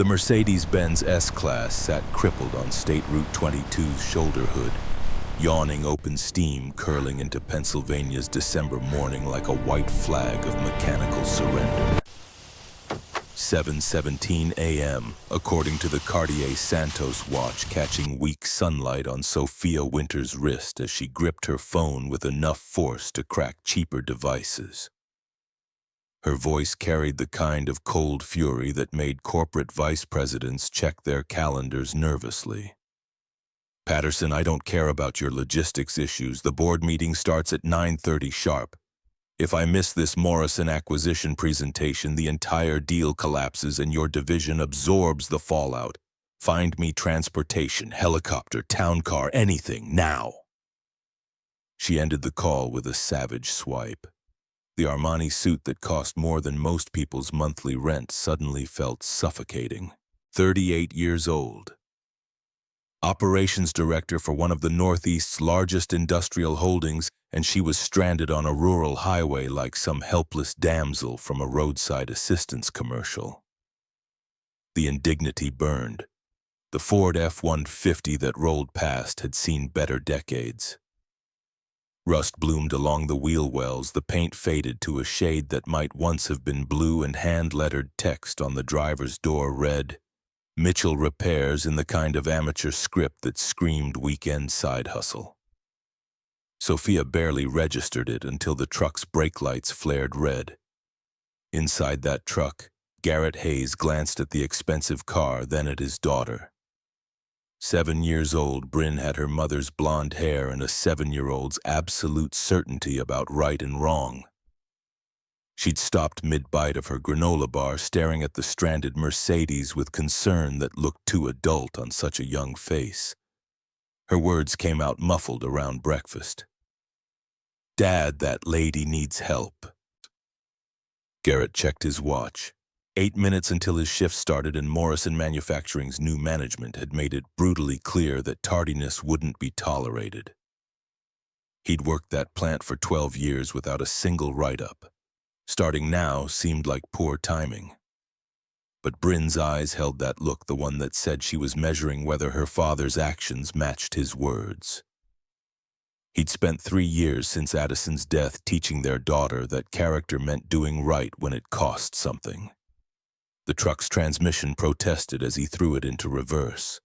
The Mercedes-Benz S-Class sat crippled on State Route 22's shoulder hood, yawning open steam curling into Pennsylvania's December morning like a white flag of mechanical surrender. 7:17 a.m., according to the Cartier Santos watch catching weak sunlight on Sophia Winter's wrist as she gripped her phone with enough force to crack cheaper devices. Her voice carried the kind of cold fury that made corporate vice presidents check their calendars nervously. "Patterson, I don't care about your logistics issues. The board meeting starts at 9:30 sharp. If I miss this Morrison acquisition presentation, the entire deal collapses and your division absorbs the fallout. Find me transportation, helicopter, town car, anything, now." She ended the call with a savage swipe. The Armani suit that cost more than most people's monthly rent suddenly felt suffocating. 38 years old. Operations director for one of the Northeast's largest industrial holdings, and she was stranded on a rural highway like some helpless damsel from a roadside assistance commercial. The indignity burned. The Ford F-150 that rolled past had seen better decades. Rust bloomed along the wheel wells, the paint faded to a shade that might once have been blue, and hand-lettered text on the driver's door read, "Mitchell Repairs," in the kind of amateur script that screamed weekend side hustle. Sophia barely registered it until the truck's brake lights flared red. Inside that truck, Garrett Hayes glanced at the expensive car, then at his daughter. 7 years old, Bryn had her mother's blonde hair and a 7-year-old's absolute certainty about right and wrong. She'd stopped mid-bite of her granola bar, staring at the stranded Mercedes with concern that looked too adult on such a young face. Her words came out muffled around breakfast. "Dad, that lady needs help." Garrett checked his watch. 8 minutes until his shift started, and Morrison Manufacturing's new management had made it brutally clear that tardiness wouldn't be tolerated. He'd worked that plant for 12 years without a single write-up. Starting now seemed like poor timing. But Bryn's eyes held that look, the one that said she was measuring whether her father's actions matched his words. He'd spent 3 years since Addison's death teaching their daughter that character meant doing right when it cost something. The truck's transmission protested as he threw it into reverse.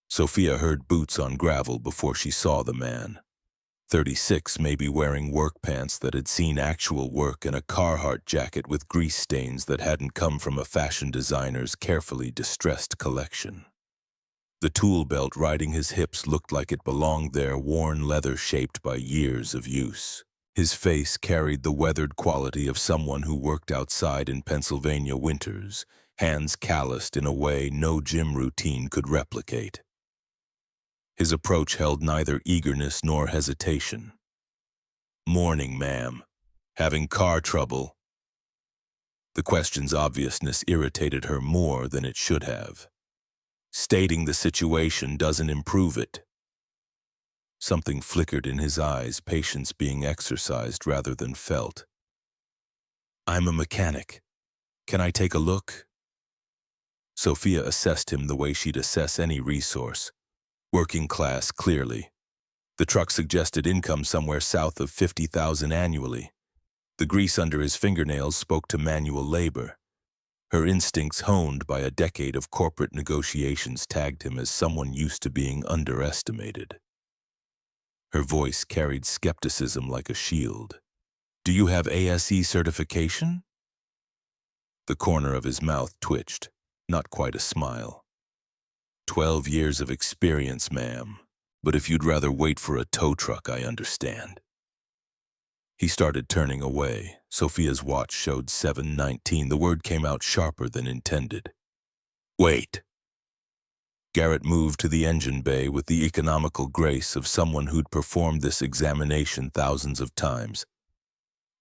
Sophia heard boots on gravel before she saw the man. 36, maybe, wearing work pants that had seen actual work and a Carhartt jacket with grease stains that hadn't come from a fashion designer's carefully distressed collection. The tool belt riding his hips looked like it belonged there, worn leather shaped by years of use. His face carried the weathered quality of someone who worked outside in Pennsylvania winters, hands calloused in a way no gym routine could replicate. His approach held neither eagerness nor hesitation. "Morning, ma'am. Having car trouble?" The question's obviousness irritated her more than it should have. Stating the situation doesn't improve it. Something flickered in his eyes, patience being exercised rather than felt. "I'm a mechanic. Can I take a look?" Sophia assessed him the way she'd assess any resource. Working class, clearly. The truck suggested income somewhere south of $50,000 annually. The grease under his fingernails spoke to manual labor. Her instincts, honed by a decade of corporate negotiations, tagged him as someone used to being underestimated. Her voice carried skepticism like a shield. "Do you have ASE certification?" The corner of his mouth twitched, not quite a smile. 12 years of experience, ma'am. But if you'd rather wait for a tow truck, I understand." He started turning away. Sophia's watch showed 7:19. The word came out sharper than intended. "Wait." Garrett moved to the engine bay with the economical grace of someone who'd performed this examination thousands of times.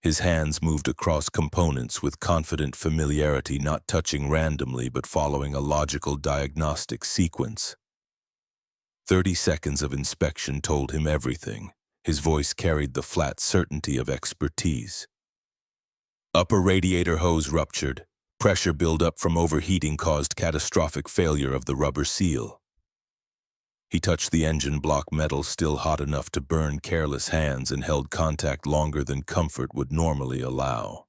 His hands moved across components with confident familiarity, not touching randomly but following a logical diagnostic sequence. 30 seconds of inspection told him everything. His voice carried the flat certainty of expertise. "Upper radiator hose ruptured. Pressure buildup from overheating caused catastrophic failure of the rubber seal. He touched the engine block metal still hot enough to burn careless hands and held contact longer than comfort would normally allow.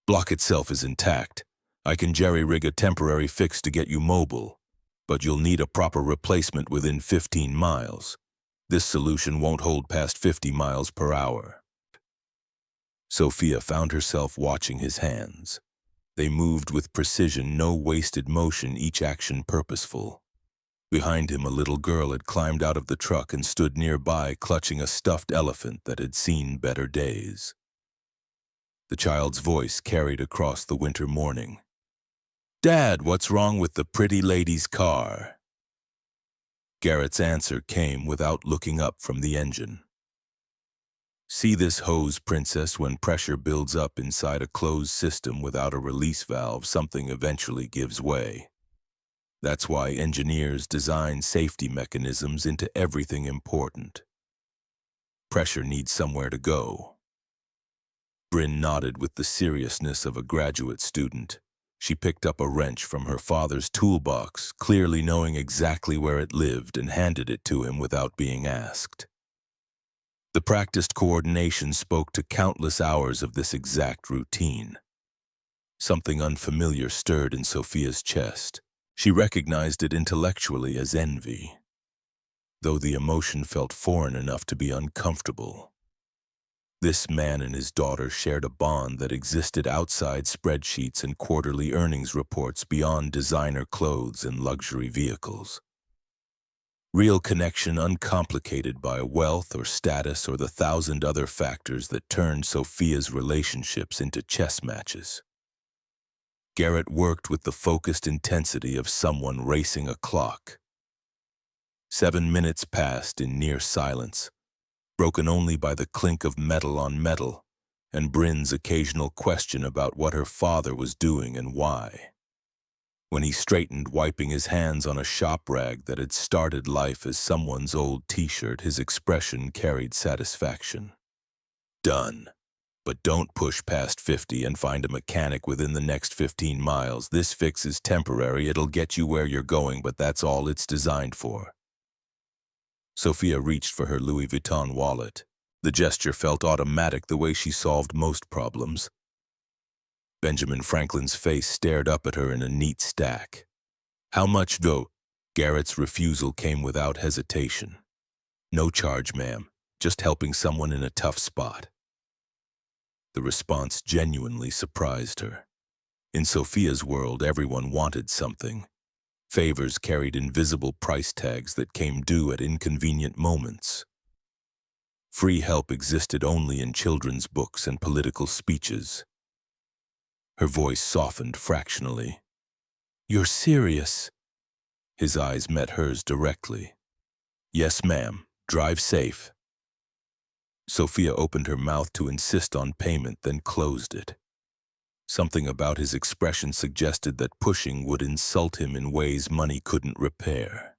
Block itself is intact. I can jerry-rig a temporary fix to get you mobile, but you'll need a proper replacement within 15 miles. This solution won't hold past 50 miles per hour. Sophia found herself watching his hands. They moved with precision, no wasted motion, each action purposeful. Behind him, a little girl had climbed out of the truck and stood nearby, clutching a stuffed elephant that had seen better days. The child's voice carried across the winter morning. "Dad, what's wrong with the pretty lady's car?" Garrett's answer came without looking up from the engine. "See this hose, princess? When pressure builds up inside a closed system without a release valve, something eventually gives way. That's why engineers design safety mechanisms into everything important. Pressure needs somewhere to go." Bryn nodded with the seriousness of a graduate student. She picked up a wrench from her father's toolbox, clearly knowing exactly where it lived, and handed it to him without being asked. The practiced coordination spoke to countless hours of this exact routine. Something unfamiliar stirred in Sophia's chest. She recognized it intellectually as envy, though the emotion felt foreign enough to be uncomfortable. This man and his daughter shared a bond that existed outside spreadsheets and quarterly earnings reports, beyond designer clothes and luxury vehicles. Real connection, uncomplicated by wealth or status or the 1,000 other factors that turned Sophia's relationships into chess matches. Garrett worked with the focused intensity of someone racing a clock. 7 minutes passed in near silence, broken only by the clink of metal on metal and Bryn's occasional question about what her father was doing and why. When he straightened, wiping his hands on a shop rag that had started life as someone's old t-shirt, his expression carried satisfaction. "Done. But don't push past 50 and find a mechanic within the next 15 miles. This fix is temporary. It'll get you where you're going, but that's all it's designed for." Sophia reached for her Louis Vuitton wallet. The gesture felt automatic, the way she solved most problems. Benjamin Franklin's face stared up at her in a neat stack. "How much, though?" Garrett's refusal came without hesitation. "No charge, ma'am. Just helping someone in a tough spot." The response genuinely surprised her. In Sophia's world, everyone wanted something. Favors carried invisible price tags that came due at inconvenient moments. Free help existed only in children's books and political speeches. Her voice softened fractionally. "You're serious?" His eyes met hers directly. "Yes, ma'am. Drive safe." Sophia opened her mouth to insist on payment, then closed it. Something about his expression suggested that pushing would insult him in ways money couldn't repair.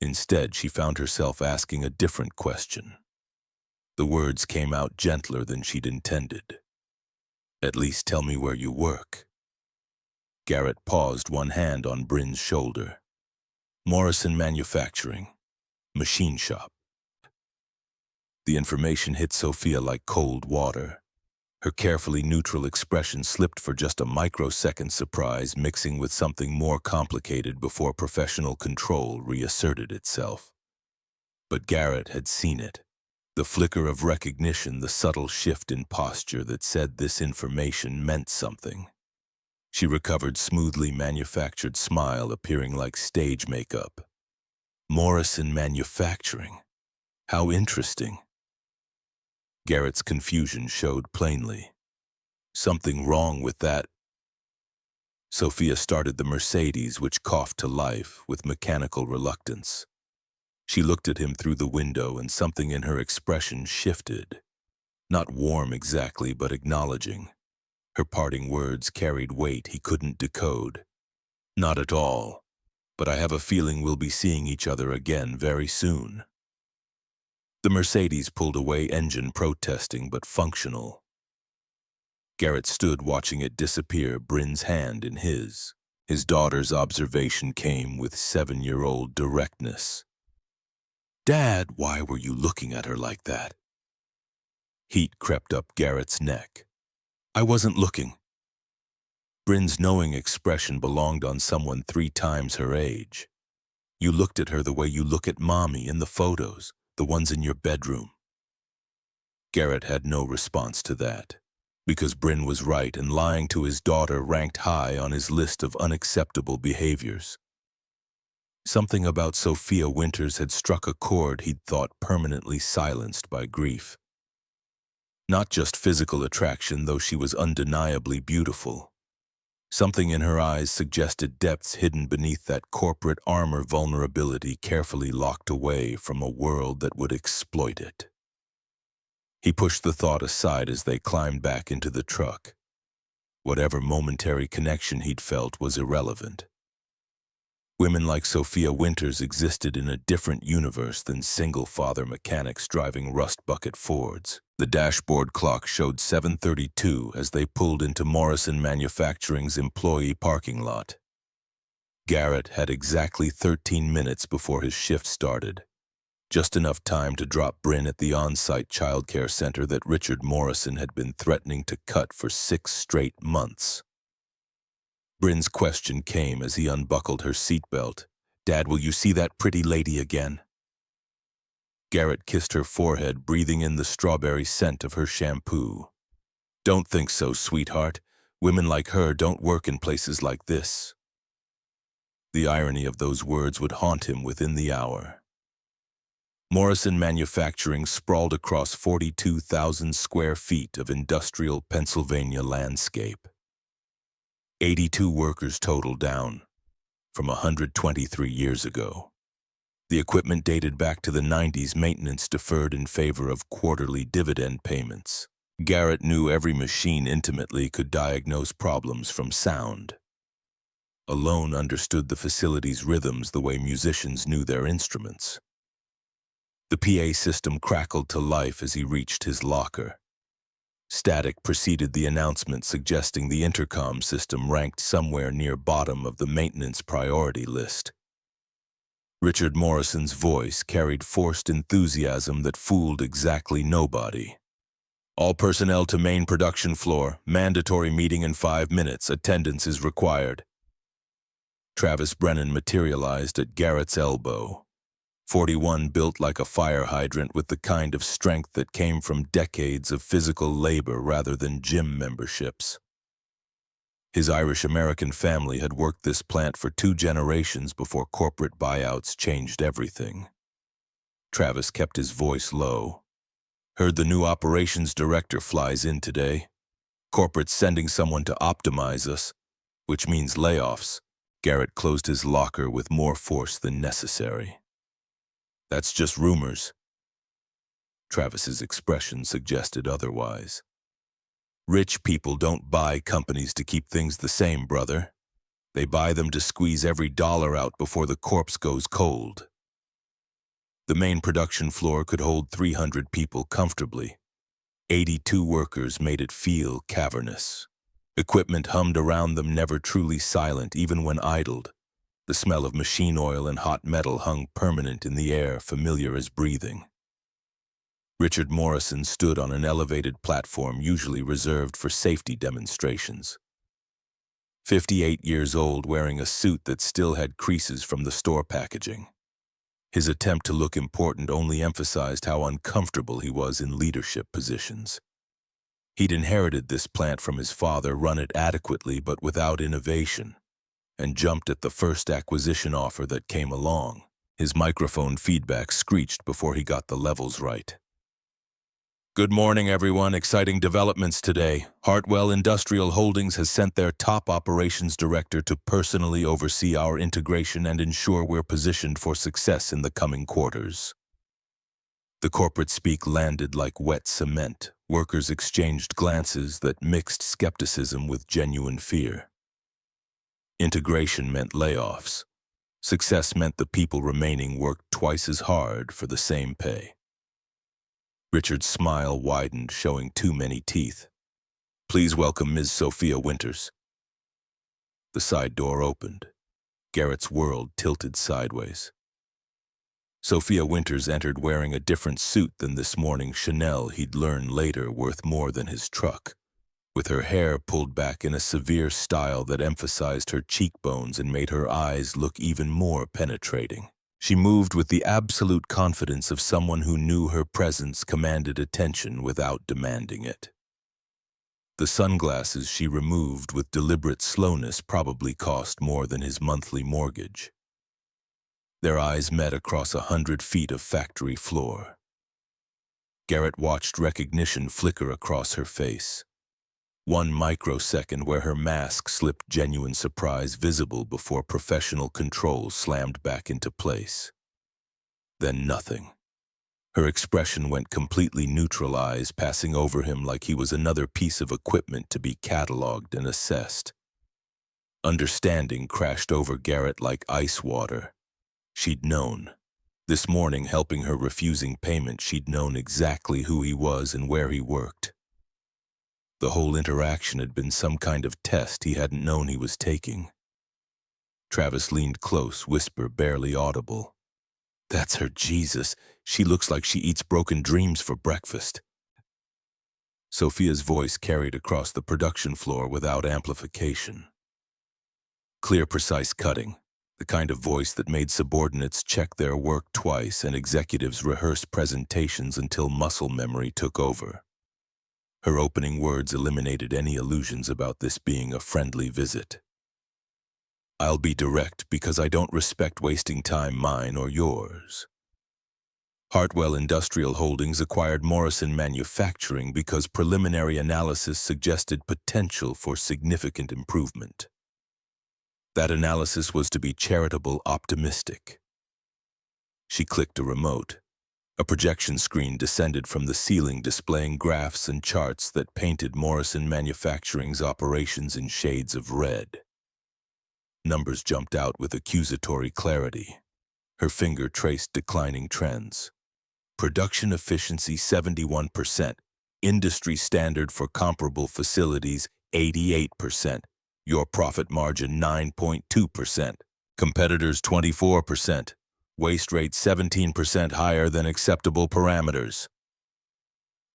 Instead, she found herself asking a different question. The words came out gentler than she'd intended. "At least tell me where you work." Garrett paused, one hand on Bryn's shoulder. "Morrison Manufacturing. Machine shop." The information hit Sophia like cold water. Her carefully neutral expression slipped for just a microsecond, surprise mixing with something more complicated before professional control reasserted itself. But Garrett had seen it. The flicker of recognition, the subtle shift in posture that said this information meant something. She recovered, smoothly manufactured smile appearing like stage makeup. Morrison Manufacturing. How interesting. Garrett's confusion showed plainly. Something wrong with that. Sophia started the Mercedes, which coughed to life with mechanical reluctance. She looked at him through the window, and something in her expression shifted. Not warm exactly, but acknowledging. Her parting words carried weight he couldn't decode. "Not at all, but I have a feeling we'll be seeing each other again very soon." The Mercedes pulled away, engine protesting but functional. Garrett stood watching it disappear, Bryn's hand in his. His daughter's observation came with 7-year-old directness. "Dad, why were you looking at her like that?" Heat crept up Garrett's neck. "I wasn't looking." Bryn's knowing expression belonged on someone 3 times her age. "You looked at her the way you look at Mommy in the photos, the ones in your bedroom." Garrett had no response to that, because Bryn was right and lying to his daughter ranked high on his list of unacceptable behaviors. Something about Sophia Winters had struck a chord he'd thought permanently silenced by grief. Not just physical attraction, though she was undeniably beautiful. Something in her eyes suggested depths hidden beneath that corporate armor, vulnerability carefully locked away from a world that would exploit it. He pushed the thought aside as they climbed back into the truck. Whatever momentary connection he'd felt was irrelevant. Women like Sophia Winters existed in a different universe than single-father mechanics driving rust-bucket Fords. The dashboard clock showed 7:32 as they pulled into Morrison Manufacturing's employee parking lot. Garrett had exactly 13 minutes before his shift started. Just enough time to drop Bryn at the on-site childcare center that Richard Morrison had been threatening to cut for 6 straight months. Bryn's question came as he unbuckled her seatbelt. "Dad, will you see that pretty lady again?" Garrett kissed her forehead, breathing in the strawberry scent of her shampoo. "Don't think so, sweetheart. Women like her don't work in places like this." The irony of those words would haunt him within the hour. Morrison Manufacturing sprawled across 42,000 square feet of industrial Pennsylvania landscape. 82 workers total, down from 123 years ago. The equipment dated back to the 90s, maintenance deferred in favor of quarterly dividend payments. Garrett knew every machine intimately, could diagnose problems from sound. Alone understood the facility's rhythms the way musicians knew their instruments. The PA system crackled to life as he reached his locker. Static preceded the announcement, suggesting the intercom system ranked somewhere near bottom of the maintenance priority list. Richard Morrison's voice carried forced enthusiasm that fooled exactly nobody. "All personnel to main production floor. Mandatory meeting in 5 minutes. Attendance is required." Travis Brennan materialized at Garrett's elbow. 41, built like a fire hydrant, with the kind of strength that came from decades of physical labor rather than gym memberships. His Irish-American family had worked this plant for 2 generations before corporate buyouts changed everything. Travis kept his voice low. "Heard the new operations director flies in today. Corporate's sending someone to optimize us, which means layoffs." Garrett closed his locker with more force than necessary. "That's just rumors." Travis's expression suggested otherwise. "Rich people don't buy companies to keep things the same, brother. They buy them to squeeze every dollar out before the corpse goes cold." The main production floor could hold 300 people comfortably. 82 workers made it feel cavernous. Equipment hummed around them, never truly silent, even when idled. The smell of machine oil and hot metal hung permanent in the air, familiar as breathing. Richard Morrison stood on an elevated platform usually reserved for safety demonstrations. 58 years old, wearing a suit that still had creases from the store packaging. His attempt to look important only emphasized how uncomfortable he was in leadership positions. He'd inherited this plant from his father, run it adequately but without innovation, and jumped at the first acquisition offer that came along. His microphone feedback screeched before he got the levels right. "Good morning, everyone. Exciting developments today. Hartwell Industrial Holdings has sent their top operations director to personally oversee our integration and ensure we're positioned for success in the coming quarters." The corporate speak landed like wet cement. Workers exchanged glances that mixed skepticism with genuine fear. Integration meant layoffs. Success meant the people remaining worked twice as hard for the same pay. Richard's smile widened, showing too many teeth. Please welcome Ms. Sophia Winters. The side door opened. Garrett's world tilted sideways. Sophia Winters entered wearing a different suit than this morning Chanel he'd learn later worth more than his truck, with her hair pulled back in a severe style that emphasized her cheekbones and made her eyes look even more penetrating. She moved with the absolute confidence of someone who knew her presence commanded attention without demanding it. The sunglasses she removed with deliberate slowness probably cost more than his monthly mortgage. Their eyes met across 100 feet of factory floor. Garrett watched recognition flicker across her face. One microsecond where her mask slipped genuine surprise visible before professional control slammed back into place. Then nothing. Her expression went completely neutralized, passing over him like he was another piece of equipment to be cataloged and assessed. Understanding crashed over Garrett like ice water. She'd known. This morning, helping her refusing payment, she'd known exactly who he was and where he worked. The whole interaction had been some kind of test he hadn't known he was taking. Travis leaned close, whisper barely audible. "That's her Jesus. She looks like she eats broken dreams for breakfast." Sophia's voice carried across the production floor without amplification. Clear, precise cutting, the kind of voice that made subordinates check their work twice and executives rehearse presentations until muscle memory took over. Her opening words eliminated any illusions about this being a friendly visit. "I'll be direct because I don't respect wasting time, mine or yours. Hartwell Industrial Holdings acquired Morrison Manufacturing because preliminary analysis suggested potential for significant improvement. That analysis was to be charitable optimistic." She clicked a remote. A projection screen descended from the ceiling displaying graphs and charts that painted Morrison Manufacturing's operations in shades of red. Numbers jumped out with accusatory clarity. Her finger traced declining trends. Production efficiency 71%, industry standard for comparable facilities 88%, your profit margin 9.2%, competitors 24%. Waste rate 17% higher than acceptable parameters.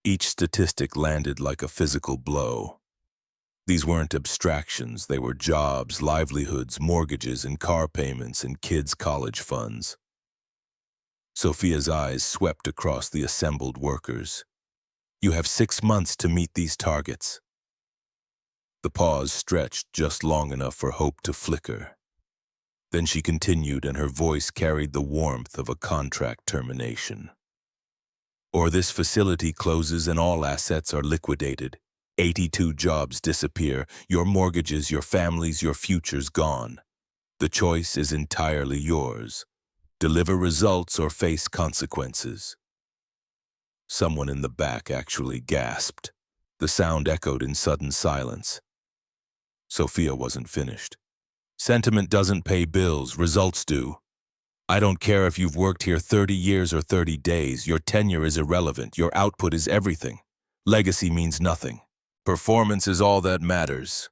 Each statistic landed like a physical blow. These weren't abstractions, they were jobs, livelihoods, mortgages, and car payments and kids' college funds. Sophia's eyes swept across the assembled workers. "You have 6 months to meet these targets." The pause stretched just long enough for hope to flicker. Then she continued, and her voice carried the warmth of a contract termination. "Or this facility closes and all assets are liquidated. 82 jobs disappear, your mortgages, your families, your futures gone. The choice is entirely yours. Deliver results or face consequences." Someone in the back actually gasped. The sound echoed in sudden silence. Sophia wasn't finished. "Sentiment doesn't pay bills, results do. I don't care if you've worked here 30 years or 30 days, your tenure is irrelevant, your output is everything. Legacy means nothing. Performance is all that matters."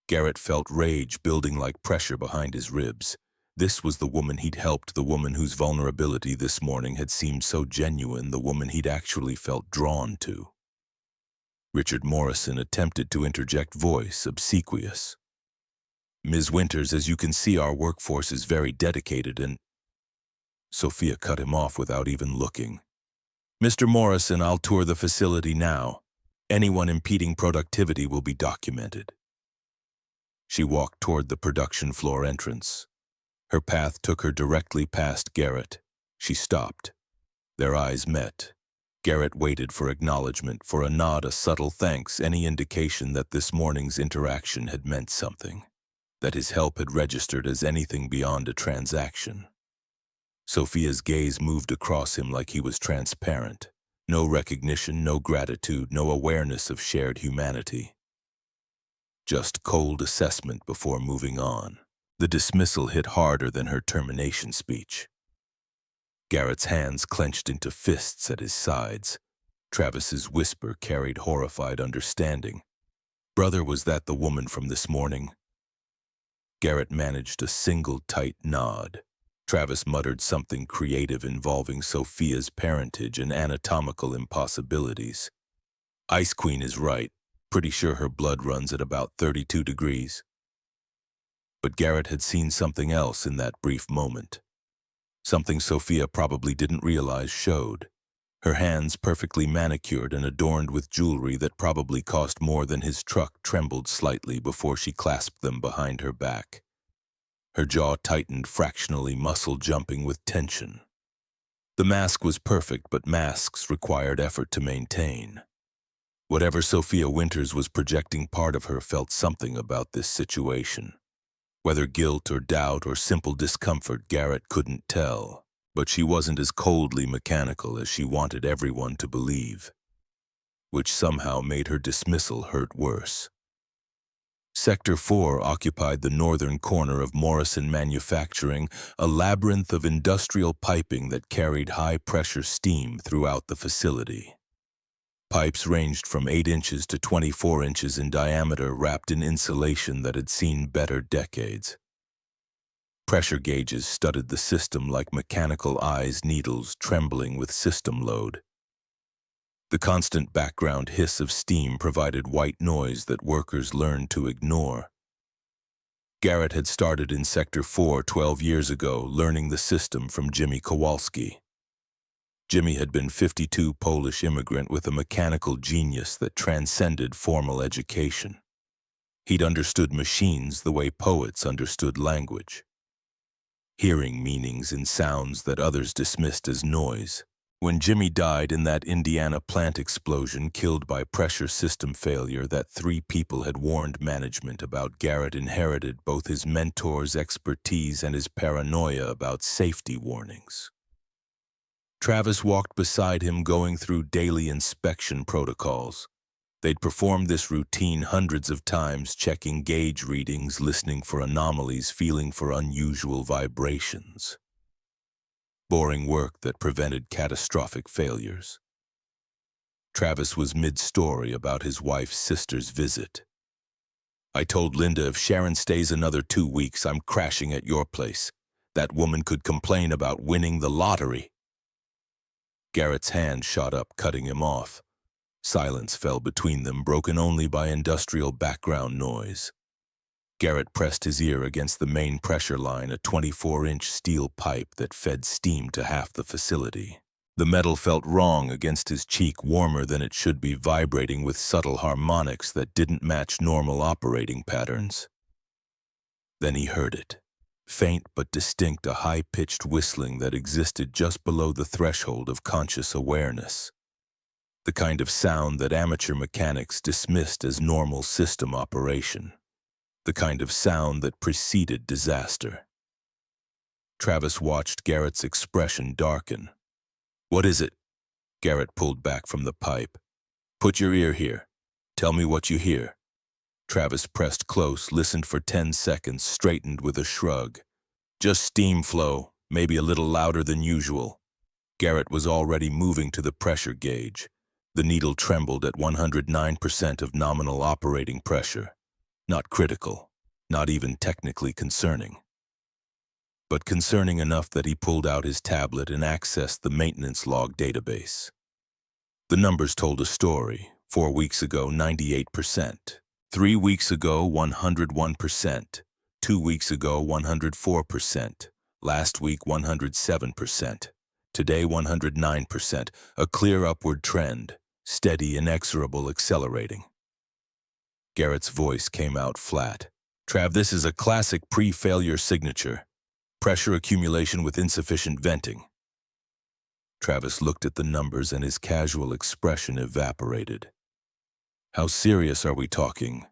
Garrett felt rage building like pressure behind his ribs. This was the woman he'd helped, the woman whose vulnerability this morning had seemed so genuine, the woman he'd actually felt drawn to. Richard Morrison attempted to interject voice, obsequious. "Ms. Winters, as you can see, our workforce is very dedicated and—" Sophia cut him off without even looking. "Mr. Morrison, I'll tour the facility now. Anyone impeding productivity will be documented." She walked toward the production floor entrance. Her path took her directly past Garrett. She stopped. Their eyes met. Garrett waited for acknowledgement, for a nod, a subtle thanks, any indication that this morning's interaction had meant something, that his help had registered as anything beyond a transaction. Sophia's gaze moved across him like he was transparent. No recognition, no gratitude, no awareness of shared humanity. Just cold assessment before moving on. The dismissal hit harder than her termination speech. Garrett's hands clenched into fists at his sides. Travis's whisper carried horrified understanding. "Brother, was that the woman from this morning?" Garrett managed a single tight nod. Travis muttered something creative involving Sophia's parentage and anatomical impossibilities. "Ice Queen is right. Pretty sure her blood runs at about 32 degrees. But Garrett had seen something else in that brief moment. Something Sophia probably didn't realize showed. Her hands, perfectly manicured and adorned with jewelry that probably cost more than his truck, trembled slightly before she clasped them behind her back. Her jaw tightened fractionally, muscle jumping with tension. The mask was perfect, but masks required effort to maintain. Whatever Sophia Winters was projecting, part of her felt something about this situation. Whether guilt or doubt or simple discomfort, Garrett couldn't tell. But she wasn't as coldly mechanical as she wanted everyone to believe, which somehow made her dismissal hurt worse. Sector 4 occupied the northern corner of Morrison Manufacturing, a labyrinth of industrial piping that carried high-pressure steam throughout the facility. Pipes ranged from 8 inches to 24 inches in diameter, wrapped in insulation that had seen better decades. Pressure gauges studded the system like mechanical eyes, needles trembling with system load. The constant background hiss of steam provided white noise that workers learned to ignore. Garrett had started in Sector 4 12 years ago, learning the system from Jimmy Kowalski. Jimmy had been 52 Polish immigrant with a mechanical genius that transcended formal education. He'd understood machines the way poets understood language, hearing meanings in sounds that others dismissed as noise. When Jimmy died in that Indiana plant explosion, killed by pressure system failure that 3 people had warned management about, Garrett inherited both his mentor's expertise and his paranoia about safety warnings. Travis walked beside him, going through daily inspection protocols. They'd performed this routine hundreds of times, checking gauge readings, listening for anomalies, feeling for unusual vibrations. Boring work that prevented catastrophic failures. Travis was mid-story about his wife's sister's visit. "I told Linda if Sharon stays another 2 weeks, I'm crashing at your place. That woman could complain about winning the lottery." Garrett's hand shot up, cutting him off. Silence fell between them, broken only by industrial background noise. Garrett pressed his ear against the main pressure line, a 24-inch steel pipe that fed steam to half the facility. The metal felt wrong against his cheek, warmer than it should be, vibrating with subtle harmonics that didn't match normal operating patterns. Then he heard it. Faint but distinct, a high-pitched whistling that existed just below the threshold of conscious awareness. The kind of sound that amateur mechanics dismissed as normal system operation. The kind of sound that preceded disaster. Travis watched Garrett's expression darken. "What is it?" Garrett pulled back from the pipe. "Put your ear here. Tell me what you hear." Travis pressed close, listened for 10 seconds, straightened with a shrug. "Just steam flow, maybe a little louder than usual." Garrett was already moving to the pressure gauge. The needle trembled at 109% of nominal operating pressure. Not critical, not even technically concerning. But concerning enough that he pulled out his tablet and accessed the maintenance log database. The numbers told a story. 4 weeks ago, 98%. 3 weeks ago, 101%. 2 weeks ago, 104%. Last week, 107%. Today, 109%. A clear upward trend. Steady, inexorable, accelerating. Garrett's voice came out flat. "Trav, this is a classic pre-failure signature. Pressure accumulation with insufficient venting." Travis looked at the numbers and his casual expression evaporated. "How serious are we talking?"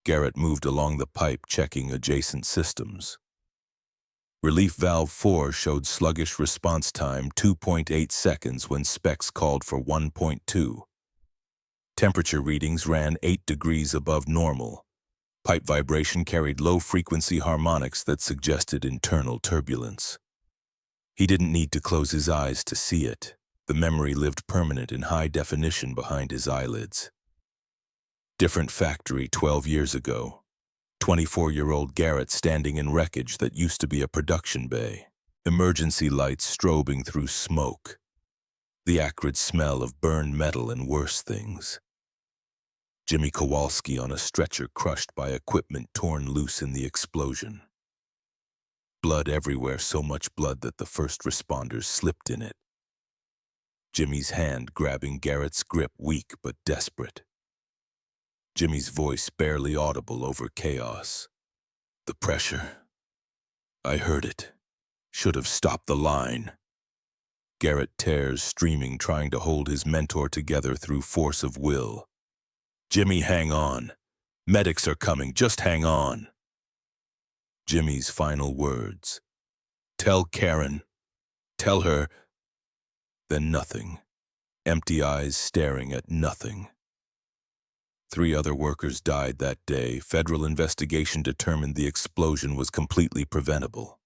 Garrett moved along the pipe, checking adjacent systems. Relief valve 4 showed sluggish response time, 2.8 seconds when specs called for 1.2. Temperature readings ran 8 degrees above normal. Pipe vibration carried low-frequency harmonics that suggested internal turbulence. He didn't need to close his eyes to see it. The memory lived permanent in high definition behind his eyelids. Different factory 12 years ago. 24-year-old Garrett standing in wreckage that used to be a production bay. Emergency lights strobing through smoke. The acrid smell of burned metal and worse things. Jimmy Kowalski on a stretcher crushed by equipment torn loose in the explosion. Blood everywhere, so much blood that the first responders slipped in it. Jimmy's hand grabbing Garrett's grip, weak but desperate. Jimmy's voice barely audible over chaos. The pressure. I heard it. Should have stopped the line. Garrett tears streaming, trying to hold his mentor together through force of will. Jimmy, hang on. Medics are coming, just hang on. Jimmy's final words. Tell Karen. Tell her. Then nothing. Empty eyes staring at nothing. 3 other workers died that day. Federal investigation determined the explosion was completely preventable.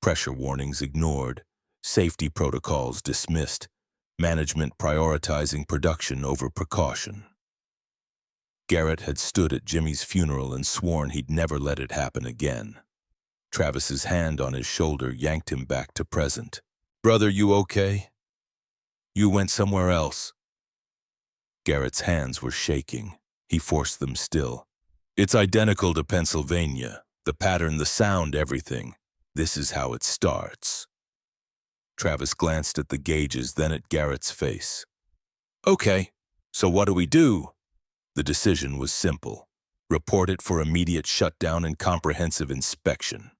Pressure warnings ignored. Safety protocols dismissed. Management prioritizing production over precaution. Garrett had stood at Jimmy's funeral and sworn he'd never let it happen again. Travis's hand on his shoulder yanked him back to present. Brother, you okay? You went somewhere else. Garrett's hands were shaking. He forced them still. It's identical to Pennsylvania. The pattern, the sound, everything. This is how it starts. Travis glanced at the gauges, then at Garrett's face. Okay, so what do we do? The decision was simple. Report it for immediate shutdown and comprehensive inspection.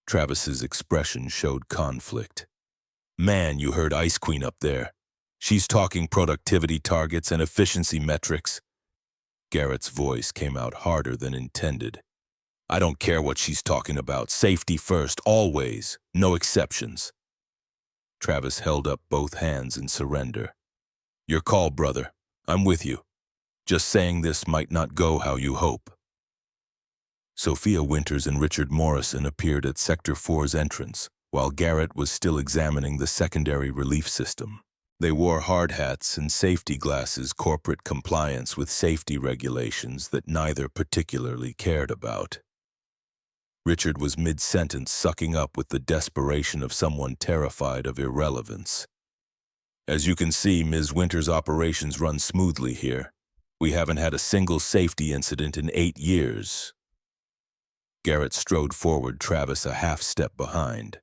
Travis's expression showed conflict. Man, you heard Ice Queen up there. She's talking productivity targets and efficiency metrics. Garrett's voice came out harder than intended. I don't care what she's talking about. Safety first, always. No exceptions. Travis held up both hands in surrender. Your call, brother. I'm with you. Just saying this might not go how you hope. Sophia Winters and Richard Morrison appeared at Sector 4's entrance, while Garrett was still examining the secondary relief system. They wore hard hats and safety glasses, corporate compliance with safety regulations that neither particularly cared about. Richard was mid-sentence, sucking up with the desperation of someone terrified of irrelevance. As you can see, Ms. Winters' operations run smoothly here. We haven't had a single safety incident in 8 years. Garrett strode forward, Travis a half step behind.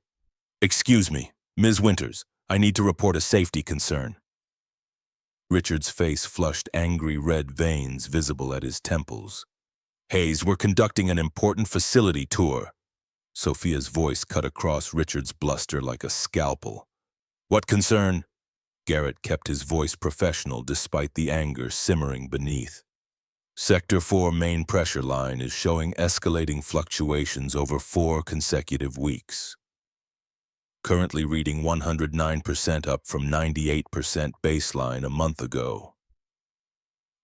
Excuse me, Ms. Winters, I need to report a safety concern. Richard's face flushed, angry red veins visible at his temples. Hayes, we're conducting an important facility tour. Sophia's voice cut across Richard's bluster like a scalpel. What concern? Garrett kept his voice professional despite the anger simmering beneath. Sector 4 main pressure line is showing escalating fluctuations over 4 consecutive weeks. Currently reading 109%, up from 98% baseline a month ago.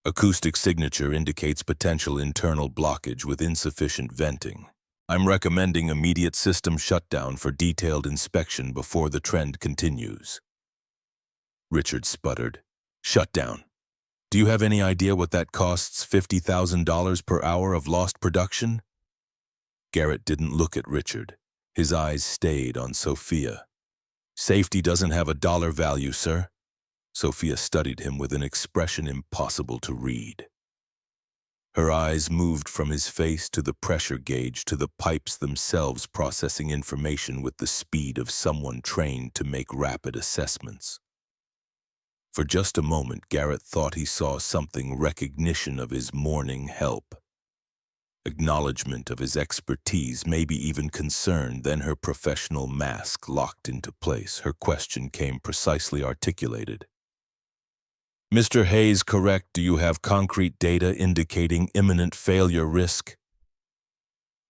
Acoustic signature indicates potential internal blockage with insufficient venting. I'm recommending immediate system shutdown for detailed inspection before the trend continues. Richard sputtered. Shutdown. Do you have any idea what that costs? $50,000 per hour of lost production? Garrett didn't look at Richard. His eyes stayed on Sophia. Safety doesn't have a dollar value, sir. Sophia studied him with an expression impossible to read. Her eyes moved from his face to the pressure gauge to the pipes themselves, processing information with the speed of someone trained to make rapid assessments. For just a moment, Garrett thought he saw something, recognition of his morning help. Acknowledgement of his expertise, maybe even concern. Then her professional mask locked into place. Her question came precisely articulated. Mr. Hayes, correct. Do you have concrete data indicating imminent failure risk?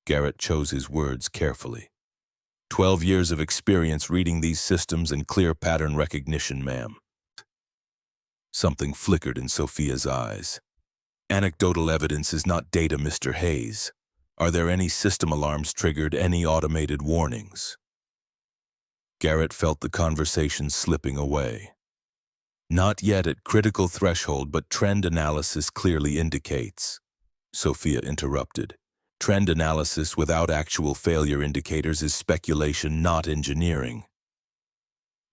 Garrett chose his words carefully. 12 years of experience reading these systems and clear pattern recognition, ma'am. Something flickered in Sophia's eyes. Anecdotal evidence is not data, Mr. Hayes. Are there any system alarms triggered, any automated warnings? Garrett felt the conversation slipping away. Not yet at critical threshold, but trend analysis clearly indicates. Sophia interrupted. Trend analysis without actual failure indicators is speculation, not engineering.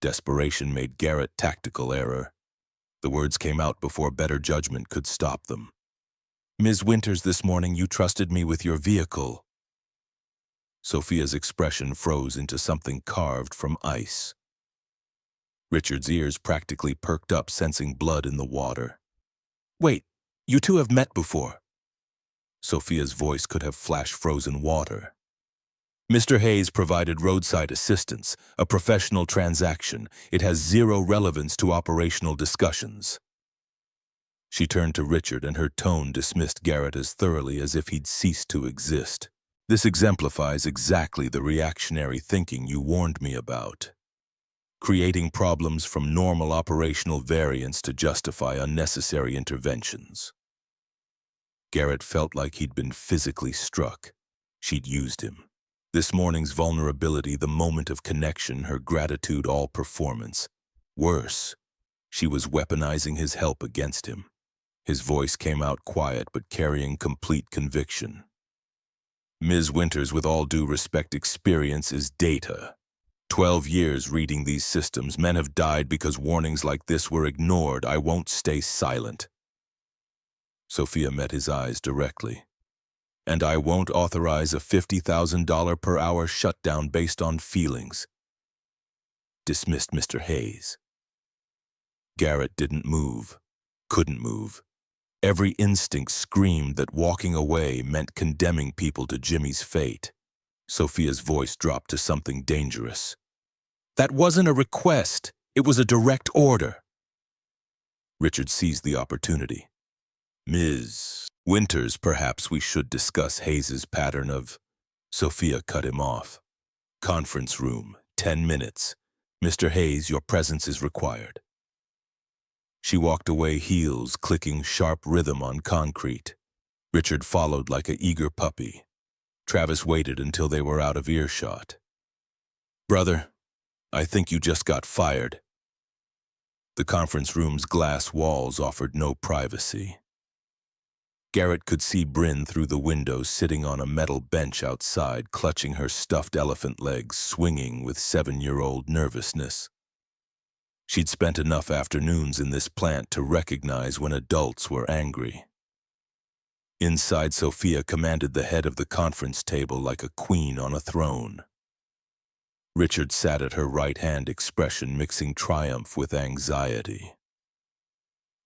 Desperation made Garrett tactical error. The words came out before better judgment could stop them. "Ms. Winters, this morning you trusted me with your vehicle." Sophia's expression froze into something carved from ice. Richard's ears practically perked up, sensing blood in the water. "Wait, you two have met before?" Sophia's voice could have flashed frozen water. "Mr. Hayes provided roadside assistance, a professional transaction. It has zero relevance to operational discussions." She turned to Richard, and her tone dismissed Garrett as thoroughly as if he'd ceased to exist. "This exemplifies exactly the reactionary thinking you warned me about. Creating problems from normal operational variance to justify unnecessary interventions." Garrett felt like he'd been physically struck. She'd used him. This morning's vulnerability, the moment of connection, her gratitude, all performance. Worse, she was weaponizing his help against him. His voice came out quiet but carrying complete conviction. "Ms. Winters, with all due respect, experience is data. 12 years reading these systems. Men have died because warnings like this were ignored. I won't stay silent." Sophia met his eyes directly. "And I won't authorize a $50,000 per hour shutdown based on feelings." Dismissed, Mr. Hayes. Garrett didn't move, couldn't move. Every instinct screamed that walking away meant condemning people to Jimmy's fate. Sophia's voice dropped to something dangerous. "That wasn't a request. It was a direct order." Richard seized the opportunity. "Ms. Winters, perhaps we should discuss Hayes's pattern of—" Sophia cut him off. "Conference room, 10 minutes. Mr. Hayes, your presence is required." She walked away, heels clicking sharp rhythm on concrete. Richard followed like an eager puppy. Travis waited until they were out of earshot. "Brother, I think you just got fired." The conference room's glass walls offered no privacy. Garrett could see Bryn through the window, sitting on a metal bench outside, clutching her stuffed elephant legs, swinging with 7-year-old nervousness. She'd spent enough afternoons in this plant to recognize when adults were angry. Inside, Sophia commanded the head of the conference table like a queen on a throne. Richard sat at her right hand, expression mixing triumph with anxiety.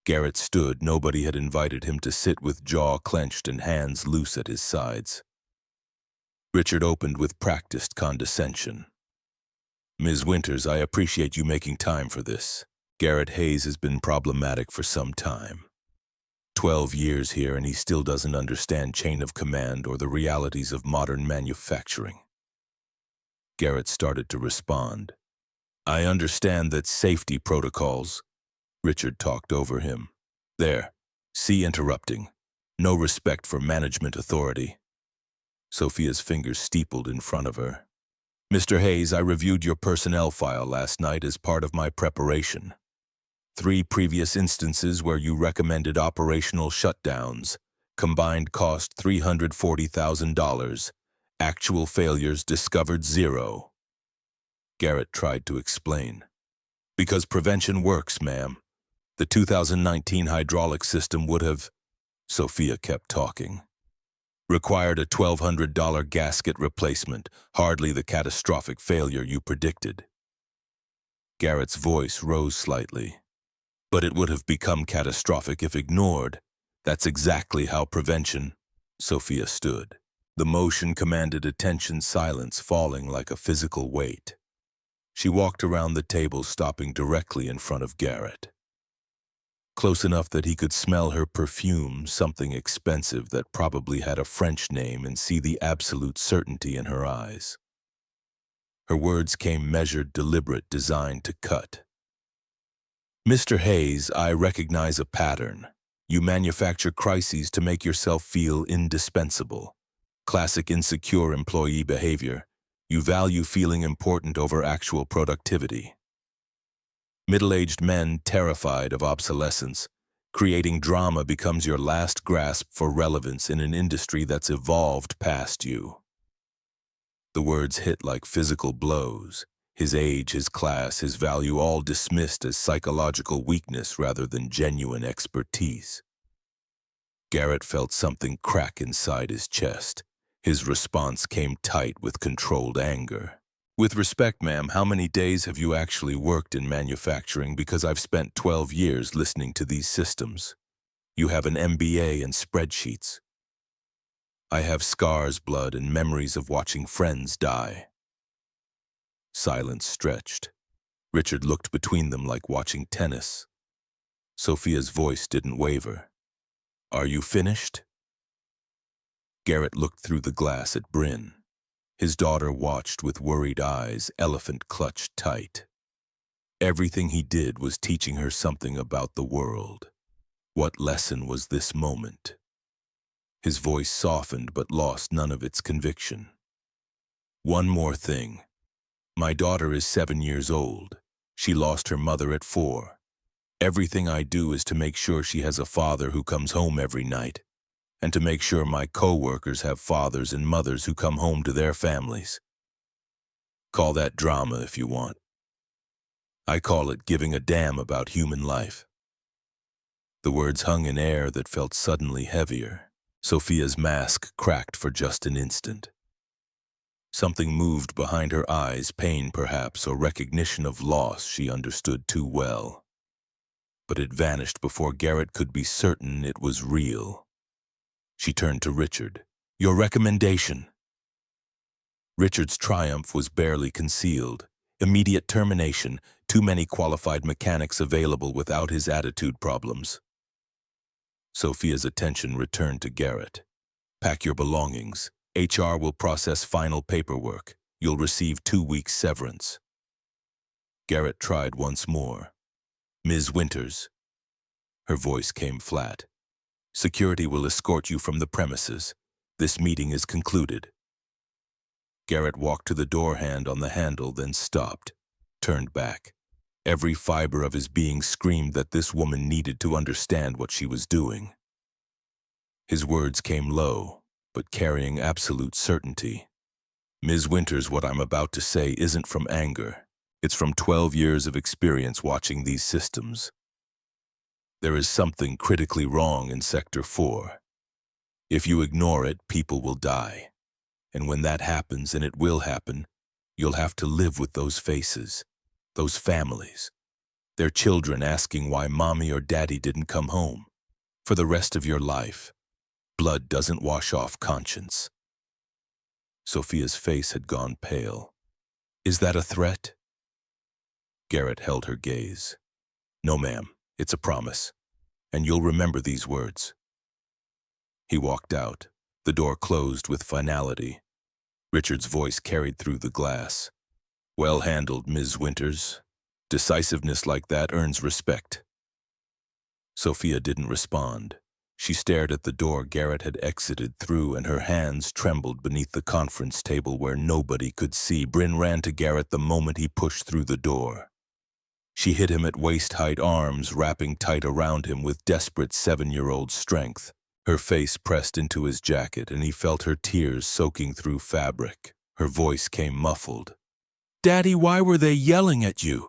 Garrett stood. Nobody had invited him to sit with jaw clenched and hands loose at his sides. Richard opened with practiced condescension. "Ms. Winters, I appreciate you making time for this. Garrett Hayes has been problematic for some time. 12 years here, and he still doesn't understand chain of command or the realities of modern manufacturing." Garrett started to respond. "I understand that safety protocols—" Richard talked over him. "There, see, interrupting. No respect for management authority." Sophia's fingers steepled in front of her. "Mr. Hayes, I reviewed your personnel file last night as part of my preparation. 3 previous instances where you recommended operational shutdowns. Combined cost $340,000. Actual failures discovered 0. Garrett tried to explain. "Because prevention works, ma'am. The 2019 hydraulic system would have—" Sophia kept talking. "Required a $1,200 gasket replacement, hardly the catastrophic failure you predicted." Garrett's voice rose slightly. "But it would have become catastrophic if ignored. That's exactly how prevention—" Sophia stood. The motion commanded attention, silence falling like a physical weight. She walked around the table, stopping directly in front of Garrett. Close enough that he could smell her perfume, something expensive that probably had a French name, and see the absolute certainty in her eyes. Her words came measured, deliberate, designed to cut. "Mr. Hayes, I recognize a pattern. You manufacture crises to make yourself feel indispensable. Classic insecure employee behavior. You value feeling important over actual productivity. Middle-aged men terrified of obsolescence. Creating drama becomes your last grasp for relevance in an industry that's evolved past you. The words hit like physical blows. His age, his class, his value all dismissed as psychological weakness rather than genuine expertise. Garrett felt something crack inside his chest. His response came tight with controlled anger. With respect, ma'am, how many days have you actually worked in manufacturing? Because I've spent 12 years listening to these systems. You have an MBA and spreadsheets. I have scars, blood, and memories of watching friends die. Silence stretched. Richard looked between them like watching tennis. Sophia's voice didn't waver. Are you finished? Garrett looked through the glass at Bryn. His daughter watched with worried eyes, elephant clutched tight. Everything he did was teaching her something about the world. What lesson was this moment? His voice softened but lost none of its conviction. One more thing. My daughter is 7 years old. She lost her mother at 4. Everything I do is to make sure she has a father who comes home every night, and to make sure my co-workers have fathers and mothers who come home to their families. Call that drama if you want. I call it giving a damn about human life. The words hung in air that felt suddenly heavier. Sophia's mask cracked for just an instant. Something moved behind her eyes, pain perhaps, or recognition of loss she understood too well. But it vanished before Garrett could be certain it was real. She turned to Richard. Your recommendation? Richard's triumph was barely concealed. Immediate termination, too many qualified mechanics available without his attitude problems. Sophia's attention returned to Garrett. Pack your belongings. HR will process final paperwork. You'll receive 2 weeks severance. Garrett tried once more. Ms. Winters. Her voice came flat. Security will escort you from the premises. This meeting is concluded. Garrett walked to the door hand on the handle, then stopped, turned back. Every fiber of his being screamed that this woman needed to understand what she was doing. His words came low, but carrying absolute certainty. Ms. Winters, what I'm about to say isn't from anger. It's from 12 years of experience watching these systems. There is something critically wrong in Sector 4. If you ignore it, people will die. And when that happens, and it will happen, you'll have to live with those faces, those families, their children asking why mommy or daddy didn't come home. For the rest of your life, blood doesn't wash off conscience. Sophia's face had gone pale. Is that a threat? Garrett held her gaze. No, ma'am, it's a promise. And you'll remember these words. He walked out. The door closed with finality. Richard's voice carried through the glass. Well handled, Ms. Winters. Decisiveness like that earns respect. Sophia didn't respond. She stared at the door Garrett had exited through, and her hands trembled beneath the conference table where nobody could see. Bryn ran to Garrett the moment he pushed through the door. She hit him at waist-height, arms wrapping tight around him with desperate 7-year-old strength. Her face pressed into his jacket, and he felt her tears soaking through fabric. Her voice came muffled. Daddy, why were they yelling at you?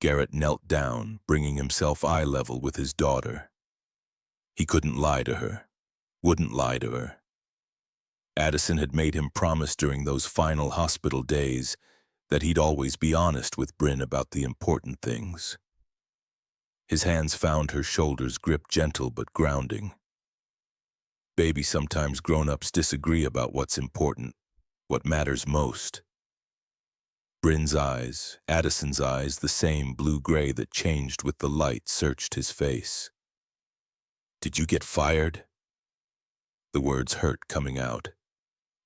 Garrett knelt down, bringing himself eye level with his daughter. He couldn't lie to her, wouldn't lie to her. Addison had made him promise during those final hospital days that he'd always be honest with Bryn about the important things. His hands found her shoulders, grip gentle but grounding. Baby, sometimes grown-ups disagree about what's important, what matters most. Bryn's eyes, Addison's eyes, the same blue-gray that changed with the light, searched his face. Did you get fired? The words hurt coming out.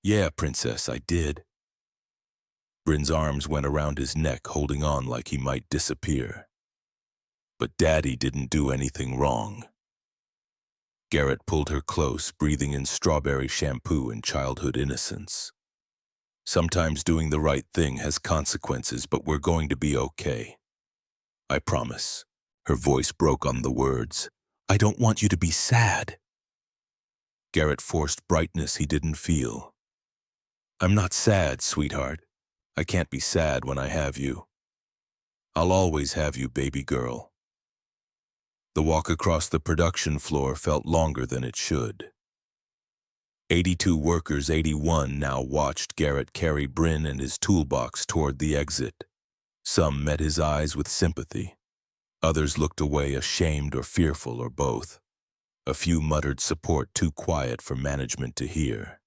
Yeah, princess, I did. Bryn's arms went around his neck, holding on like he might disappear. But Daddy didn't do anything wrong. Garrett pulled her close, breathing in strawberry shampoo and childhood innocence. Sometimes doing the right thing has consequences, but we're going to be okay. I promise. Her voice broke on the words. I don't want you to be sad. Garrett forced brightness he didn't feel. I'm not sad, sweetheart. I can't be sad when I have you. I'll always have you, baby girl. The walk across the production floor felt longer than it should. 82 workers, 81 now watched Garrett carry Bryn and his toolbox toward the exit. Some met his eyes with sympathy. Others looked away ashamed or fearful or both. A few muttered support too quiet for management to hear.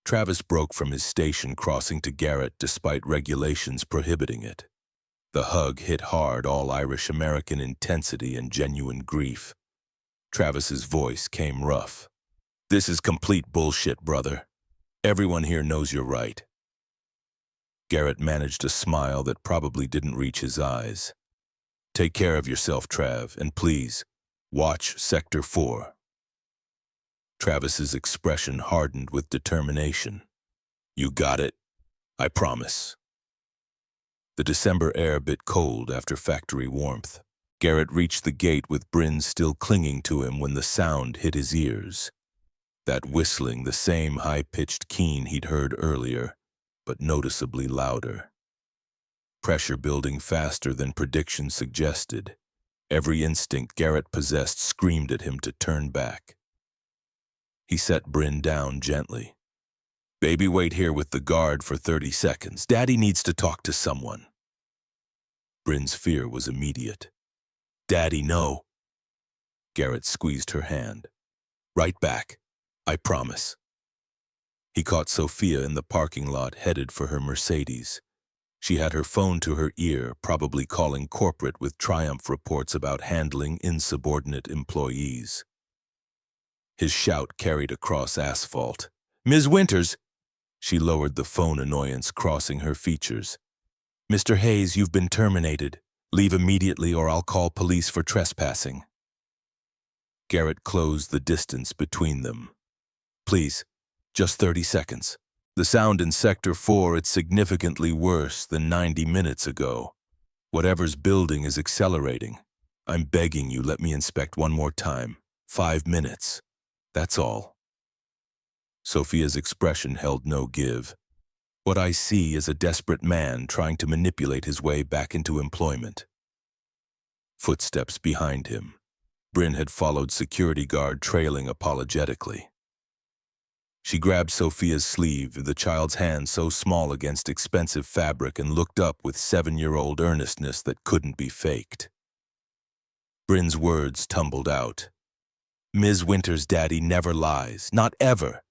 Travis broke from his station crossing to Garrett despite regulations prohibiting it. The hug hit hard, all Irish-American intensity and genuine grief. Travis's voice came rough. This is complete bullshit, brother. Everyone here knows you're right. Garrett managed a smile that probably didn't reach his eyes. Take care of yourself, Trav, and please, watch Sector 4. Travis's expression hardened with determination. You got it. I promise. The December air bit cold after factory warmth. Garrett reached the gate with Bryn still clinging to him when the sound hit his ears. That whistling, the same high-pitched keen he'd heard earlier, but noticeably louder. Pressure building faster than predictions suggested. Every instinct Garrett possessed screamed at him to turn back. He set Bryn down gently. Baby, wait here with the guard for 30 seconds. Daddy needs to talk to someone. Bryn's fear was immediate. Daddy, no. Garrett squeezed her hand. Right back. I promise. He caught Sophia in the parking lot headed for her Mercedes. She had her phone to her ear, probably calling corporate with triumph reports about handling insubordinate employees. His shout carried across asphalt. Ms. Winters! She lowered the phone, annoyance crossing her features. Mr. Hayes, you've been terminated. Leave immediately or I'll call police for trespassing. Garrett closed the distance between them. Please, just 30 seconds. The sound in Sector 4, it's significantly worse than 90 minutes ago. Whatever's building is accelerating. I'm begging you, let me inspect one more time. 5 minutes. That's all. Sophia's expression held no give. What I see is a desperate man trying to manipulate his way back into employment. Footsteps behind him. Bryn had followed security guard trailing apologetically. She grabbed Sophia's sleeve, the child's hand so small against expensive fabric, and looked up with 7-year-old earnestness that couldn't be faked. Bryn's words tumbled out. Ms. Winters' daddy never lies, not ever.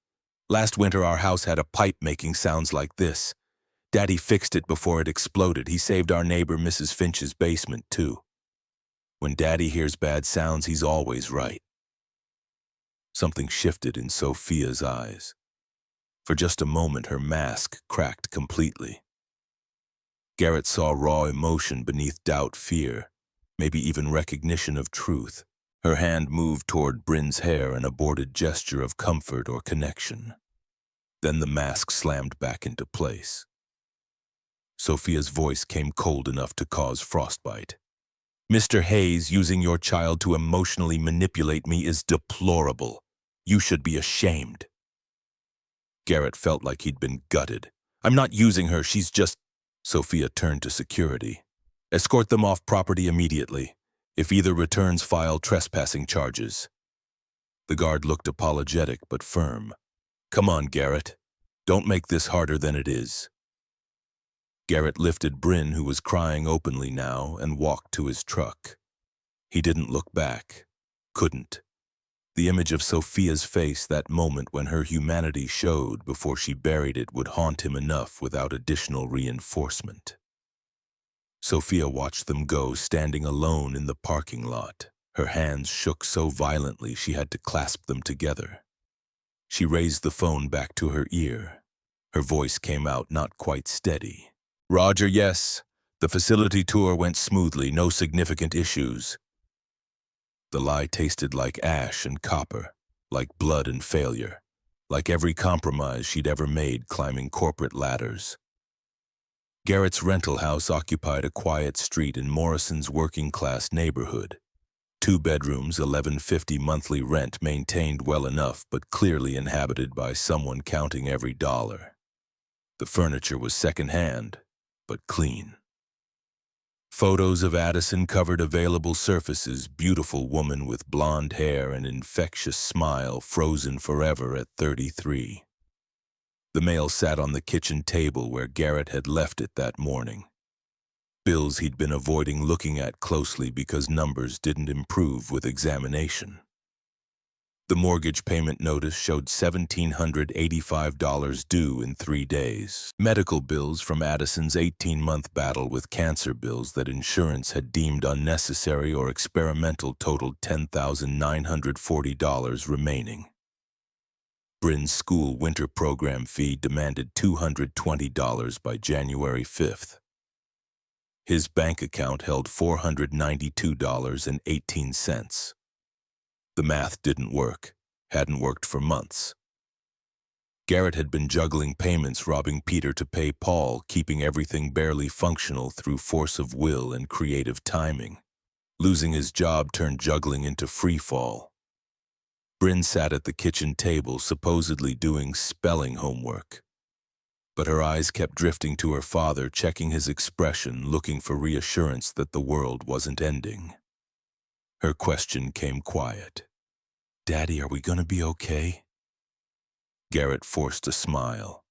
Last winter our house had a pipe making sounds like this. Daddy fixed it before it exploded. He saved our neighbor Mrs. Finch's basement, too. When Daddy hears bad sounds, he's always right. Something shifted in Sophia's eyes. For just a moment, her mask cracked completely. Garrett saw raw emotion beneath doubt, fear, maybe even recognition of truth. Her hand moved toward Bryn's hair, an aborted gesture of comfort or connection. Then the mask slammed back into place. Sophia's voice came cold enough to cause frostbite. Mr. Hayes, using your child to emotionally manipulate me is deplorable. You should be ashamed. Garrett felt like he'd been gutted. I'm not using her, she's just... Sophia turned to security. Escort them off property immediately. If either returns, file trespassing charges. The guard looked apologetic but firm. Come on, Garrett. Don't make this harder than it is. Garrett lifted Bryn, who was crying openly now, and walked to his truck. He didn't look back. Couldn't. The image of Sophia's face that moment when her humanity showed before she buried it would haunt him enough without additional reinforcement. Sophia watched them go, standing alone in the parking lot. Her hands shook so violently she had to clasp them together. She raised the phone back to her ear. Her voice came out not quite steady. Roger, yes. The facility tour went smoothly, no significant issues. The lie tasted like ash and copper, like blood and failure. like every compromise she'd ever made climbing corporate ladders. Garrett's rental house occupied a quiet street in Morrison's working-class neighborhood. 2 bedrooms, $11.50 monthly rent, maintained well enough but clearly inhabited by someone counting every dollar. The furniture was second-hand, but clean. Photos of Addison covered available surfaces, beautiful woman with blonde hair and infectious smile, frozen forever at 33. The mail sat on the kitchen table where Garrett had left it that morning. Bills he'd been avoiding looking at closely because numbers didn't improve with examination. The mortgage payment notice showed $1,785 due in 3 days. Medical bills from Addison's 18-month battle with cancer, bills that insurance had deemed unnecessary or experimental, totaled $10,940 remaining. Bryn's school winter program fee demanded $220 by January 5th. His bank account held $492.18. The math didn't work, hadn't worked for months. Garrett had been juggling payments, robbing Peter to pay Paul, keeping everything barely functional through force of will and creative timing. Losing his job turned juggling into free fall. Bryn sat at the kitchen table, supposedly doing spelling homework. But her eyes kept drifting to her father, checking his expression, looking for reassurance that the world wasn't ending. Her question came quiet. "Daddy, are we gonna be okay?" Garrett forced a smile.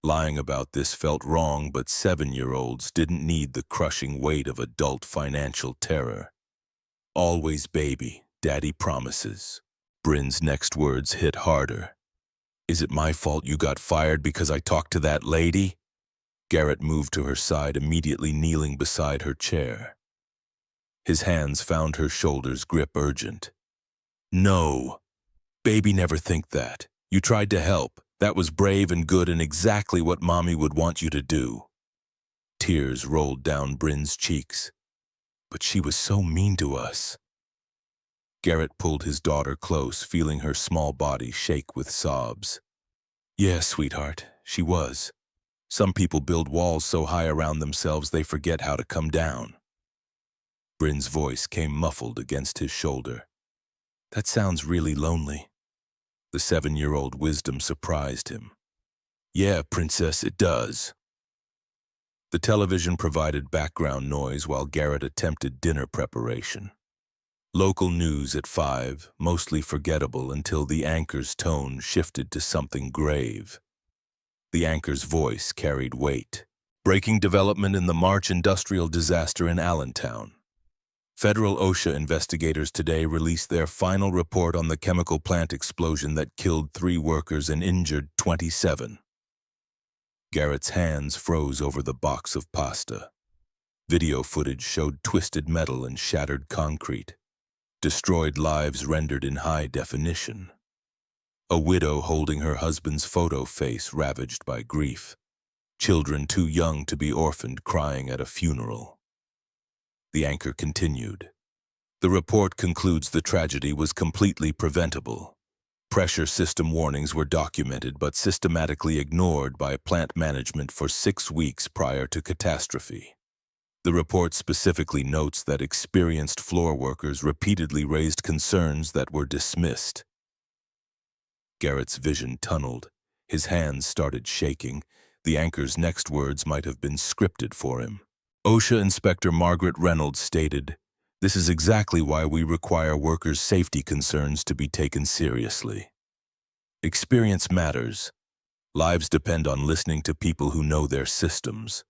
Lying about this felt wrong, but 7-year-olds didn't need the crushing weight of adult financial terror. "Always, baby, Daddy promises." Bryn's next words hit harder. "Is it my fault you got fired because I talked to that lady?" Garrett moved to her side, immediately kneeling beside her chair. His hands found her shoulders, grip urgent. "No. Baby, never think that. You tried to help. That was brave and good and exactly what Mommy would want you to do." Tears rolled down Bryn's cheeks. "But she was so mean to us." Garrett pulled his daughter close, feeling her small body shake with sobs. "Yeah, sweetheart, she was. Some people build walls so high around themselves they forget how to come down." Bryn's voice came muffled against his shoulder. "That sounds really lonely." The 7-year-old wisdom surprised him. "Yeah, princess, it does." The television provided background noise while Garrett attempted dinner preparation. Local news at 5, mostly forgettable until the anchor's tone shifted to something grave. The anchor's voice carried weight. "Breaking development in the March industrial disaster in Allentown. Federal OSHA investigators today released their final report on the chemical plant explosion that killed 3 workers and injured 27. Garrett's hands froze over the box of pasta. Video footage showed twisted metal and shattered concrete. Destroyed lives rendered in high definition. A widow holding her husband's photo face, ravaged by grief. Children too young to be orphaned crying at a funeral. The anchor continued. "The report concludes the tragedy was completely preventable. Pressure system warnings were documented but systematically ignored by plant management for 6 weeks prior to catastrophe. The report specifically notes that experienced floor workers repeatedly raised concerns that were dismissed." Garrett's vision tunneled. His hands started shaking. The anchor's next words might have been scripted for him. OSHA Inspector Margaret Reynolds stated, "This is exactly why we require workers' safety concerns to be taken seriously. Experience matters. Lives depend on listening to people who know their systems."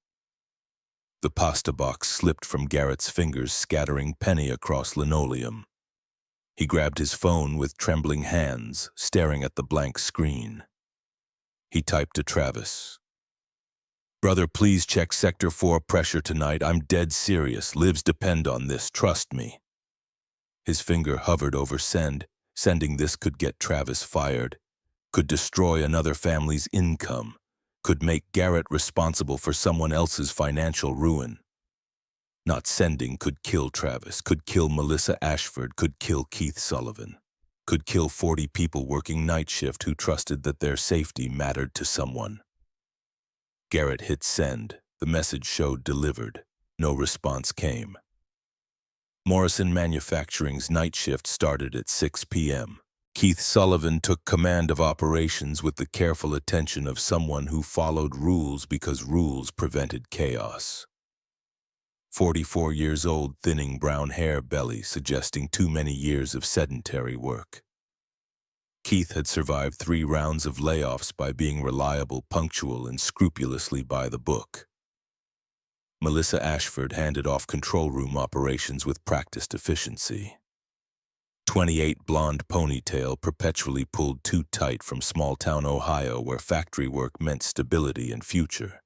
The pasta box slipped from Garrett's fingers, scattering penny across linoleum. He grabbed his phone with trembling hands, staring at the blank screen. He typed to Travis, "Brother, please check Sector 4 pressure tonight. I'm dead serious. Lives depend on this, trust me." His finger hovered over send. Sending this could get Travis fired, could destroy another family's income, could make Garrett responsible for someone else's financial ruin. Not sending could kill Travis, could kill Melissa Ashford, could kill Keith Sullivan, could kill 40 people working night shift who trusted that their safety mattered to someone. Garrett hit send. The message showed delivered. No response came. Morrison Manufacturing's night shift started at 6 p.m. Keith Sullivan took command of operations with the careful attention of someone who followed rules because rules prevented chaos. 44 years old, thinning brown hair belly suggesting too many years of sedentary work. Keith had survived 3 rounds of layoffs by being reliable, punctual, and scrupulously by the book. Melissa Ashford handed off control room operations with practiced efficiency. 28 blonde ponytail perpetually pulled too tight from small-town Ohio where factory work meant stability and future.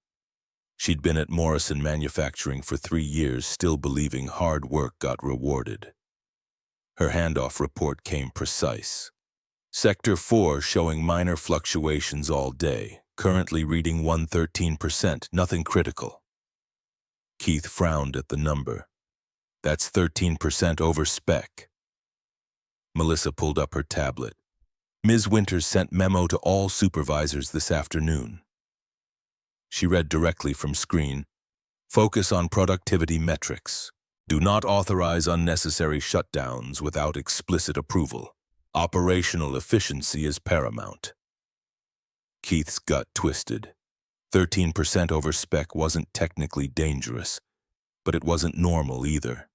She'd been at Morrison Manufacturing for 3 years, still believing hard work got rewarded. Her handoff report came precise. Sector 4 showing minor fluctuations all day, currently reading 113%, nothing critical. Keith frowned at the number. That's 13% over spec. Melissa pulled up her tablet. Ms. Winters sent memo to all supervisors this afternoon. She read directly from screen. Focus on productivity metrics. Do not authorize unnecessary shutdowns without explicit approval. Operational efficiency is paramount. Keith's gut twisted. 13% over spec wasn't technically dangerous, but it wasn't normal either.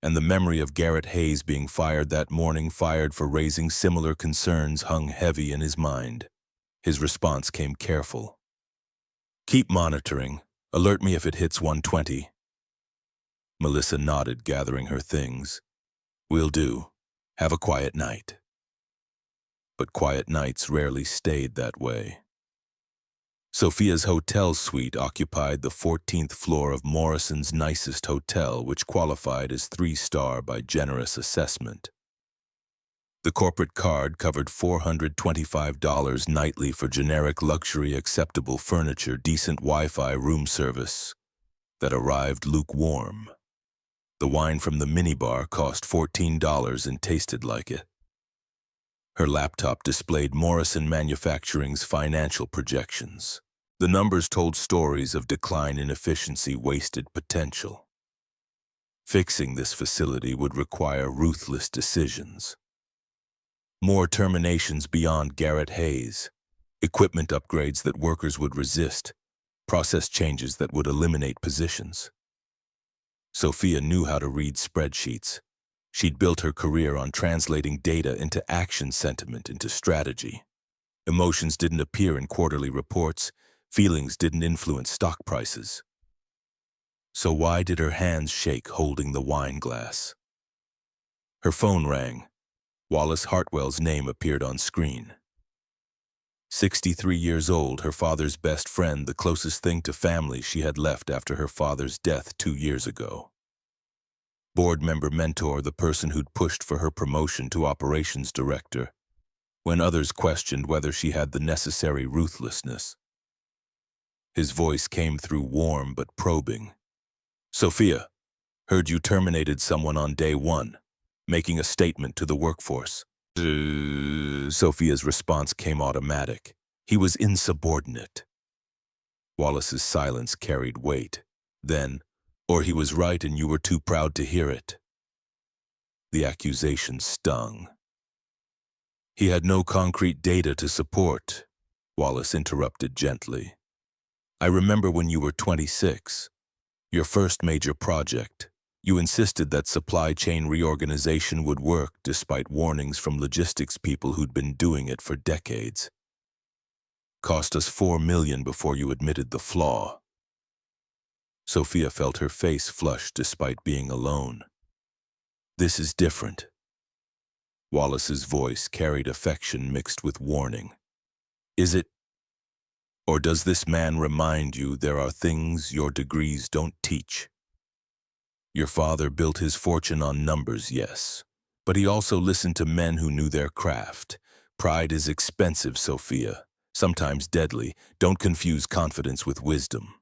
And the memory of Garrett Hayes being fired that morning, fired for raising similar concerns, hung heavy in his mind. His response came careful. Keep monitoring. Alert me if it hits 120. Melissa nodded, gathering her things. Will do. Have a quiet night. But quiet nights rarely stayed that way. Sophia's hotel suite occupied the 14th floor of Morrison's nicest hotel, which qualified as 3-star by generous assessment. The corporate card covered $425 nightly for generic luxury acceptable furniture, decent Wi-Fi, room service that arrived lukewarm. The wine from the minibar cost $14 and tasted like it. Her laptop displayed Morrison Manufacturing's financial projections. The numbers told stories of decline in efficiency, wasted potential. Fixing this facility would require ruthless decisions. More terminations beyond Garrett Hayes, equipment upgrades that workers would resist, process changes that would eliminate positions. Sophia knew how to read spreadsheets. She'd built her career on translating data into action, sentiment into strategy. Emotions didn't appear in quarterly reports. Feelings didn't influence stock prices. So why did her hands shake holding the wine glass? Her phone rang. Wallace Hartwell's name appeared on screen. 63 years old, her father's best friend, the closest thing to family she had left after her father's death 2 years ago. Board member mentor, the person who'd pushed for her promotion to operations director, when others questioned whether she had the necessary ruthlessness. His voice came through warm but probing. Sophia, heard you terminated someone on day 1, making a statement to the workforce. Sophia's response came automatic. He was insubordinate. Wallace's silence carried weight. Then, or he was right and you were too proud to hear it. The accusation stung. He had no concrete data to support, Wallace interrupted gently. I remember when you were 26, your first major project. You insisted that supply chain reorganization would work despite warnings from logistics people who'd been doing it for decades. Cost us $4 million before you admitted the flaw. Sophia felt her face flush despite being alone. This is different. Wallace's voice carried affection mixed with warning. Is it? Or does this man remind you there are things your degrees don't teach? Your father built his fortune on numbers, yes, but he also listened to men who knew their craft. Pride is expensive, Sophia, sometimes deadly. Don't confuse confidence with wisdom.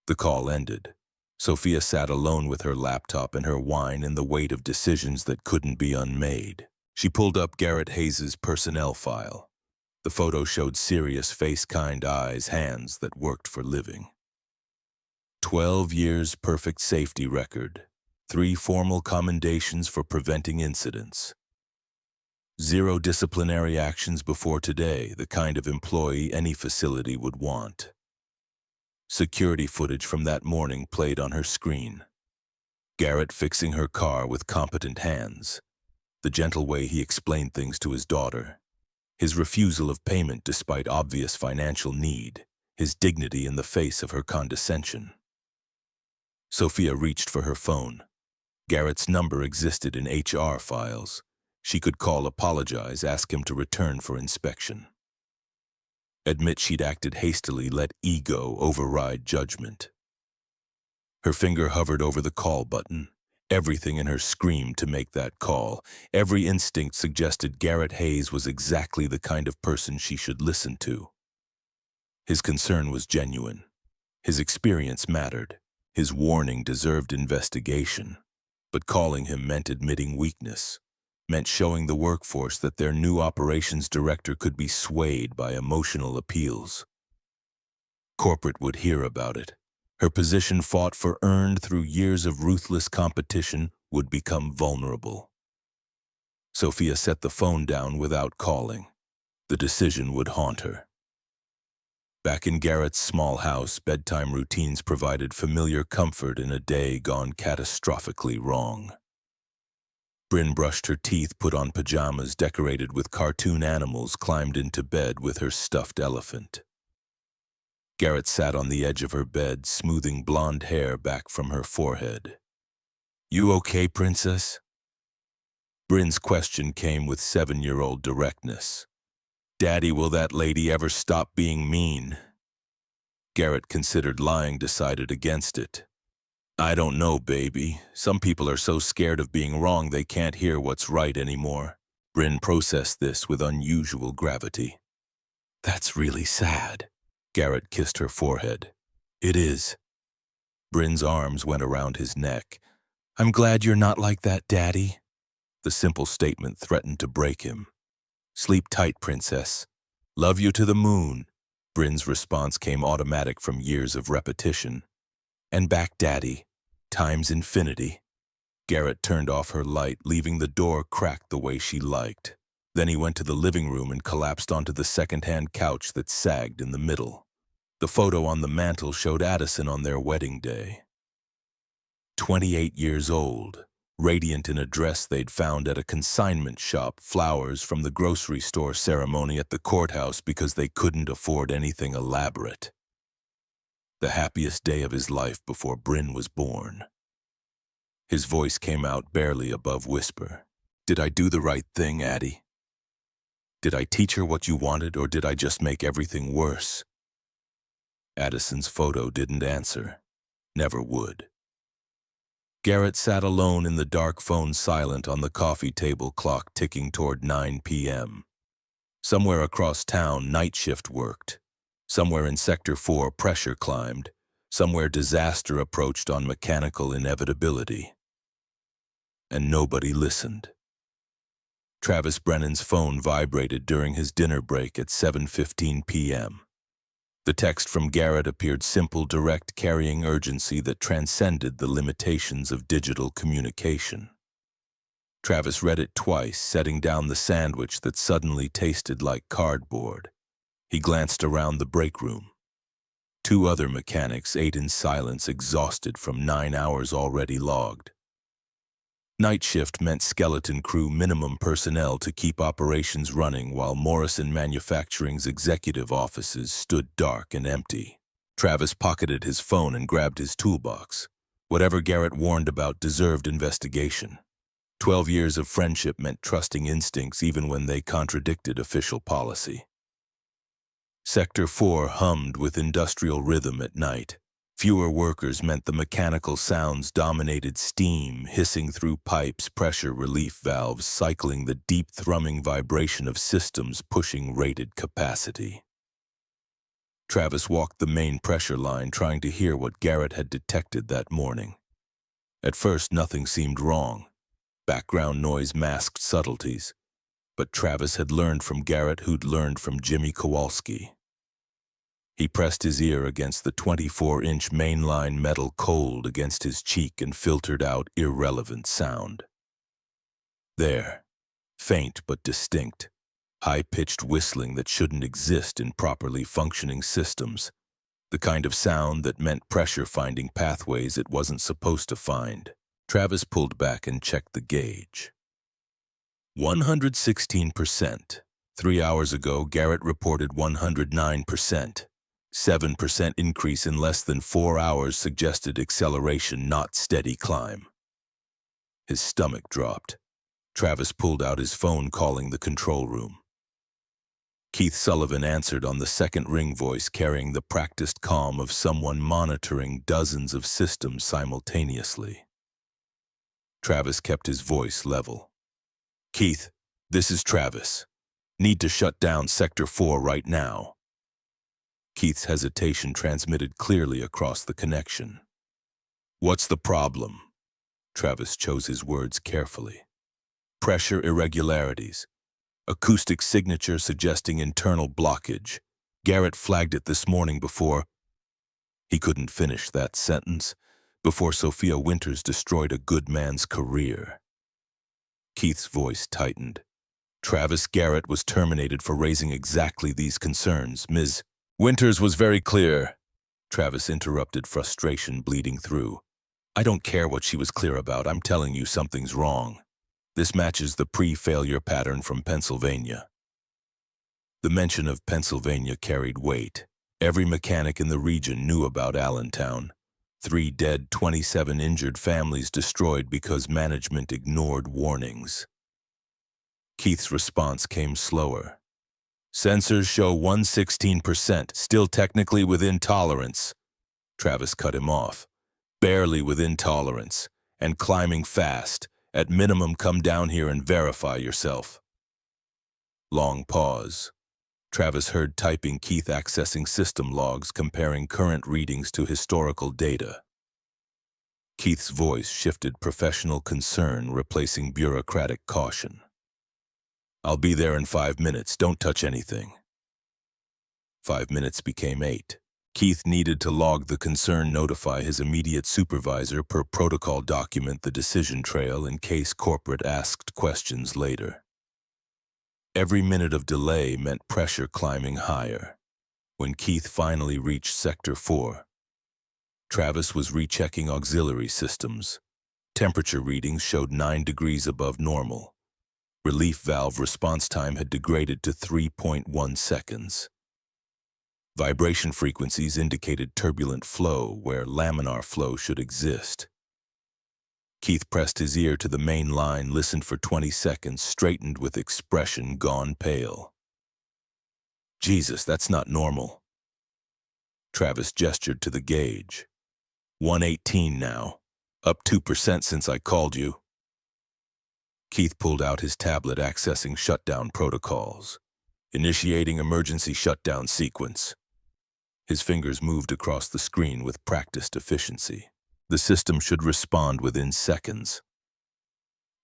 The call ended. Sophia sat alone with her laptop and her wine and the weight of decisions that couldn't be unmade. She pulled up Garrett Hayes' personnel file. The photo showed serious face, kind eyes, hands that worked for living. 12 years perfect safety record. 3 formal commendations for preventing incidents. 0 disciplinary actions before today, the kind of employee any facility would want. Security footage from that morning played on her screen. Garrett fixing her car with competent hands. The gentle way he explained things to his daughter. His refusal of payment despite obvious financial need. His dignity in the face of her condescension. Sophia reached for her phone. Garrett's number existed in HR files. She could call, apologize, ask him to return for inspection. Admit she'd acted hastily, let ego override judgment. Her finger hovered over the call button. Everything in her screamed to make that call. Every instinct suggested Garrett Hayes was exactly the kind of person she should listen to. His concern was genuine. His experience mattered. His warning deserved investigation. But calling him meant admitting weakness. Meant showing the workforce that their new operations director could be swayed by emotional appeals. Corporate would hear about it. Her position, fought for, earned through years of ruthless competition, would become vulnerable. Sophia set the phone down without calling. The decision would haunt her. Back in Garrett's small house, bedtime routines provided familiar comfort in a day gone catastrophically wrong. Bryn brushed her teeth, put on pajamas decorated with cartoon animals, climbed into bed with her stuffed elephant. Garrett sat on the edge of her bed, smoothing blonde hair back from her forehead. "You okay, princess?" Bryn's question came with 7-year-old directness. "Daddy, will that lady ever stop being mean?" Garrett considered lying, decided against it. "I don't know, baby. Some people are so scared of being wrong they can't hear what's right anymore." Bryn processed this with unusual gravity. "That's really sad." Garrett kissed her forehead. "It is." Bryn's arms went around his neck. "I'm glad you're not like that, Daddy." The simple statement threatened to break him. "Sleep tight, princess. Love you to the moon." Bryn's response came automatic from years of repetition. "And back, Daddy, times infinity." Garrett turned off her light, leaving the door cracked the way she liked. Then he went to the living room and collapsed onto the second-hand couch that sagged in the middle. The photo on the mantel showed Addison on their wedding day. 28 years old, radiant in a dress they'd found at a consignment shop, flowers from the grocery store ceremony at the courthouse because they couldn't afford anything elaborate. The happiest day of his life before Bryn was born. His voice came out barely above whisper. "Did I do the right thing, Addie? Did I teach her what you wanted, or did I just make everything worse?" Addison's photo didn't answer. Never would. Garrett sat alone in the dark, phone silent on the coffee table, clock ticking toward 9 p.m. Somewhere across town, night shift worked. Somewhere in Sector 4, pressure climbed. Somewhere disaster approached on mechanical inevitability. And nobody listened. Travis Brennan's phone vibrated during his dinner break at 7:15 p.m. The text from Garrett appeared simple, direct, carrying urgency that transcended the limitations of digital communication. Travis read it twice, setting down the sandwich that suddenly tasted like cardboard. He glanced around the break room. 2 other mechanics ate in silence, exhausted from 9 hours already logged. Night shift meant skeleton crew, minimum personnel to keep operations running while Morrison Manufacturing's executive offices stood dark and empty. Travis pocketed his phone and grabbed his toolbox. Whatever Garrett warned about deserved investigation. 12 years of friendship meant trusting instincts even when they contradicted official policy. Sector 4 hummed with industrial rhythm at night. Fewer workers meant the mechanical sounds dominated steam, hissing through pipes, pressure relief valves, cycling the deep thrumming vibration of systems pushing rated capacity. Travis walked the main pressure line, trying to hear what Garrett had detected that morning. At first, nothing seemed wrong. Background noise masked subtleties. But Travis had learned from Garrett, who'd learned from Jimmy Kowalski. He pressed his ear against the 24-inch mainline metal cold against his cheek and filtered out irrelevant sound. There, faint but distinct, high-pitched whistling that shouldn't exist in properly functioning systems, the kind of sound that meant pressure finding pathways it wasn't supposed to find. Travis pulled back and checked the gauge. 116%. 3 hours ago, Garrett reported 109%. 7% increase in less than 4 hours suggested acceleration, not steady climb. His stomach dropped. Travis pulled out his phone, calling the control room. Keith Sullivan answered on the second ring, voice carrying the practiced calm of someone monitoring dozens of systems simultaneously. Travis kept his voice level. "Keith, this is Travis. Need to shut down Sector 4 right now." Keith's hesitation transmitted clearly across the connection. "What's the problem?" Travis chose his words carefully. "Pressure irregularities. Acoustic signature suggesting internal blockage. Garrett flagged it this morning before—" He couldn't finish that sentence before Sophia Winters destroyed a good man's career. Keith's voice tightened. Travis Garrett was terminated for raising exactly these concerns. "Ms. Winters was very clear," Travis interrupted, frustration bleeding through. "I don't care what she was clear about. I'm telling you something's wrong. This matches the pre-failure pattern from Pennsylvania." The mention of Pennsylvania carried weight. Every mechanic in the region knew about Allentown. 3 dead, 27 injured, families destroyed because management ignored warnings. Keith's response came slower. "Sensors show 116%, still technically within tolerance." Travis cut him off. "Barely within tolerance, and climbing fast. At minimum, come down here and verify yourself." Long pause. Travis heard typing, Keith accessing system logs, comparing current readings to historical data. Keith's voice shifted, professional concern replacing bureaucratic caution. "I'll be there in 5 minutes. Don't touch anything." 5 minutes became 8. Keith needed to log the concern, notify his immediate supervisor, per protocol, document the decision trail in case corporate asked questions later. Every minute of delay meant pressure climbing higher. When Keith finally reached Sector 4, Travis was rechecking auxiliary systems. Temperature readings showed 9 degrees above normal. Relief valve response time had degraded to 3.1 seconds. Vibration frequencies indicated turbulent flow where laminar flow should exist. Keith pressed his ear to the main line, listened for 20 seconds, straightened with expression gone pale. "Jesus, that's not normal." Travis gestured to the gauge. 118 now. Up 2% since I called you." Keith pulled out his tablet, accessing shutdown protocols. "Initiating emergency shutdown sequence." His fingers moved across the screen with practiced efficiency. The system should respond within seconds.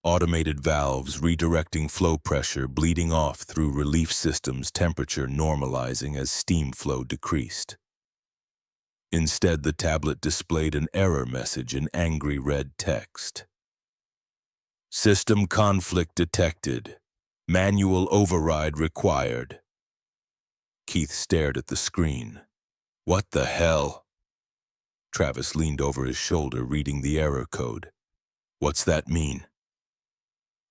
Automated valves redirecting flow pressure, bleeding off through relief systems, temperature normalizing as steam flow decreased. Instead, the tablet displayed an error message in angry red text. "System conflict detected. Manual override required." Keith stared at the screen. "What the hell?" Travis leaned over his shoulder, reading the error code. "What's that mean?"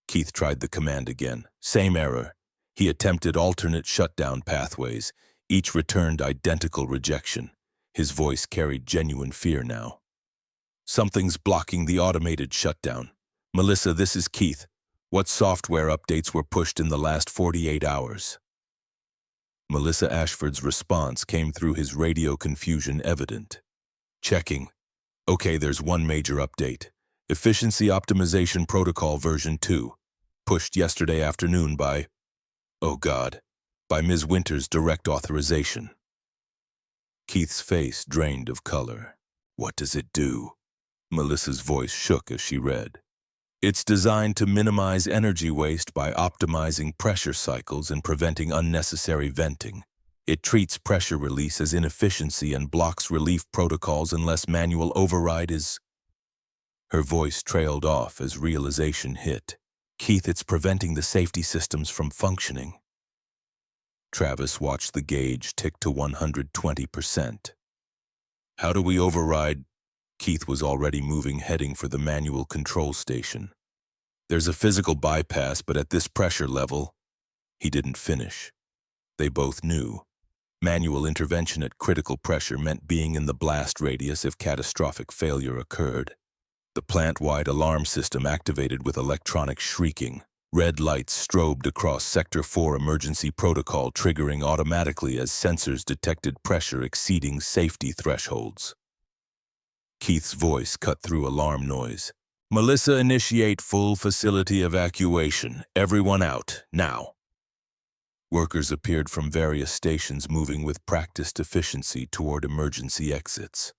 Keith tried the command again. Same error. He attempted alternate shutdown pathways. Each returned identical rejection. His voice carried genuine fear now. "Something's blocking the automated shutdown. Melissa, this is Keith. What software updates were pushed in the last 48 hours?" Melissa Ashford's response came through his radio, confusion evident. "Checking. Okay, there's one major update. Efficiency Optimization Protocol version 2. Pushed yesterday afternoon by— oh God, by Ms. Winters' direct authorization." Keith's face drained of color. "What does it do?" Melissa's voice shook as she read. It's designed to minimize energy waste by optimizing pressure cycles and preventing unnecessary venting. It treats pressure release as inefficiency and blocks relief protocols unless manual override is... Her voice trailed off as realization hit. Keith, it's preventing the safety systems from functioning. Travis watched the gauge tick to 120%. How do we override? Keith was already moving, heading for the manual control station. There's a physical bypass, but at this pressure level... He didn't finish. They both knew. Manual intervention at critical pressure meant being in the blast radius if catastrophic failure occurred. The plant-wide alarm system activated with electronic shrieking. Red lights strobed across Sector 4 emergency protocol, triggering automatically as sensors detected pressure exceeding safety thresholds. Keith's voice cut through alarm noise. Melissa, initiate full facility evacuation. Everyone out, now. Workers appeared from various stations, moving with practiced efficiency toward emergency exits.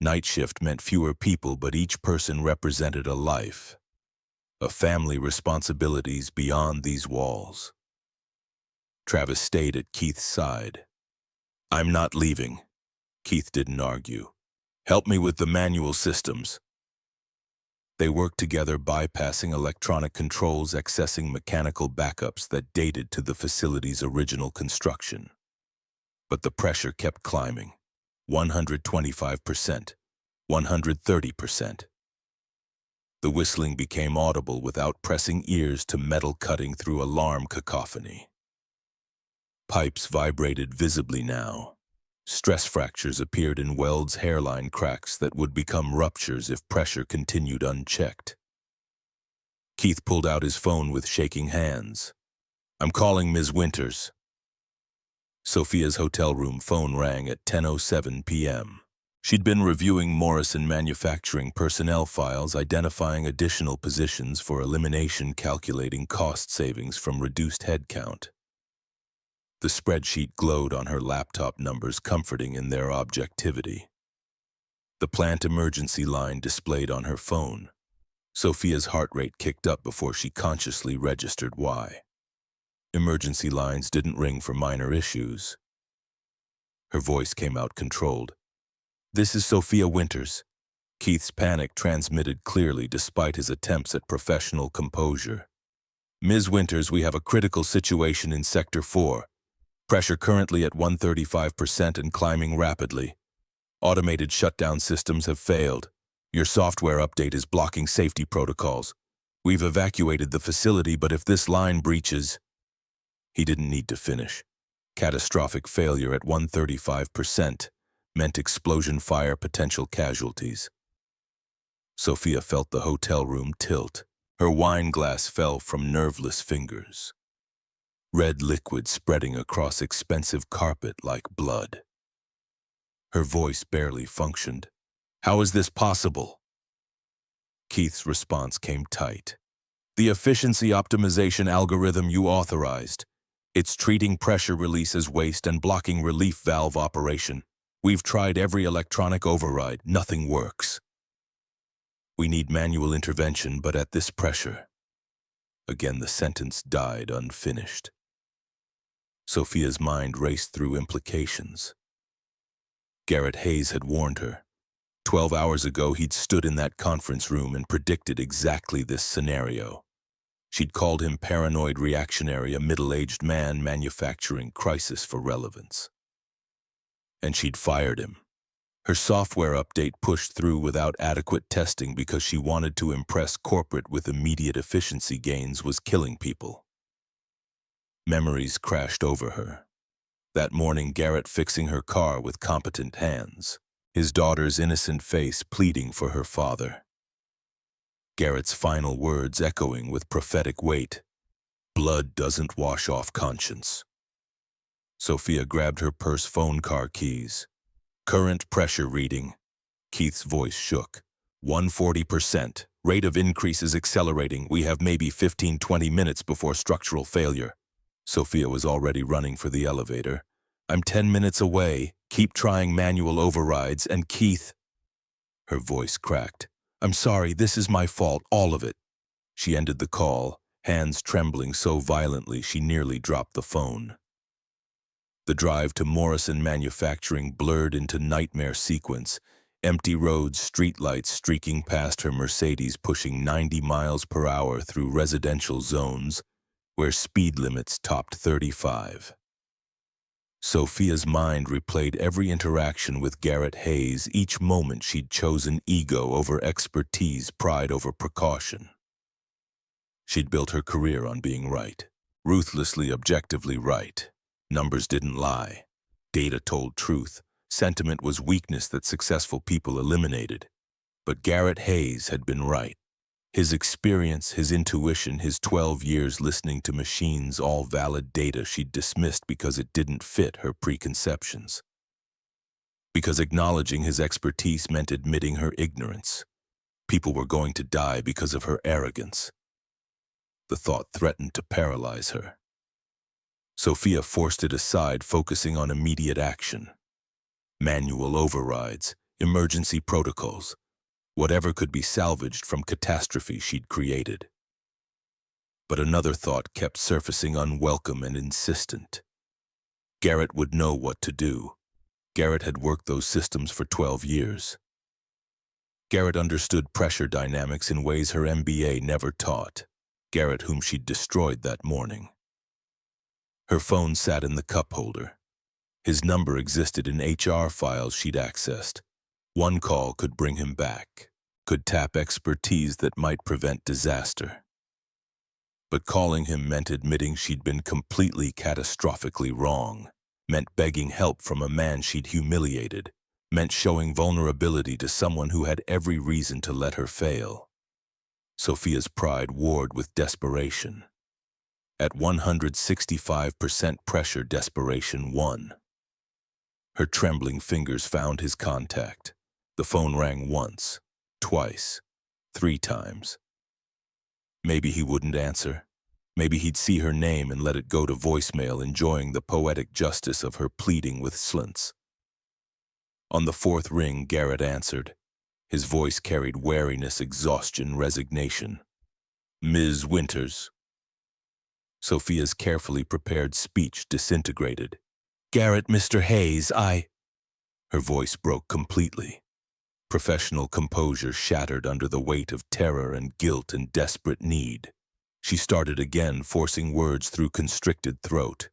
Night shift meant fewer people, but each person represented a life. A family, responsibilities beyond these walls. Travis stayed at Keith's side. I'm not leaving. Keith didn't argue. Help me with the manual systems. They worked together, bypassing electronic controls, accessing mechanical backups that dated to the facility's original construction. But the pressure kept climbing. 125%, 130%. The whistling became audible without pressing ears to metal, cutting through alarm cacophony. Pipes vibrated visibly now. Stress fractures appeared in Weld's hairline, cracks that would become ruptures if pressure continued unchecked. Keith pulled out his phone with shaking hands. I'm calling Ms. Winters. Sophia's hotel room phone rang at 10:07 p.m. She'd been reviewing Morrison Manufacturing personnel files, identifying additional positions for elimination, calculating cost savings from reduced headcount. The spreadsheet glowed on her laptop, numbers comforting in their objectivity. The plant emergency line displayed on her phone. Sophia's heart rate kicked up before she consciously registered why. Emergency lines didn't ring for minor issues. Her voice came out controlled. This is Sophia Winters. Keith's panic transmitted clearly despite his attempts at professional composure. Ms. Winters, we have a critical situation in Sector 4. Pressure currently at 135% and climbing rapidly. Automated shutdown systems have failed. Your software update is blocking safety protocols. We've evacuated the facility, but if this line breaches... He didn't need to finish. Catastrophic failure at 135%. Meant explosion, fire, potential casualties. Sophia felt the hotel room tilt. Her wine glass fell from nerveless fingers. Red liquid spreading across expensive carpet like blood. Her voice barely functioned. How is this possible? Keith's response came tight. The efficiency optimization algorithm you authorized. It's treating pressure release as waste and blocking relief valve operation. We've tried every electronic override. Nothing works. We need manual intervention, but at this pressure. Again, the sentence died unfinished. Sophia's mind raced through implications. Garrett Hayes had warned her. 12 hours ago, he'd stood in that conference room and predicted exactly this scenario. She'd called him paranoid reactionary, a middle-aged man manufacturing crisis for relevance. And she'd fired him. Her software update pushed through without adequate testing because she wanted to impress corporate with immediate efficiency gains was killing people. Memories crashed over her. That morning, Garrett fixing her car with competent hands. His daughter's innocent face pleading for her father. Garrett's final words echoing with prophetic weight. Blood doesn't wash off conscience. Sophia grabbed her purse, phone, car keys. Current pressure reading. Keith's voice shook. 140%. Rate of increase is accelerating. We have maybe 15-20 minutes before structural failure. Sophia was already running for the elevator. I'm 10 minutes away. Keep trying manual overrides, and Keith... Her voice cracked. I'm sorry, this is my fault, all of it. She ended the call, hands trembling so violently she nearly dropped the phone. The drive to Morrison Manufacturing blurred into nightmare sequence, empty roads, streetlights streaking past her Mercedes pushing 90 miles per hour through residential zones where speed limits topped 35. Sophia's mind replayed every interaction with Garrett Hayes, each moment she'd chosen ego over expertise, pride over precaution. She'd built her career on being right, ruthlessly, objectively right. Numbers didn't lie. Data told truth. Sentiment was weakness that successful people eliminated. But Garrett Hayes had been right. His experience, his intuition, his 12 years listening to machines, all valid data she'd dismissed because it didn't fit her preconceptions. Because acknowledging his expertise meant admitting her ignorance. People were going to die because of her arrogance. The thought threatened to paralyze her. Sophia forced it aside, focusing on immediate action. Manual overrides, emergency protocols, whatever could be salvaged from catastrophe she'd created. But another thought kept surfacing, unwelcome and insistent. Garrett would know what to do. Garrett had worked those systems for 12 years. Garrett understood pressure dynamics in ways her MBA never taught. Garrett, whom she'd destroyed that morning. Her phone sat in the cup holder. His number existed in HR files she'd accessed. One call could bring him back, could tap expertise that might prevent disaster. But calling him meant admitting she'd been completely catastrophically wrong, meant begging help from a man she'd humiliated, meant showing vulnerability to someone who had every reason to let her fail. Sophia's pride warred with desperation. At 165% pressure, desperation won. Her trembling fingers found his contact. The phone rang once, twice, 3 times. Maybe he wouldn't answer. Maybe he'd see her name and let it go to voicemail, enjoying the poetic justice of her pleading with slants. On the 4th ring, Garrett answered. His voice carried wariness, exhaustion, resignation. "Ms. Winters." Sophia's carefully prepared speech disintegrated. "Garrett, Mr. Hayes, Her voice broke completely. Professional composure shattered under the weight of terror and guilt and desperate need. She started again, forcing words through constricted throat.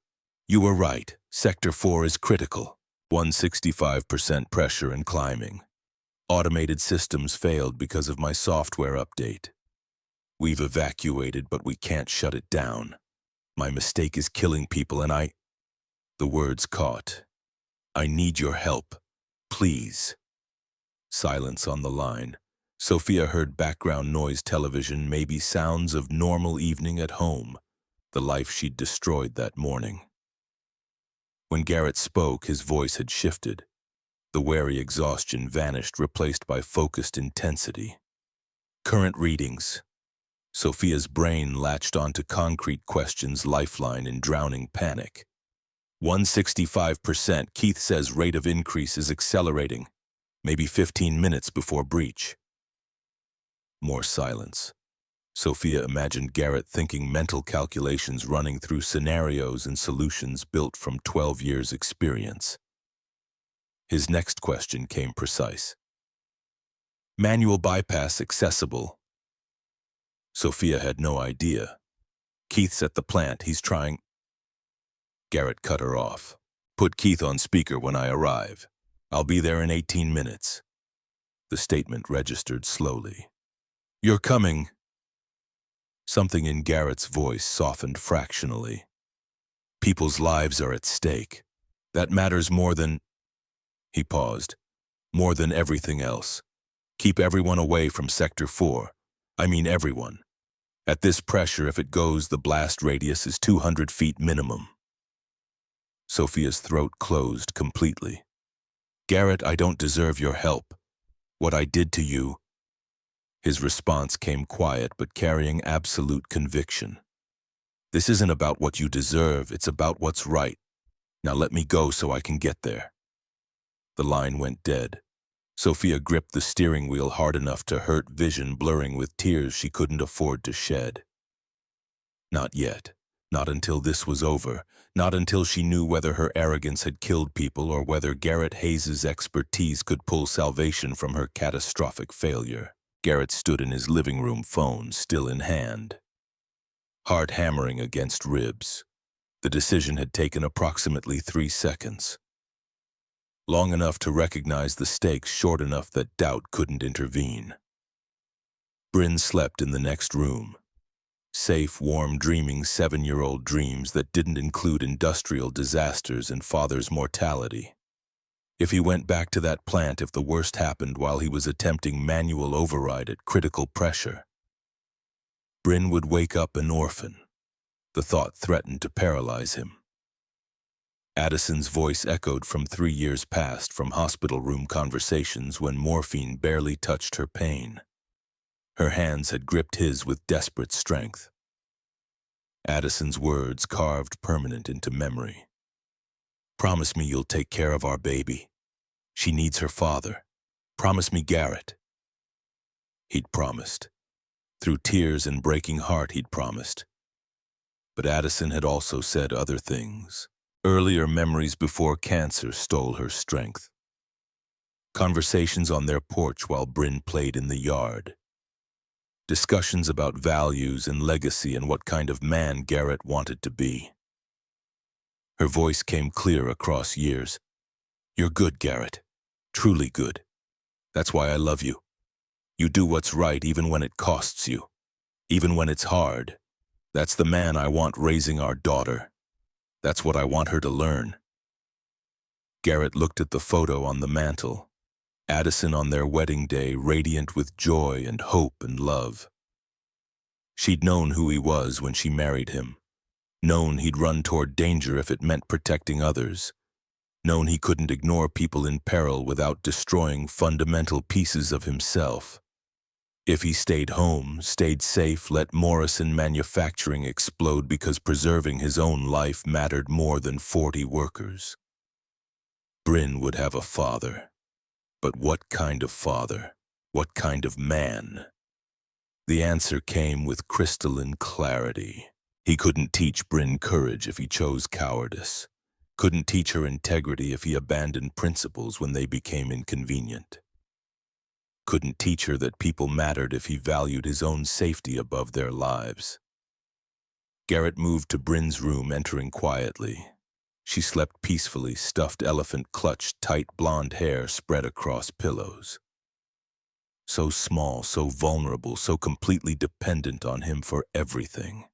"You were right. Sector 4 is critical. 165% pressure and climbing. Automated systems failed because of my software update. We've evacuated, but we can't shut it down. My mistake is killing people and The words caught. "I need your help. Please." Silence on the line. Sophia heard background noise, television, maybe sounds of normal evening at home, the life she'd destroyed that morning. When Garrett spoke, his voice had shifted. The wary exhaustion vanished, replaced by focused intensity. "Current readings." Sophia's brain latched onto concrete questions, lifeline in drowning panic. 165%. Keith says rate of increase is accelerating. Maybe 15 minutes before breach. More silence. Sophia imagined Garrett thinking mental calculations, running through scenarios and solutions built from 12 years' experience. His next question came precise. "Manual bypass accessible." Sophia had no idea. "Keith's at the plant. He's trying." Garrett cut her off. "Put Keith on speaker when I arrive. I'll be there in 18 minutes. The statement registered slowly. "You're coming." Something in Garrett's voice softened fractionally. "People's lives are at stake. That matters more than—" He paused. "More than everything else. Keep everyone away from Sector 4. I mean everyone. At this pressure, if it goes, the blast radius is 200 feet minimum." Sophia's throat closed completely. "Garrett, I don't deserve your help. What I did to you—" His response came quiet but carrying absolute conviction. "This isn't about what you deserve, it's about what's right. Now let me go so I can get there." The line went dead. Sophia gripped the steering wheel hard enough to hurt vision, blurring with tears she couldn't afford to shed. Not yet. Not until this was over. Not until she knew whether her arrogance had killed people or whether Garrett Hayes' expertise could pull salvation from her catastrophic failure. Garrett stood in his living room, phone still in hand, heart hammering against ribs. The decision had taken approximately 3 seconds. Long enough to recognize the stakes, short enough that doubt couldn't intervene. Bryn slept in the next room. Safe, warm, dreaming 7-year-old dreams that didn't include industrial disasters and father's mortality. If he went back to that plant, if the worst happened while he was attempting manual override at critical pressure, Bryn would wake up an orphan. The thought threatened to paralyze him. Addison's voice echoed from 3 years past, from hospital room conversations when morphine barely touched her pain. Her hands had gripped his with desperate strength. Addison's words carved permanent into memory. Promise me you'll take care of our baby. She needs her father. Promise me, Garrett. He'd promised. Through tears and breaking heart, he'd promised. But Addison had also said other things. Earlier memories before cancer stole her strength. Conversations on their porch while Bryn played in the yard. Discussions about values and legacy and what kind of man Garrett wanted to be. Her voice came clear across years. You're good, Garrett. Truly good. That's why I love you. You do what's right even when it costs you. Even when it's hard. That's the man I want raising our daughter. That's what I want her to learn. Garrett looked at the photo on the mantel. Addison on their wedding day, radiant with joy and hope and love. She'd known who he was when she married him. Known he'd run toward danger if it meant protecting others. Known he couldn't ignore people in peril without destroying fundamental pieces of himself. If he stayed home, stayed safe, let Morrison Manufacturing explode because preserving his own life mattered more than 40 workers. Bryn would have a father. But what kind of father? What kind of man? The answer came with crystalline clarity. He couldn't teach Bryn courage if he chose cowardice. Couldn't teach her integrity if he abandoned principles when they became inconvenient. Couldn't teach her that people mattered if he valued his own safety above their lives. Garrett moved to Bryn's room, entering quietly. She slept peacefully, stuffed elephant clutched tight blonde hair spread across pillows. So small, so vulnerable, so completely dependent on him for everything.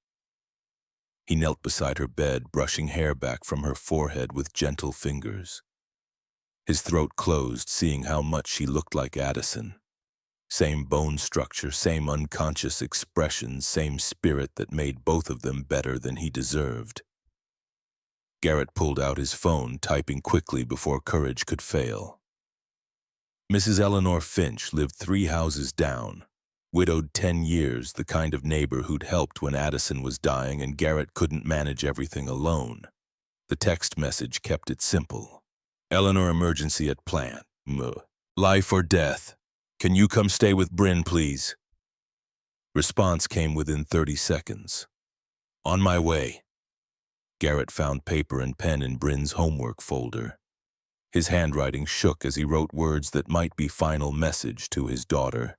He knelt beside her bed, brushing hair back from her forehead with gentle fingers. His throat closed, seeing how much she looked like Addison. Same bone structure, same unconscious expressions, same spirit that made both of them better than he deserved. Garrett pulled out his phone, typing quickly before courage could fail. Mrs. Eleanor Finch lived 3 houses down, widowed 10 years, the kind of neighbor who'd helped when Addison was dying and Garrett couldn't manage everything alone. The text message kept it simple. Eleanor, emergency at plant. Life or death. Can you come stay with Bryn, please? Response came within 30 seconds. On my way. Garrett found paper and pen in Bryn's homework folder. His handwriting shook as he wrote words that might be final message to his daughter.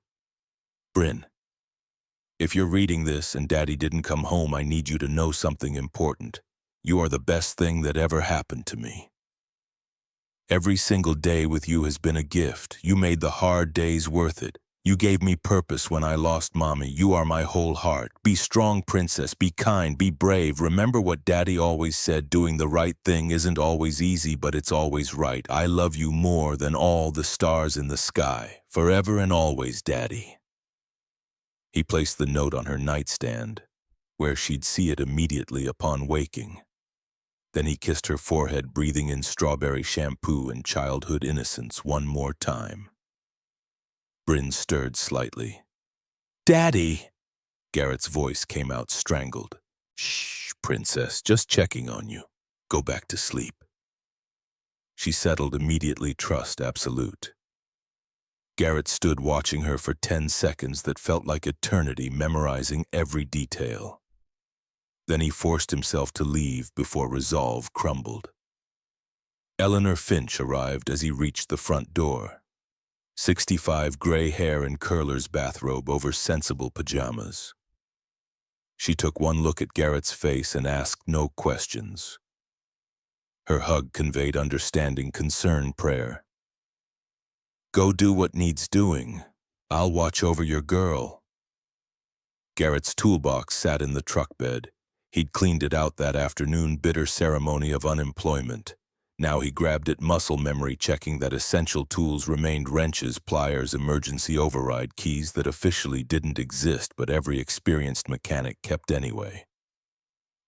Bryn, if you're reading this and Daddy didn't come home, I need you to know something important. You are the best thing that ever happened to me. Every single day with you has been a gift. You made the hard days worth it. You gave me purpose when I lost Mommy. You are my whole heart. Be strong, princess. Be kind. Be brave. Remember what Daddy always said, doing the right thing isn't always easy, but it's always right. I love you more than all the stars in the sky. Forever and always, Daddy. He placed the note on her nightstand, where she'd see it immediately upon waking. Then he kissed her forehead, breathing in strawberry shampoo and childhood innocence one more time. Bryn stirred slightly. Daddy! Garrett's voice came out strangled. Shh, princess, just checking on you. Go back to sleep. She settled immediately, trust absolute. Garrett stood watching her for 10 seconds that felt like eternity, memorizing every detail. Then he forced himself to leave before resolve crumbled. Eleanor Finch arrived as he reached the front door. 65 gray hair in curler's bathrobe over sensible pajamas. She took one look at Garrett's face and asked no questions. Her hug conveyed understanding, concern, prayer. "Go do what needs doing. I'll watch over your girl." Garrett's toolbox sat in the truck bed. He'd cleaned it out that afternoon, bitter ceremony of unemployment. Now he grabbed it, muscle memory checking that essential tools remained: wrenches, pliers, emergency override keys that officially didn't exist but every experienced mechanic kept anyway.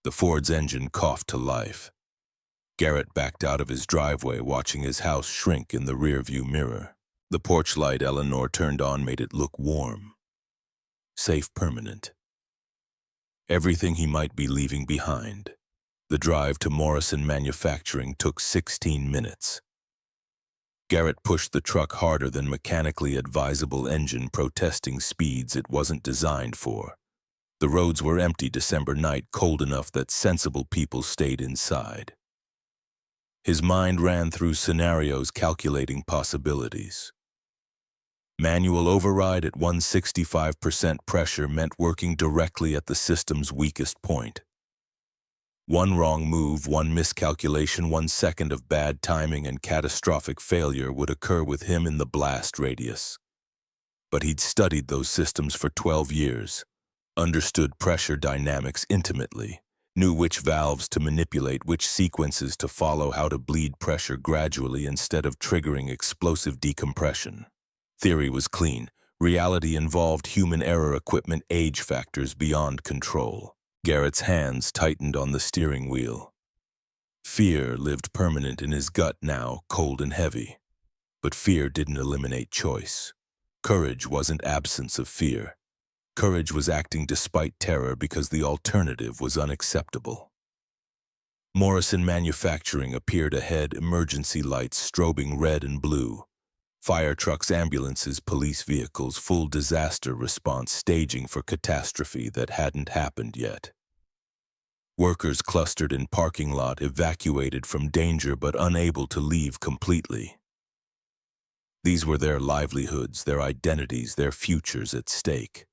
The Ford's engine coughed to life. Garrett backed out of his driveway, watching his house shrink in the rearview mirror. The porch light Eleanor turned on made it look warm. Safe, permanent. Everything he might be leaving behind. The drive to Morrison Manufacturing took 16 minutes. Garrett pushed the truck harder than mechanically advisable, engine protesting speeds it wasn't designed for. The roads were empty December night, cold enough that sensible people stayed inside. His mind ran through scenarios, calculating possibilities. Manual override at 165% pressure meant working directly at the system's weakest point. One wrong move, one miscalculation, 1 second of bad timing, and catastrophic failure would occur with him in the blast radius. But he'd studied those systems for 12 years, understood pressure dynamics intimately, knew which valves to manipulate, which sequences to follow, how to bleed pressure gradually instead of triggering explosive decompression. Theory was clean. Reality involved human error, equipment, age factors beyond control. Garrett's hands tightened on the steering wheel. Fear lived permanent in his gut now, cold and heavy. But fear didn't eliminate choice. Courage wasn't absence of fear. Courage was acting despite terror because the alternative was unacceptable. Morrison Manufacturing appeared ahead, emergency lights strobing red and blue. Fire trucks, ambulances, police vehicles, full disaster response staging for catastrophe that hadn't happened yet. Workers clustered in parking lot, evacuated from danger but unable to leave completely. These were their livelihoods, their identities, their futures at stake.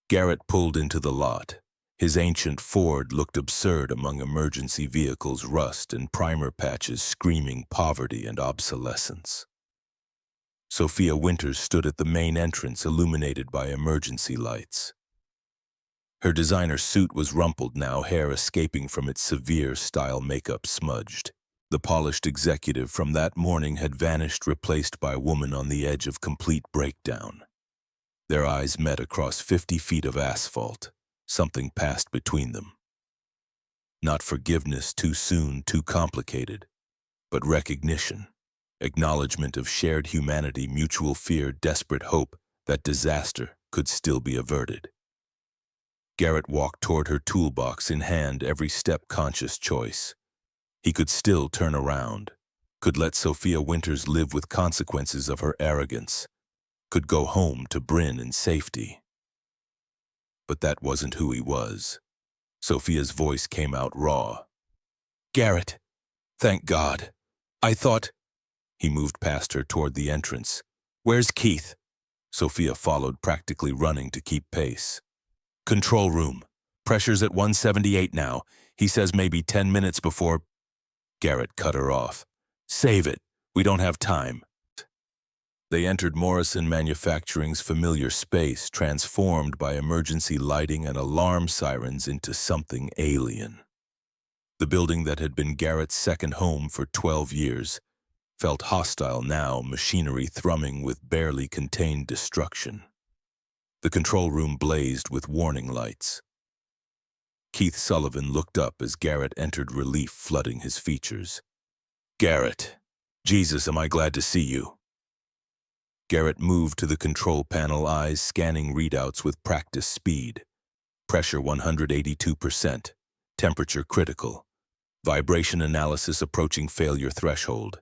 Garrett pulled into the lot. His ancient Ford looked absurd among emergency vehicles, rust and primer patches screaming poverty and obsolescence. Sophia Winters stood at the main entrance, illuminated by emergency lights. Her designer suit was rumpled now, hair escaping from its severe style makeup smudged. The polished executive from that morning had vanished, replaced by a woman on the edge of complete breakdown. Their eyes met across 50 feet of asphalt. Something passed between them. Not forgiveness, too soon, too complicated, but recognition. Acknowledgement of shared humanity, mutual fear, desperate hope that disaster could still be averted. Garrett walked toward her, toolbox in hand, every step conscious choice. He could still turn around, could let Sophia Winters live with consequences of her arrogance, could go home to Bryn in safety. But that wasn't who he was. Sophia's voice came out raw. "Garrett, thank God. I thought—" He moved past her toward the entrance. "Where's Keith?" Sophia followed, practically running to keep pace. "Control room. Pressure's at 178 now. He says maybe 10 minutes before—" Garrett cut her off. "Save it. We don't have time." They entered Morrison Manufacturing's familiar space, transformed by emergency lighting and alarm sirens into something alien. The building that had been Garrett's second home for 12 years felt hostile now, machinery thrumming with barely contained destruction. The control room blazed with warning lights. Keith Sullivan looked up as Garrett entered, relief flooding his features. "Garrett, Jesus, am I glad to see you." Garrett moved to the control panel, eyes scanning readouts with practiced speed. Pressure 182%, temperature critical, vibration analysis approaching failure threshold.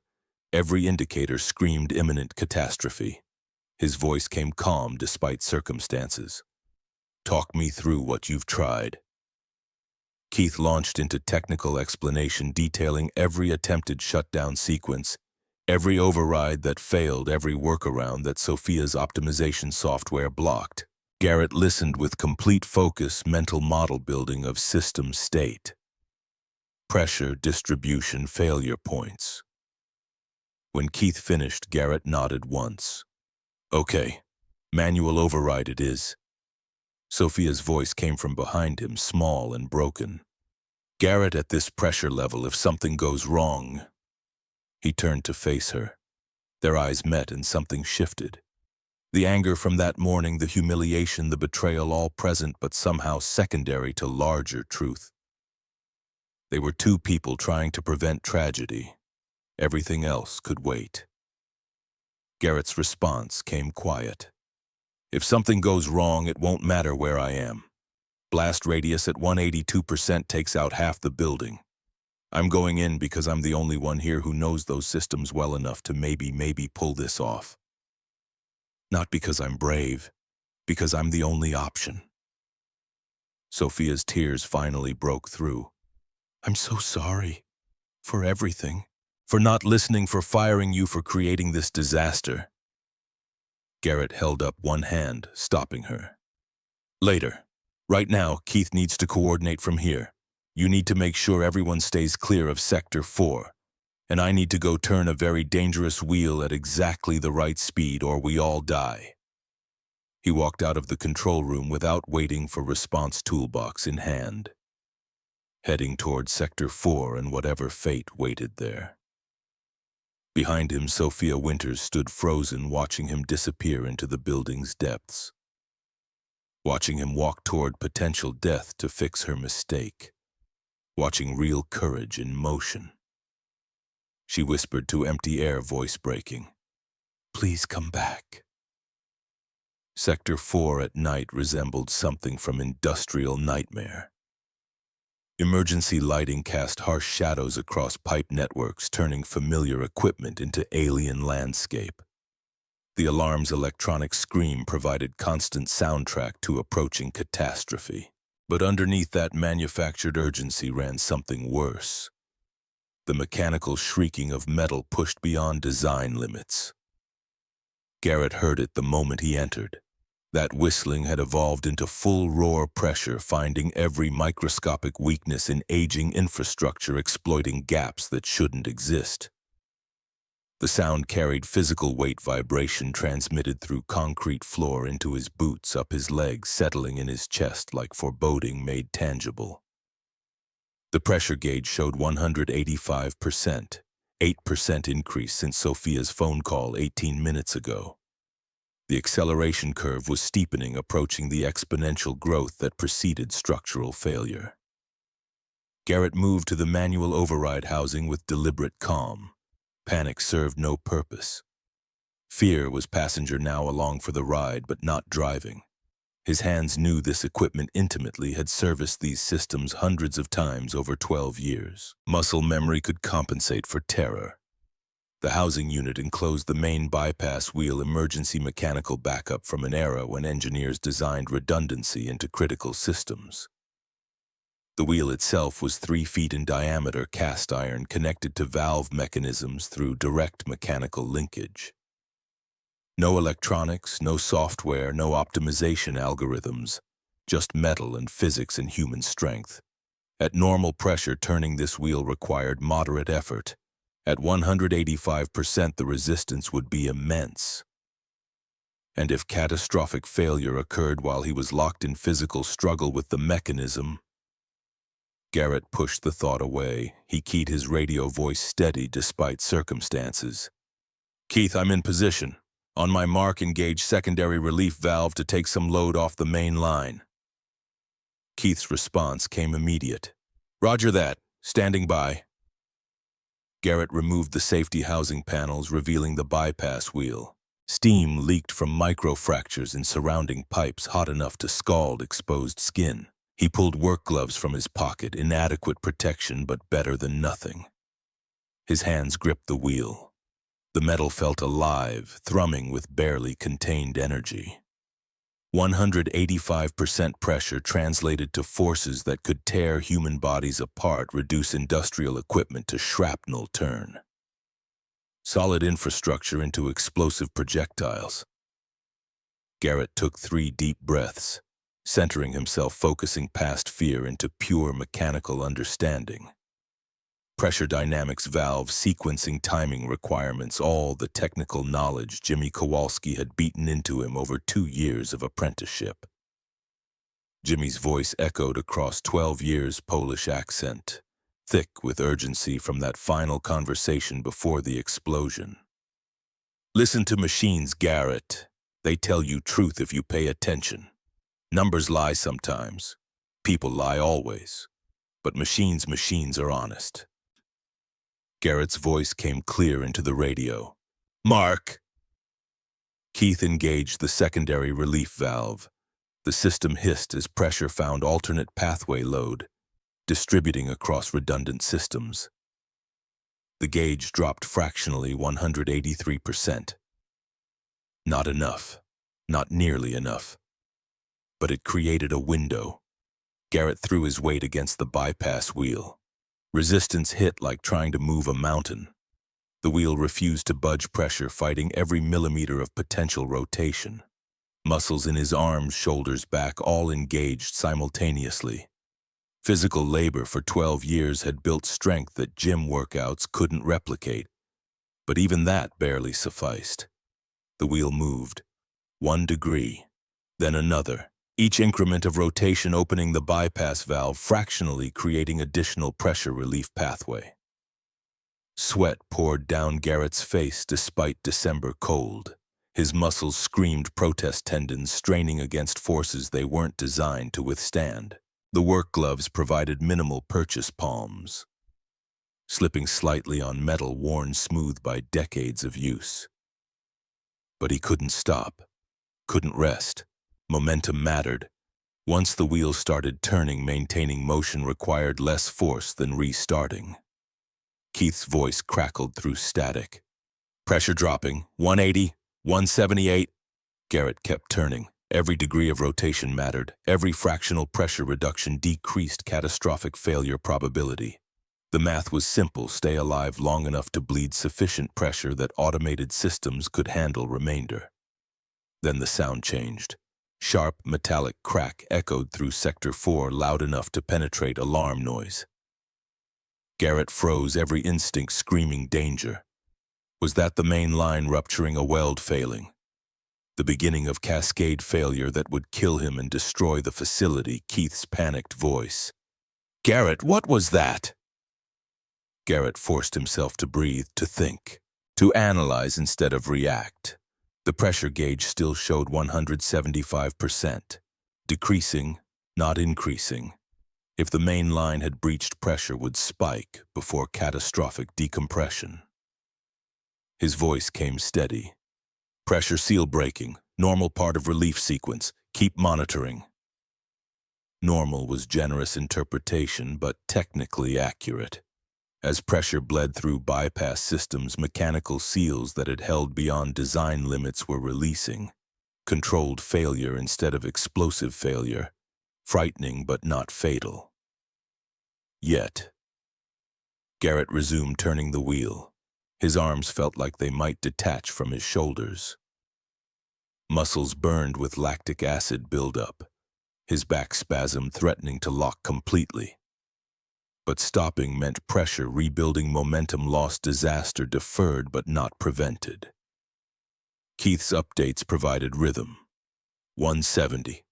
Every indicator screamed imminent catastrophe. His voice came calm despite circumstances. "Talk me through what you've tried." Keith launched into technical explanation detailing every attempted shutdown sequence, every override that failed, every workaround that Sophia's optimization software blocked. Garrett listened with complete focus, mental model building of system state. Pressure, distribution, failure points. When Keith finished, Garrett nodded once. "Okay, manual override it is." Sophia's voice came from behind him, small and broken. "Garrett, at this pressure level, if something goes wrong..." He turned to face her. Their eyes met and something shifted. The anger from that morning, the humiliation, the betrayal, all present but somehow secondary to larger truth. They were two people trying to prevent tragedy. Everything else could wait. Garrett's response came quiet. "If something goes wrong, it won't matter where I am. Blast radius at 182% takes out half the building. I'm going in because I'm the only one here who knows those systems well enough to maybe pull this off. Not because I'm brave, because I'm the only option." Sophia's tears finally broke through. "I'm so sorry. For everything. For not listening, for firing you, for creating this disaster." Garrett held up one hand, stopping her. "Later. Right now, Keith needs to coordinate from here. You need to make sure everyone stays clear of Sector 4. And I need to go turn a very dangerous wheel at exactly the right speed or we all die." He walked out of the control room without waiting for response toolbox in hand, heading toward Sector 4 and whatever fate waited there. Behind him, Sophia Winters stood frozen, watching him disappear into the building's depths. Watching him walk toward potential death to fix her mistake. Watching real courage in motion. She whispered to empty air, voice breaking, "Please come back." Sector 4 at night resembled something from industrial nightmare. Emergency lighting cast harsh shadows across pipe networks, turning familiar equipment into alien landscape. The alarm's electronic scream provided constant soundtrack to approaching catastrophe. But underneath that manufactured urgency ran something worse. The mechanical shrieking of metal pushed beyond design limits. Garrett heard it the moment he entered. That whistling had evolved into full roar pressure, finding every microscopic weakness in aging infrastructure, exploiting gaps that shouldn't exist. The sound carried physical weight, vibration transmitted through concrete floor into his boots, up his legs, settling in his chest like foreboding made tangible. The pressure gauge showed 185%, 8% increase since Sophia's phone call 18 minutes ago. The acceleration curve was steepening, approaching the exponential growth that preceded structural failure. Garrett moved to the manual override housing with deliberate calm. Panic served no purpose. Fear was passenger now, along for the ride but not driving. His hands knew this equipment intimately, had serviced these systems hundreds of times over 12 years. Muscle memory could compensate for terror. The housing unit enclosed the main bypass wheel, emergency mechanical backup from an era when engineers designed redundancy into critical systems. The wheel itself was 3 feet in diameter, cast iron, connected to valve mechanisms through direct mechanical linkage. No electronics, no software, no optimization algorithms, just metal and physics and human strength. At normal pressure, turning this wheel required moderate effort. At 185%, the resistance would be immense. And if catastrophic failure occurred while he was locked in physical struggle with the mechanism... Garrett pushed the thought away. He keyed his radio voice steady despite circumstances. "Keith, I'm in position. On my mark, engage secondary relief valve to take some load off the main line." Keith's response came immediate. "Roger that. Standing by." Garrett removed the safety housing panels, revealing the bypass wheel. Steam leaked from microfractures in surrounding pipes, hot enough to scald exposed skin. He pulled work gloves from his pocket, inadequate protection but better than nothing. His hands gripped the wheel. The metal felt alive, thrumming with barely contained energy. 185% pressure translated to forces that could tear human bodies apart, reduce industrial equipment to shrapnel turn. Solid infrastructure into explosive projectiles. Garrett took 3 deep breaths, centering himself, focusing past fear into pure mechanical understanding. Pressure dynamics, valves, sequencing, timing requirements, all the technical knowledge Jimmy Kowalski had beaten into him over 2 years of apprenticeship. Jimmy's voice echoed across 12 years' Polish accent, thick with urgency from that final conversation before the explosion. Listen to machines, Garrett. They tell you truth if you pay attention. Numbers lie sometimes. People lie always. But machines are honest. Garrett's voice came clear into the radio. Mark! Keith engaged the secondary relief valve. The system hissed as pressure found alternate pathway load, distributing across redundant systems. The gauge dropped fractionally 183%. Not enough. Not nearly enough. But it created a window. Garrett threw his weight against the bypass wheel. Resistance hit like trying to move a mountain. The wheel refused to budge, pressure fighting every millimeter of potential rotation. Muscles in his arms, shoulders, back, all engaged simultaneously. Physical labor for 12 years had built strength that gym workouts couldn't replicate. But even that barely sufficed. The wheel moved. 1 degree, then another. Each increment of rotation opening the bypass valve, fractionally creating additional pressure relief pathway. Sweat poured down Garrett's face despite December cold. His muscles screamed, protest tendons straining against forces they weren't designed to withstand. The work gloves provided minimal purchase palms, slipping slightly on metal worn smooth by decades of use. But he couldn't stop, couldn't rest. Momentum mattered. Once the wheel started turning, maintaining motion required less force than restarting. Keith's voice crackled through static. Pressure dropping, 180, 178. Garrett kept turning. Every degree of rotation mattered. Every fractional pressure reduction decreased catastrophic failure probability. The math was simple: stay alive long enough to bleed sufficient pressure that automated systems could handle remainder. Then the sound changed. Sharp, metallic crack echoed through Sector 4, loud enough to penetrate alarm noise. Garrett froze, every instinct screaming danger. Was that the main line rupturing, a weld failing? The beginning of cascade failure that would kill him and destroy the facility? Keith's panicked voice. Garrett, what was that? Garrett forced himself to breathe, to think, to analyze instead of react. The pressure gauge still showed 175%, decreasing, not increasing. If the main line had breached, pressure would spike before catastrophic decompression. His voice came steady. Pressure seal breaking, normal part of relief sequence, keep monitoring. Normal was generous interpretation, but technically accurate. As pressure bled through bypass systems, mechanical seals that had held beyond design limits were releasing. Controlled failure instead of explosive failure. Frightening but not fatal. Yet. Garrett resumed turning the wheel. His arms felt like they might detach from his shoulders. Muscles burned with lactic acid buildup. His back spasm threatening to lock completely. But stopping meant pressure rebuilding, momentum lost, disaster deferred but not prevented. Keith's updates provided rhythm. 170,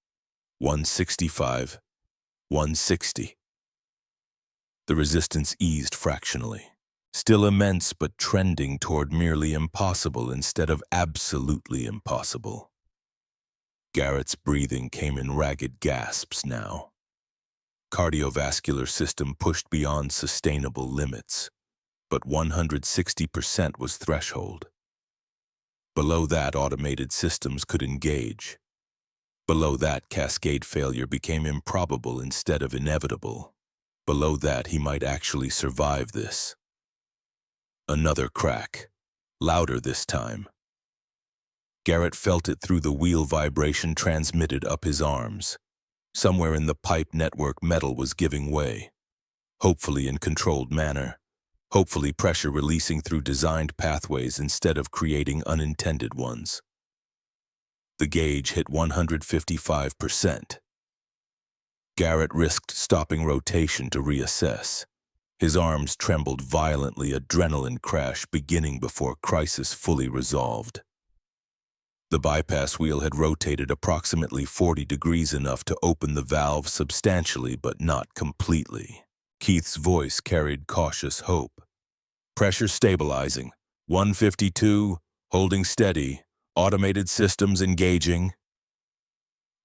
165, 160. The resistance eased fractionally. Still immense but trending toward merely impossible instead of absolutely impossible. Garrett's breathing came in ragged gasps now. Cardiovascular system pushed beyond sustainable limits, but 160% was threshold. Below that, automated systems could engage. Below that, cascade failure became improbable instead of inevitable. Below that, he might actually survive this. Another crack. louder this time. Garrett felt it through the wheel vibration transmitted up his arms. Somewhere in the pipe network, metal was giving way, hopefully in controlled manner, hopefully pressure releasing through designed pathways instead of creating unintended ones. The gauge hit 155%. Garrett risked stopping rotation to reassess. His arms trembled violently, adrenaline crash beginning before crisis fully resolved. The bypass wheel had rotated approximately 40 degrees, enough to open the valve substantially but not completely. Keith's voice carried cautious hope. Pressure stabilizing. 152, holding steady. Automated systems engaging.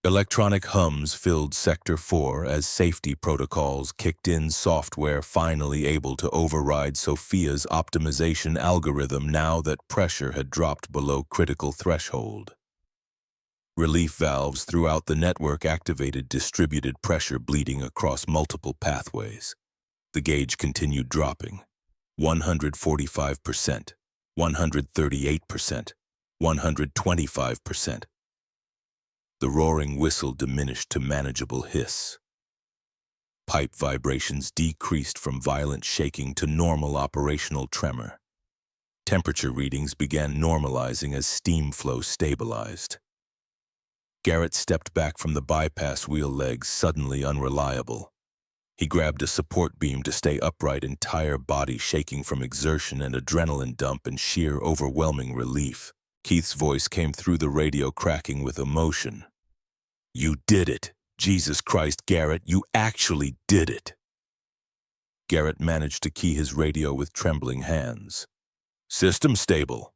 Electronic hums filled Sector 4 as safety protocols kicked in, software finally able to override Sophia's optimization algorithm now that pressure had dropped below critical threshold. Relief valves throughout the network activated distributed pressure bleeding across multiple pathways. The gauge continued dropping. 145%, 138%, 125%. The roaring whistle diminished to manageable hiss. Pipe vibrations decreased from violent shaking to normal operational tremor. Temperature readings began normalizing as steam flow stabilized. Garrett stepped back from the bypass wheel, legs suddenly unreliable. He grabbed a support beam to stay upright, entire body shaking from exertion and adrenaline dump and sheer overwhelming relief. Keith's voice came through the radio, cracking with emotion. "You did it! Jesus Christ, Garrett, you actually did it!" Garrett managed to key his radio with trembling hands. "System stable."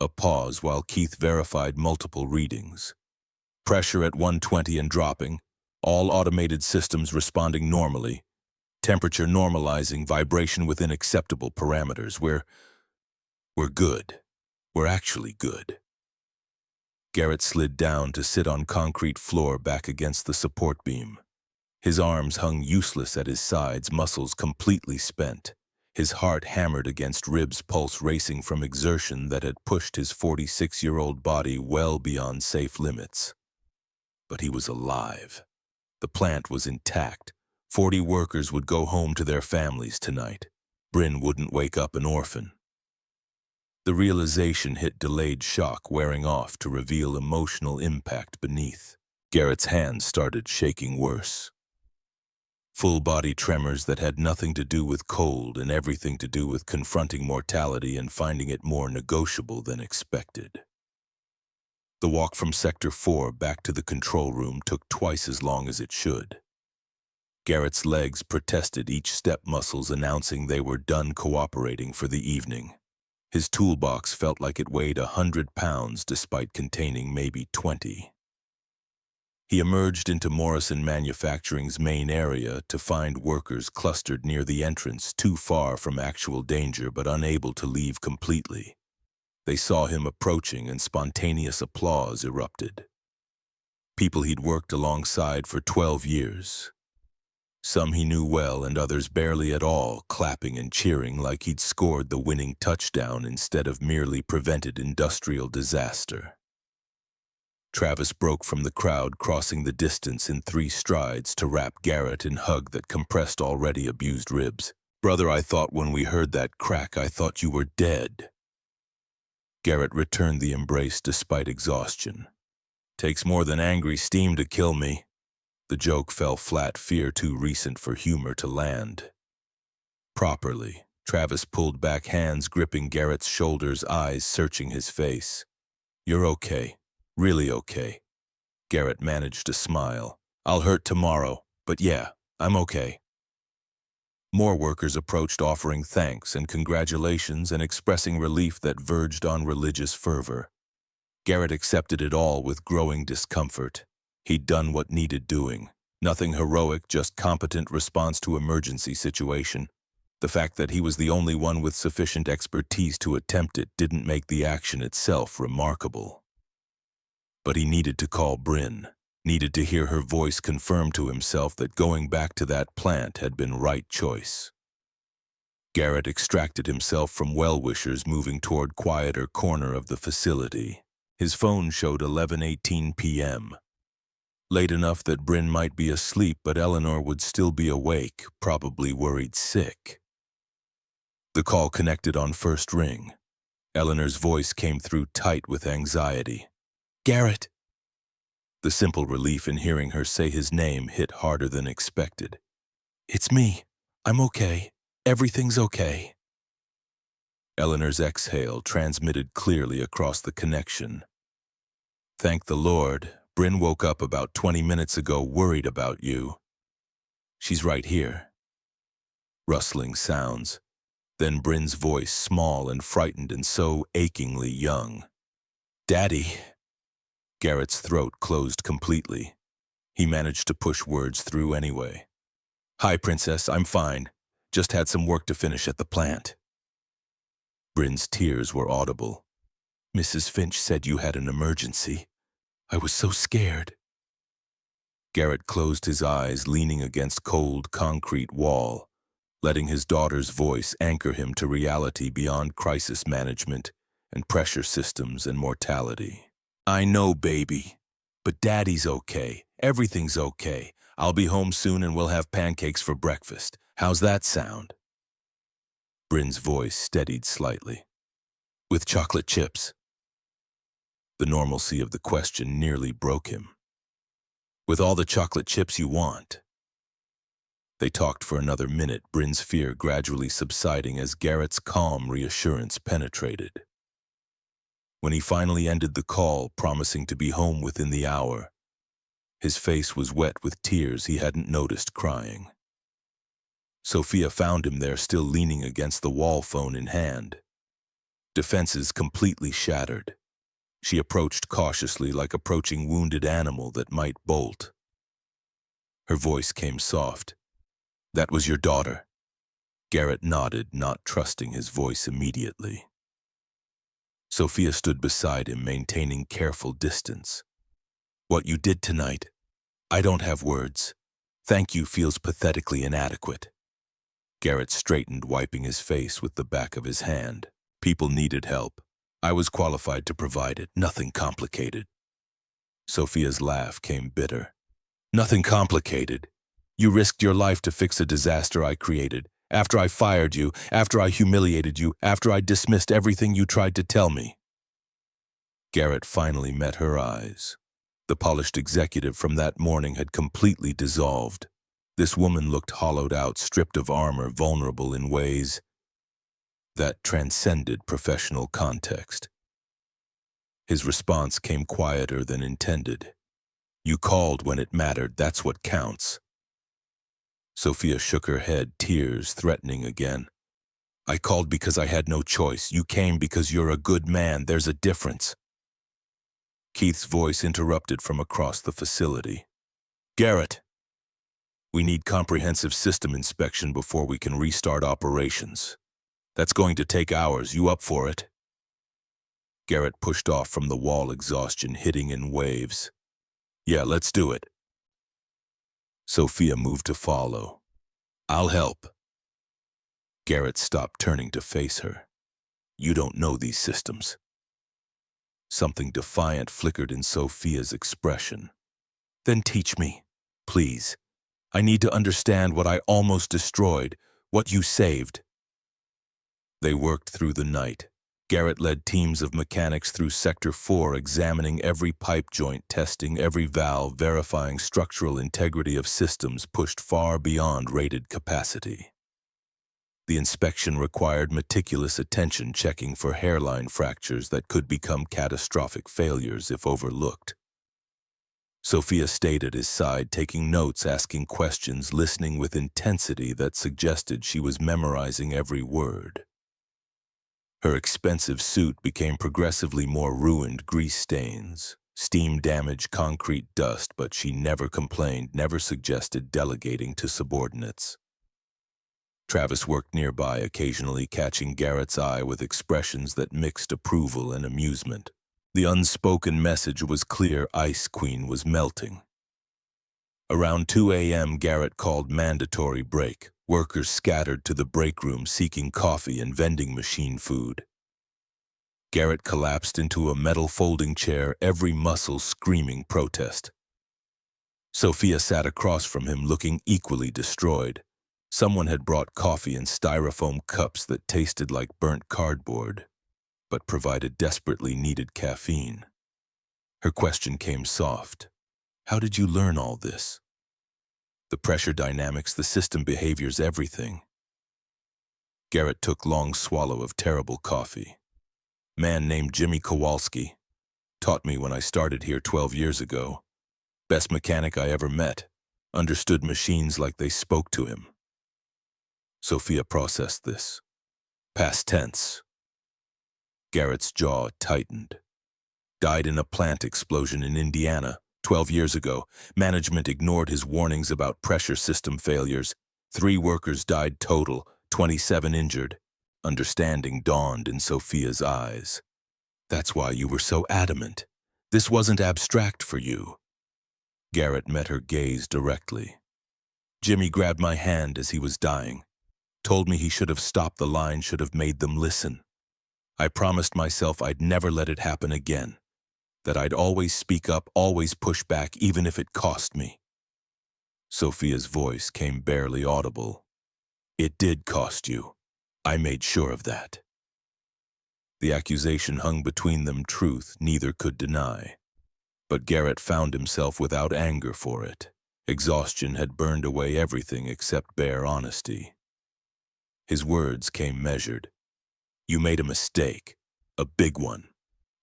A pause while Keith verified multiple readings. Pressure at 120 and dropping. All automated systems responding normally. Temperature normalizing, vibration within acceptable parameters. We're good. We're actually good. Garrett slid down to sit on concrete floor back against the support beam. His arms hung useless at his sides, muscles completely spent. His heart hammered against ribs, pulse racing from exertion that had pushed his 46-year-old body well beyond safe limits. But he was alive. The plant was intact. 40 workers would go home to their families tonight. Bryn wouldn't wake up an orphan. The realization hit delayed shock wearing off to reveal emotional impact beneath. Garrett's hands started shaking worse. Full-body tremors that had nothing to do with cold and everything to do with confronting mortality and finding it more negotiable than expected. The walk from Sector 4 back to the control room took twice as long as it should. Garrett's legs protested, each step muscles announcing they were done cooperating for the evening. His toolbox felt like it weighed 100 pounds despite containing maybe 20. He emerged into Morrison Manufacturing's main area to find workers clustered near the entrance, too far from actual danger but unable to leave completely. They saw him approaching and spontaneous applause erupted. People he'd worked alongside for 12 years. Some he knew well and others barely at all, clapping and cheering like he'd scored the winning touchdown instead of merely prevented industrial disaster. Travis broke from the crowd, crossing the distance in 3 strides to wrap Garrett in hug that compressed already abused ribs. "Brother, I thought when we heard that crack, I thought you were dead." Garrett returned the embrace despite exhaustion. "Takes more than angry steam to kill me." The joke fell flat, fear too recent for humor to land. Properly, Travis pulled back, hands gripping Garrett's shoulders, eyes searching his face. "You're okay. Really okay." Garrett managed to smile. "I'll hurt tomorrow, but yeah, I'm okay." More workers approached, offering thanks and congratulations and expressing relief that verged on religious fervor. Garrett accepted it all with growing discomfort. He'd done what needed doing. Nothing heroic, just competent response to emergency situation. The fact that he was the only one with sufficient expertise to attempt it didn't make the action itself remarkable. But he needed to call Bryn, needed to hear her voice confirm to himself that going back to that plant had been right choice. Garrett extracted himself from well-wishers moving toward quieter corner of the facility. His phone showed 11:18 p.m. Late enough that Bryn might be asleep, but Eleanor would still be awake, probably worried sick. The call connected on first ring. Eleanor's voice came through tight with anxiety. "Garrett!" The simple relief in hearing her say his name hit harder than expected. "It's me. I'm okay. Everything's okay." Eleanor's exhale transmitted clearly across the connection. "Thank the Lord. Bryn woke up about 20 minutes ago worried about you. She's right here." Rustling sounds. Then Bryn's voice, small and frightened and so achingly young. "Daddy." Garrett's throat closed completely. He managed to push words through anyway. "Hi, Princess, I'm fine. Just had some work to finish at the plant." Bryn's tears were audible. "Mrs. Finch said you had an emergency. I was so scared." Garrett closed his eyes, leaning against cold concrete wall, letting his daughter's voice anchor him to reality beyond crisis management and pressure systems and mortality. "I know, baby, but Daddy's okay. Everything's okay. I'll be home soon and we'll have pancakes for breakfast. How's that sound?" Bryn's voice steadied slightly. "With chocolate chips." The normalcy of the question nearly broke him. "With all the chocolate chips you want." They talked for another minute, Bryn's fear gradually subsiding as Garrett's calm reassurance penetrated. When he finally ended the call, promising to be home within the hour, his face was wet with tears he hadn't noticed crying. Sophia found him there, still leaning against the wall, phone in hand. Defenses completely shattered. She approached cautiously, like approaching wounded animal that might bolt. Her voice came soft. "That was your daughter?" Garrett nodded, not trusting his voice immediately. Sophia stood beside him, maintaining careful distance. "What you did tonight, I don't have words. Thank you feels pathetically inadequate." Garrett straightened, wiping his face with the back of his hand. "People needed help. I was qualified to provide it. Nothing complicated." Sophia's laugh came bitter. "Nothing complicated. You risked your life to fix a disaster I created. After I fired you, after I humiliated you, after I dismissed everything you tried to tell me." Garrett finally met her eyes. The polished executive from that morning had completely dissolved. This woman looked hollowed out, stripped of armor, vulnerable in ways that transcended professional context. His response came quieter than intended. "You called when it mattered, that's what counts." Sophia shook her head, tears threatening again. "I called because I had no choice. You came because you're a good man. There's a difference." Keith's voice interrupted from across the facility. "Garrett, we need comprehensive system inspection before we can restart operations. That's going to take hours. You up for it?" Garrett pushed off from the wall, exhaustion hitting in waves. "Yeah, let's do it." Sophia moved to follow. "I'll help." Garrett stopped, turning to face her. "You don't know these systems." Something defiant flickered in Sophia's expression. "Then teach me, please. I need to understand what I almost destroyed, what you saved." They worked through the night. Garrett led teams of mechanics through Sector 4, examining every pipe joint, testing every valve, verifying structural integrity of systems pushed far beyond rated capacity. The inspection required meticulous attention, checking for hairline fractures that could become catastrophic failures if overlooked. Sophia stayed at his side, taking notes, asking questions, listening with intensity that suggested she was memorizing every word. Her expensive suit became progressively more ruined, grease stains, steam damage, concrete dust, but she never complained, never suggested delegating to subordinates. Travis worked nearby, occasionally catching Garrett's eye with expressions that mixed approval and amusement. The unspoken message was clear: Ice Queen was melting. Around 2 a.m., Garrett called mandatory break. Workers scattered to the break room seeking coffee and vending machine food. Garrett collapsed into a metal folding chair, every muscle screaming protest. Sophia sat across from him, looking equally destroyed. Someone had brought coffee in styrofoam cups that tasted like burnt cardboard, but provided desperately needed caffeine. Her question came soft. How did you learn all this? The pressure dynamics, the system behaviors, everything. Garrett took long swallow of terrible coffee. Man named Jimmy Kowalski. Taught me when I started here 12 years ago. Best mechanic I ever met. Understood machines like they spoke to him. Sophia processed this. Past tense. Garrett's jaw tightened. Died in a plant explosion in Indiana 12 years ago. Management ignored his warnings about pressure system failures. 3 workers died total, 27 injured. Understanding dawned in Sophia's eyes. That's why you were so adamant. This wasn't abstract for you. Garrett met her gaze directly. Jimmy grabbed my hand as he was dying. Told me he should have stopped the line, should have made them listen. I promised myself I'd never let it happen again. That I'd always speak up, always push back, even if it cost me. Sophia's voice came barely audible. It did cost you. I made sure of that. The accusation hung between them, truth neither could deny. But Garrett found himself without anger for it. Exhaustion had burned away everything except bare honesty. His words came measured. You made a mistake, a big one,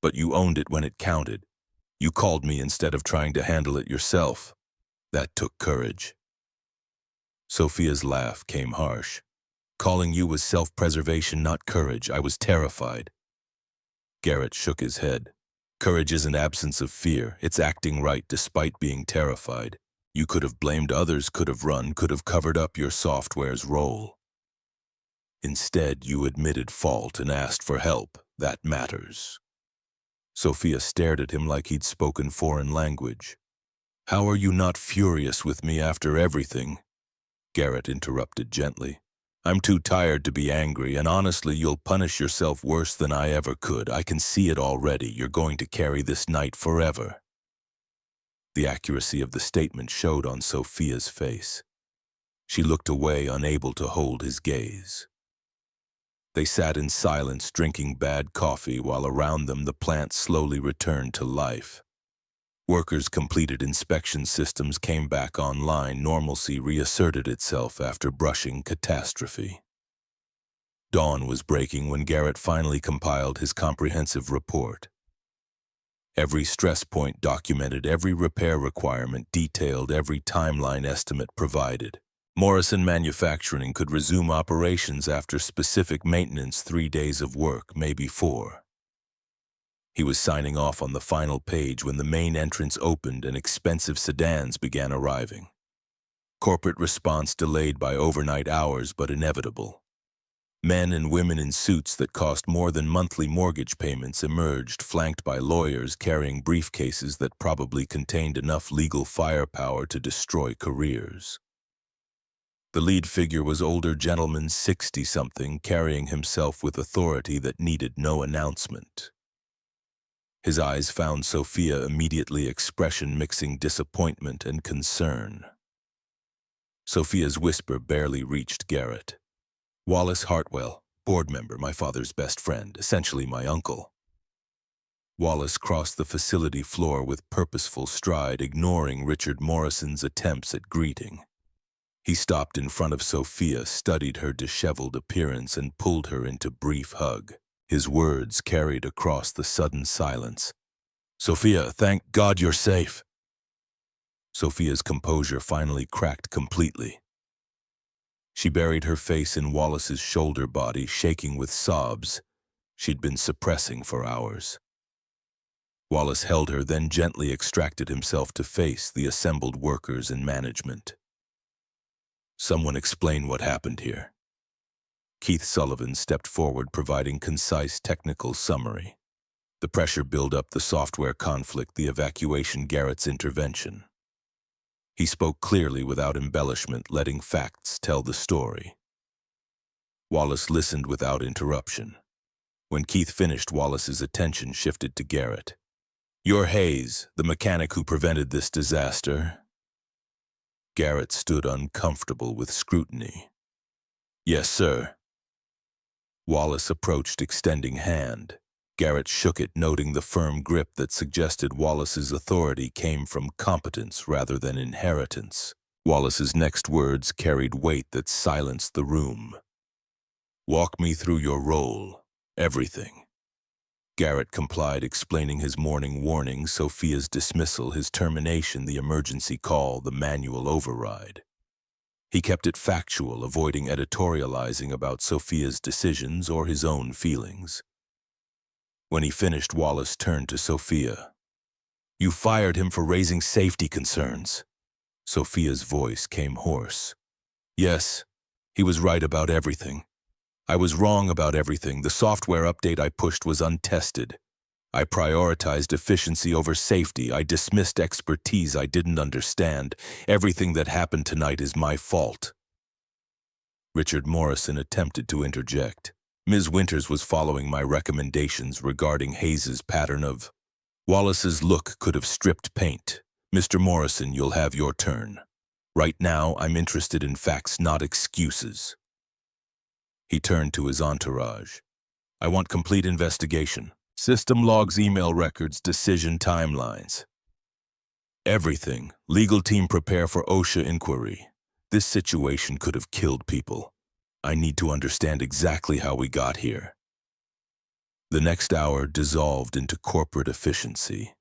but you owned it when it counted. You called me instead of trying to handle it yourself. That took courage. Sophia's laugh came harsh. Calling you was self-preservation, not courage. I was terrified. Garrett shook his head. Courage isn't absence of fear. It's acting right despite being terrified. You could have blamed others, could have run, could have covered up your software's role. Instead, you admitted fault and asked for help. That matters. Sophia stared at him like he'd spoken foreign language. How are you not furious with me after everything? Garrett interrupted gently. I'm too tired to be angry, and honestly, you'll punish yourself worse than I ever could. I can see it already. You're going to carry this night forever. The accuracy of the statement showed on Sophia's face. She looked away, unable to hold his gaze. They sat in silence, drinking bad coffee, while around them the plant slowly returned to life. Workers completed inspection, systems came back online, normalcy reasserted itself after brushing catastrophe. Dawn was breaking when Garrett finally compiled his comprehensive report. Every stress point documented, every repair requirement detailed, every timeline estimate provided. Morrison Manufacturing could resume operations after specific maintenance, 3 days of work, maybe 4. He was signing off on the final page when the main entrance opened and expensive sedans began arriving. Corporate response delayed by overnight hours, but inevitable. Men and women in suits that cost more than monthly mortgage payments emerged, flanked by lawyers carrying briefcases that probably contained enough legal firepower to destroy careers. The lead figure was older gentleman, 60-something, carrying himself with authority that needed no announcement. His eyes found Sophia immediately, expression mixing disappointment and concern. Sophia's whisper barely reached Garrett. Wallace Hartwell, board member, my father's best friend, essentially my uncle. Wallace crossed the facility floor with purposeful stride, ignoring Richard Morrison's attempts at greeting. He stopped in front of Sophia, studied her disheveled appearance, and pulled her into brief hug. His words carried across the sudden silence. Sophia, thank God you're safe. Sophia's composure finally cracked completely. She buried her face in Wallace's shoulder body, shaking with sobs she'd been suppressing for hours. Wallace held her, then gently extracted himself to face the assembled workers and management. Someone explain what happened here. Keith Sullivan stepped forward, providing concise technical summary. The pressure buildup, the software conflict, the evacuation, Garrett's intervention. He spoke clearly without embellishment, letting facts tell the story. Wallace listened without interruption. When Keith finished, Wallace's attention shifted to Garrett. "You're Hayes, the mechanic who prevented this disaster?" Garrett stood uncomfortable with scrutiny. "Yes, sir." Wallace approached, extending hand. Garrett shook it, noting the firm grip that suggested Wallace's authority came from competence rather than inheritance. Wallace's next words carried weight that silenced the room. "Walk me through your role. Everything." Garrett complied, explaining his morning warning, Sophia's dismissal, his termination, the emergency call, the manual override. He kept it factual, avoiding editorializing about Sophia's decisions or his own feelings. When he finished, Wallace turned to Sophia. "You fired him for raising safety concerns." Sophia's voice came hoarse. "Yes, he was right about everything. I was wrong about everything. The software update I pushed was untested. I prioritized efficiency over safety. I dismissed expertise I didn't understand. Everything that happened tonight is my fault." Richard Morrison attempted to interject. "Ms. Winters was following my recommendations regarding Hayes's pattern of—" Wallace's look could have stripped paint. "Mr. Morrison, you'll have your turn. Right now, I'm interested in facts, not excuses." He turned to his entourage. "I want complete investigation. System logs, email records, decision timelines. Everything. Legal team prepare for OSHA inquiry. This situation could have killed people. I need to understand exactly how we got here." The next hour dissolved into corporate efficiency.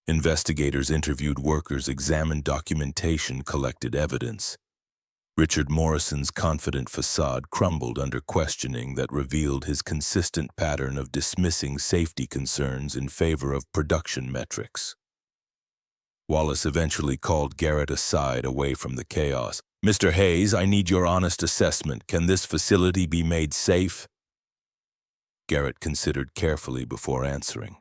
Investigators interviewed workers, examined documentation, collected evidence. Richard Morrison's confident facade crumbled under questioning that revealed his consistent pattern of dismissing safety concerns in favor of production metrics. Wallace eventually called Garrett aside, away from the chaos. "Mr. Hayes, I need your honest assessment. Can this facility be made safe?" Garrett considered carefully before answering.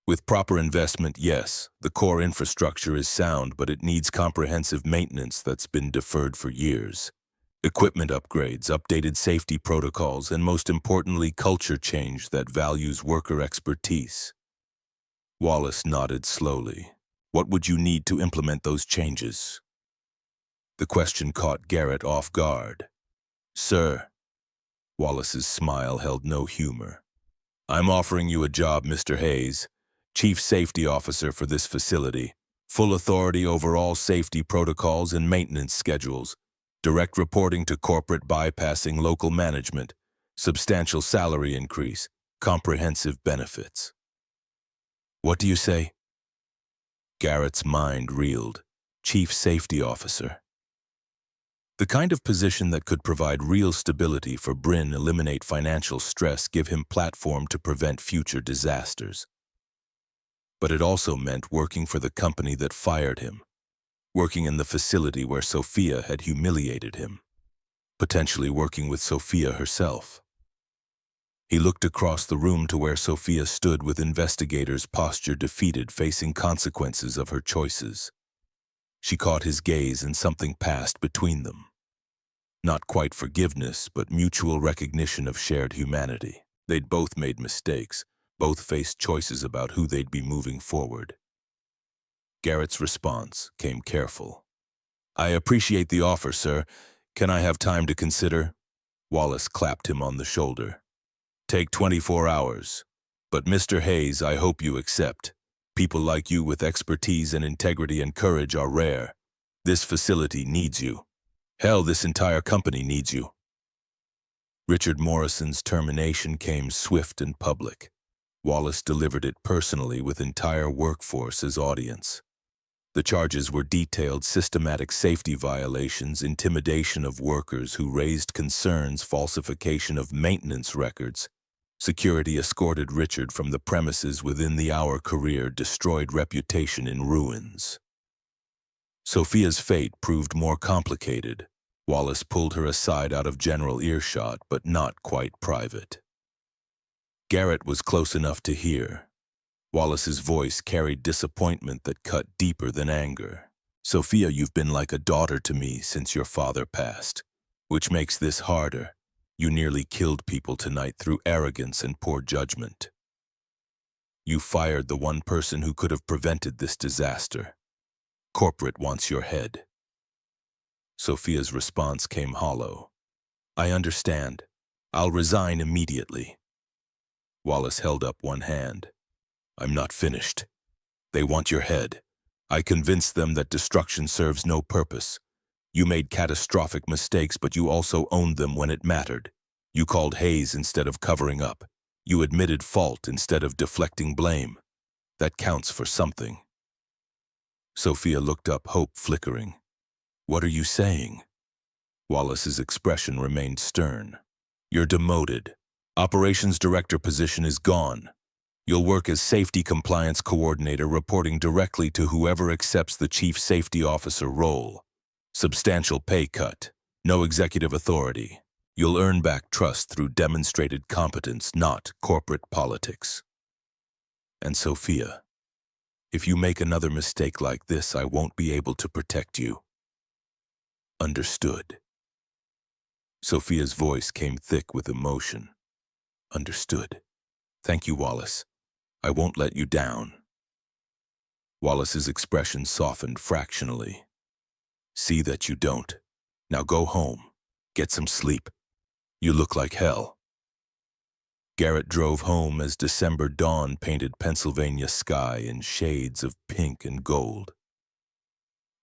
"With proper investment, yes. The core infrastructure is sound, but it needs comprehensive maintenance that's been deferred for years. Equipment upgrades, updated safety protocols, and most importantly, culture change that values worker expertise." Wallace nodded slowly. "What would you need to implement those changes?" The question caught Garrett off guard. "Sir," Wallace's smile held no humor, "I'm offering you a job, Mr. Hayes. Chief Safety Officer for this facility, full authority over all safety protocols and maintenance schedules, direct reporting to corporate, bypassing local management, substantial salary increase, comprehensive benefits." "What do you say?" Garrett's mind reeled. Chief Safety Officer. The kind of position that could provide real stability for Bryn, eliminate financial stress, give him platform to prevent future disasters. But it also meant working for the company that fired him, working in the facility where Sophia had humiliated him, potentially working with Sophia herself. He looked across the room to where Sophia stood with investigators, posture defeated, facing consequences of her choices. She caught his gaze and something passed between them. Not quite forgiveness, but mutual recognition of shared humanity. They'd both made mistakes. Both faced choices about who they'd be moving forward. Garrett's response came careful. "I appreciate the offer, sir. Can I have time to consider?" Wallace clapped him on the shoulder. "Take 24 hours. But Mr. Hayes, I hope you accept. People like you with expertise and integrity and courage are rare. This facility needs you. Hell, this entire company needs you." Richard Morrison's termination came swift and public. Wallace delivered it personally with entire workforce as audience. The charges were detailed: systematic safety violations, intimidation of workers who raised concerns, falsification of maintenance records. Security escorted Richard from the premises within the hour, career destroyed, reputation in ruins. Sophia's fate proved more complicated. Wallace pulled her aside out of general earshot, but not quite private. Garrett was close enough to hear. Wallace's voice carried disappointment that cut deeper than anger. Sophia, you've been like a daughter to me since your father passed, which makes this harder. You nearly killed people tonight through arrogance and poor judgment. You fired the one person who could have prevented this disaster. Corporate wants your head. Sophia's response came hollow. I understand. I'll resign immediately. Wallace held up one hand. I'm not finished. They want your head. I convinced them that destruction serves no purpose. You made catastrophic mistakes, but you also owned them when it mattered. You called Hayes instead of covering up. You admitted fault instead of deflecting blame. That counts for something. Sophia looked up, hope flickering. What are you saying? Wallace's expression remained stern. You're demoted. Operations director position is gone. You'll work as safety compliance coordinator, reporting directly to whoever accepts the chief safety officer role. Substantial pay cut. No executive authority. You'll earn back trust through demonstrated competence, not corporate politics. And Sophia, if you make another mistake like this, I won't be able to protect you. Understood. Sophia's voice came thick with emotion. Understood. Thank you, Wallace. I won't let you down. Wallace's expression softened fractionally. See that you don't. Now go home. Get some sleep. You look like hell. Garrett drove home as December dawn painted Pennsylvania sky in shades of pink and gold.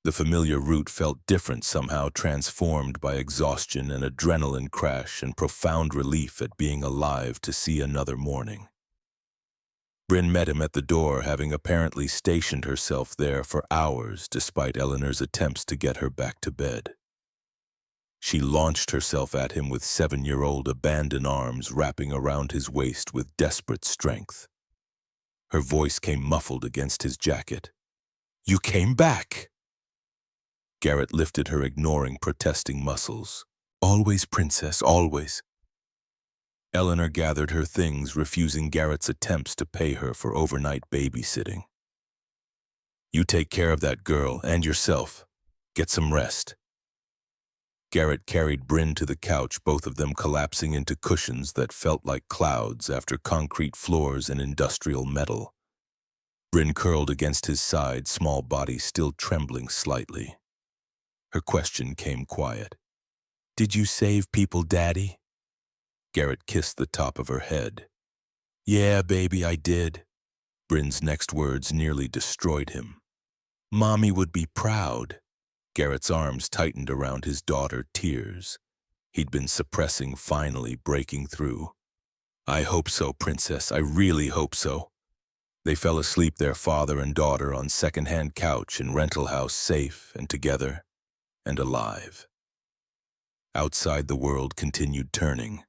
The familiar route felt different, somehow transformed by exhaustion and adrenaline crash and profound relief at being alive to see another morning. Bryn met him at the door, having apparently stationed herself there for hours despite Eleanor's attempts to get her back to bed. She launched herself at him with 7-year-old abandoned arms wrapping around his waist with desperate strength. Her voice came muffled against his jacket. You came back! Garrett lifted her, ignoring protesting muscles. Always, princess, always. Eleanor gathered her things, refusing Garrett's attempts to pay her for overnight babysitting. You take care of that girl and yourself. Get some rest. Garrett carried Bryn to the couch, both of them collapsing into cushions that felt like clouds after concrete floors and industrial metal. Bryn curled against his side, small body still trembling slightly. Her question came quiet. Did you save people, Daddy? Garrett kissed the top of her head. Yeah, baby, I did. Bryn's next words nearly destroyed him. Mommy would be proud. Garrett's arms tightened around his daughter, tears he'd been suppressing finally breaking through. I hope so, princess, I really hope so. They fell asleep, their father and daughter, on second-hand couch in rental house, safe and together and alive. Outside, the world continued turning.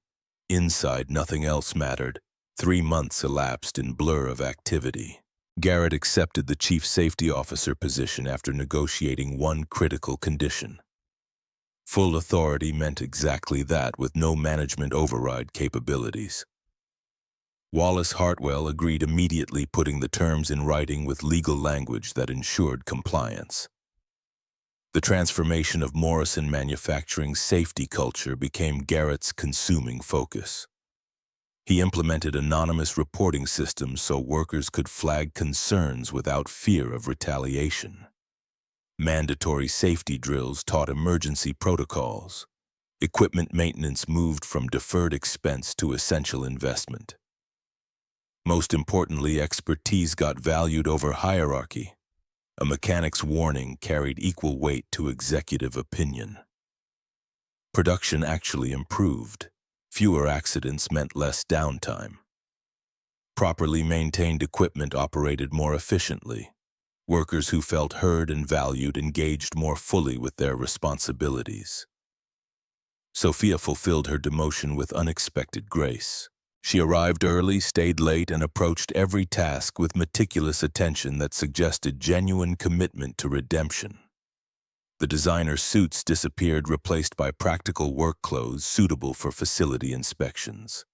Inside, nothing else mattered. 3 months elapsed in blur of activity. Garrett accepted the chief safety officer position after negotiating one critical condition. Full authority meant exactly that, with no management override capabilities. Wallace Hartwell agreed immediately, putting the terms in writing with legal language that ensured compliance. The transformation of Morrison Manufacturing's safety culture became Garrett's consuming focus. He implemented anonymous reporting systems so workers could flag concerns without fear of retaliation. Mandatory safety drills taught emergency protocols. Equipment maintenance moved from deferred expense to essential investment. Most importantly, expertise got valued over hierarchy. A mechanic's warning carried equal weight to executive opinion. Production actually improved. Fewer accidents meant less downtime. Properly maintained equipment operated more efficiently. Workers who felt heard and valued engaged more fully with their responsibilities. Sophia fulfilled her demotion with unexpected grace. She arrived early, stayed late, and approached every task with meticulous attention that suggested genuine commitment to redemption. The designer suits disappeared, replaced by practical work clothes suitable for facility inspections.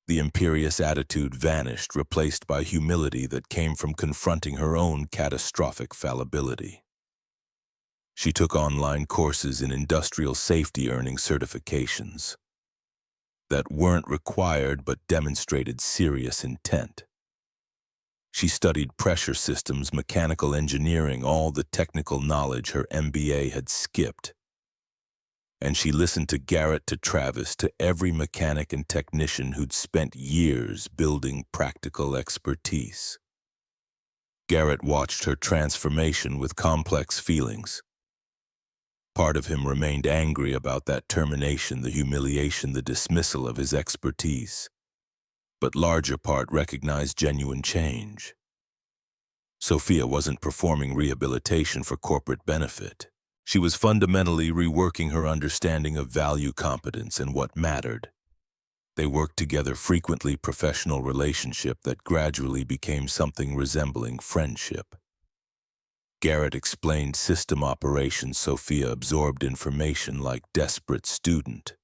The imperious attitude vanished, replaced by humility that came from confronting her own catastrophic fallibility. She took online courses in industrial safety, earning certifications that weren't required but demonstrated serious intent. She studied pressure systems, mechanical engineering, all the technical knowledge her MBA had skipped. And she listened to Garrett, to Travis, to every mechanic and technician who'd spent years building practical expertise. Garrett watched her transformation with complex feelings. Part of him remained angry about that termination, the humiliation, the dismissal of his expertise. But larger part recognized genuine change. Sophia wasn't performing rehabilitation for corporate benefit. She was fundamentally reworking her understanding of value, competence, and what mattered. They worked together frequently, professional relationship that gradually became something resembling friendship. Garrett explained system operations. Sophia absorbed information like desperate student.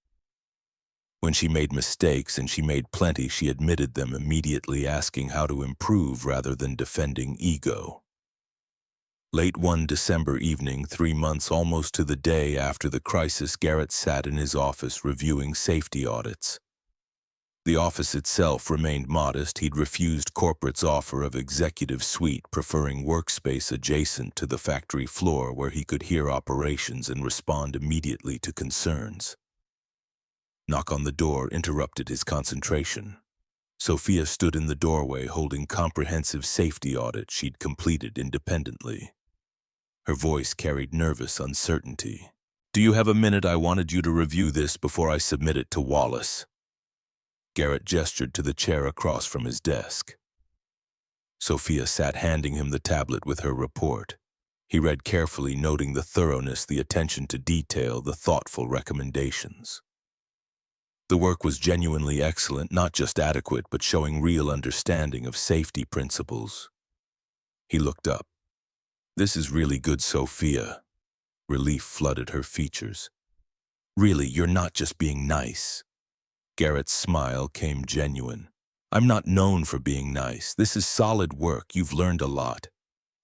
When she made mistakes, and she made plenty, she admitted them immediately, asking how to improve rather than defending ego. Late one December evening, 3 months almost to the day after the crisis, Garrett sat in his office reviewing safety audits. The office itself remained modest. He'd refused corporate's offer of executive suite, preferring workspace adjacent to the factory floor where he could hear operations and respond immediately to concerns. Knock on the door interrupted his concentration. Sophia stood in the doorway holding comprehensive safety audit she'd completed independently. Her voice carried nervous uncertainty. "Do you have a minute? I wanted you to review this before I submit it to Wallace." Garrett gestured to the chair across from his desk. Sophia sat, handing him the tablet with her report. He read carefully, noting the thoroughness, the attention to detail, the thoughtful recommendations. The work was genuinely excellent, not just adequate, but showing real understanding of safety principles. He looked up. "This is really good, Sophia." Relief flooded her features. "Really, you're not just being nice." Garrett's smile came genuine. "I'm not known for being nice. This is solid work. You've learned a lot."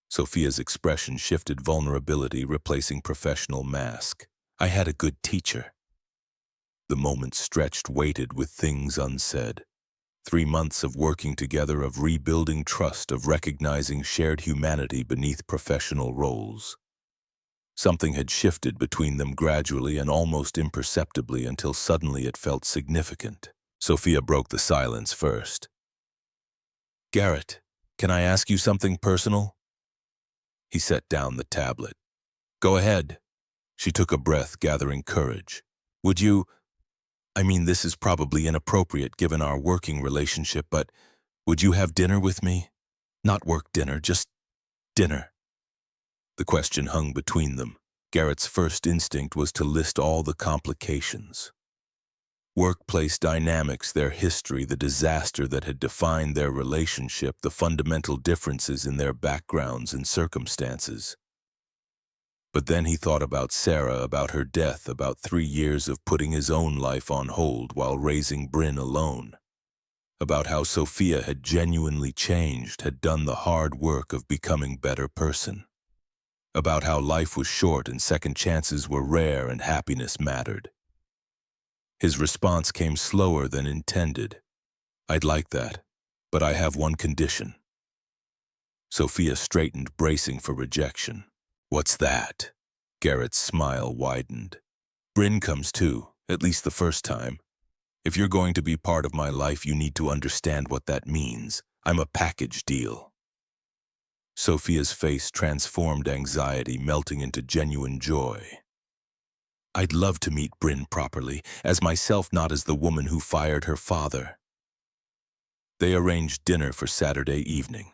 Sophia's expression shifted, vulnerability replacing professional mask. "I had a good teacher." The moment stretched, weighted with things unsaid. 3 months of working together, of rebuilding trust, of recognizing shared humanity beneath professional roles. Something had shifted between them gradually and almost imperceptibly, until suddenly it felt significant. Sophia broke the silence first. "Garrett, can I ask you something personal?" He set down the tablet. "Go ahead." She took a breath, gathering courage. "Would you... this is probably inappropriate given our working relationship, but would you have dinner with me? Not work dinner, just dinner." The question hung between them. Garrett's first instinct was to list all the complications. Workplace dynamics, their history, the disaster that had defined their relationship, the fundamental differences in their backgrounds and circumstances. But then he thought about Sarah, about her death, about 3 years of putting his own life on hold while raising Bryn alone. About how Sophia had genuinely changed, had done the hard work of becoming a better person. About how life was short and second chances were rare and happiness mattered. His response came slower than intended. "I'd like that, but I have one condition." Sophia straightened, bracing for rejection. "What's that?" Garrett's smile widened. "Bryn comes too, at least the first time. If you're going to be part of my life, you need to understand what that means. I'm a package deal." Sophia's face transformed, anxiety melting into genuine joy. "I'd love to meet Bryn properly, as myself, not as the woman who fired her father." They arranged dinner for Saturday evening.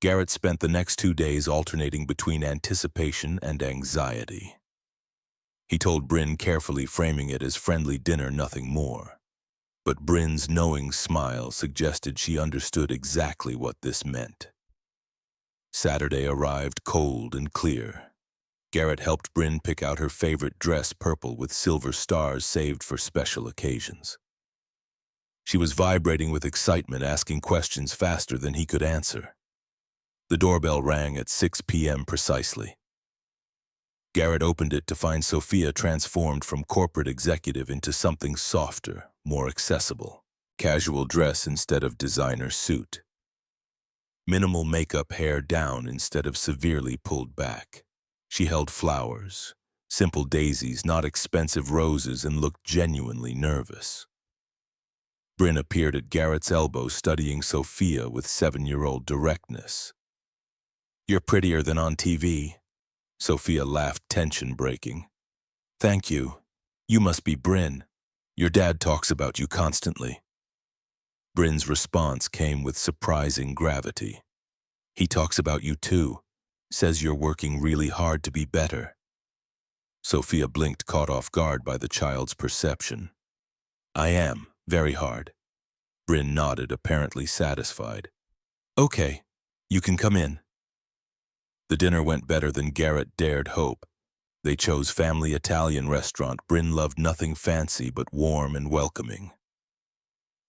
Garrett spent the next 2 days alternating between anticipation and anxiety. He told Bryn, carefully framing it as friendly dinner, nothing more. But Bryn's knowing smile suggested she understood exactly what this meant. Saturday arrived cold and clear. Garrett helped Bryn pick out her favorite dress, purple with silver stars, saved for special occasions. She was vibrating with excitement, asking questions faster than he could answer. The doorbell rang at 6 p.m. precisely. Garrett opened it to find Sophia transformed from corporate executive into something softer, more accessible. Casual dress instead of designer suit. Minimal makeup, hair down instead of severely pulled back. She held flowers, simple daisies, not expensive roses, and looked genuinely nervous. Bryn appeared at Garrett's elbow studying Sophia with 7-year-old directness. "You're prettier than on TV." Sophia laughed, tension breaking. "Thank you. You must be Bryn. Your dad talks about you constantly." Bryn's response came with surprising gravity. "He talks about you too. Says you're working really hard to be better." Sophia blinked, caught off guard by the child's perception. "I am, very hard." Bryn nodded, apparently satisfied. "Okay, you can come in." The dinner went better than Garrett dared hope. They chose family Italian restaurant. Bryn loved nothing fancy but warm and welcoming.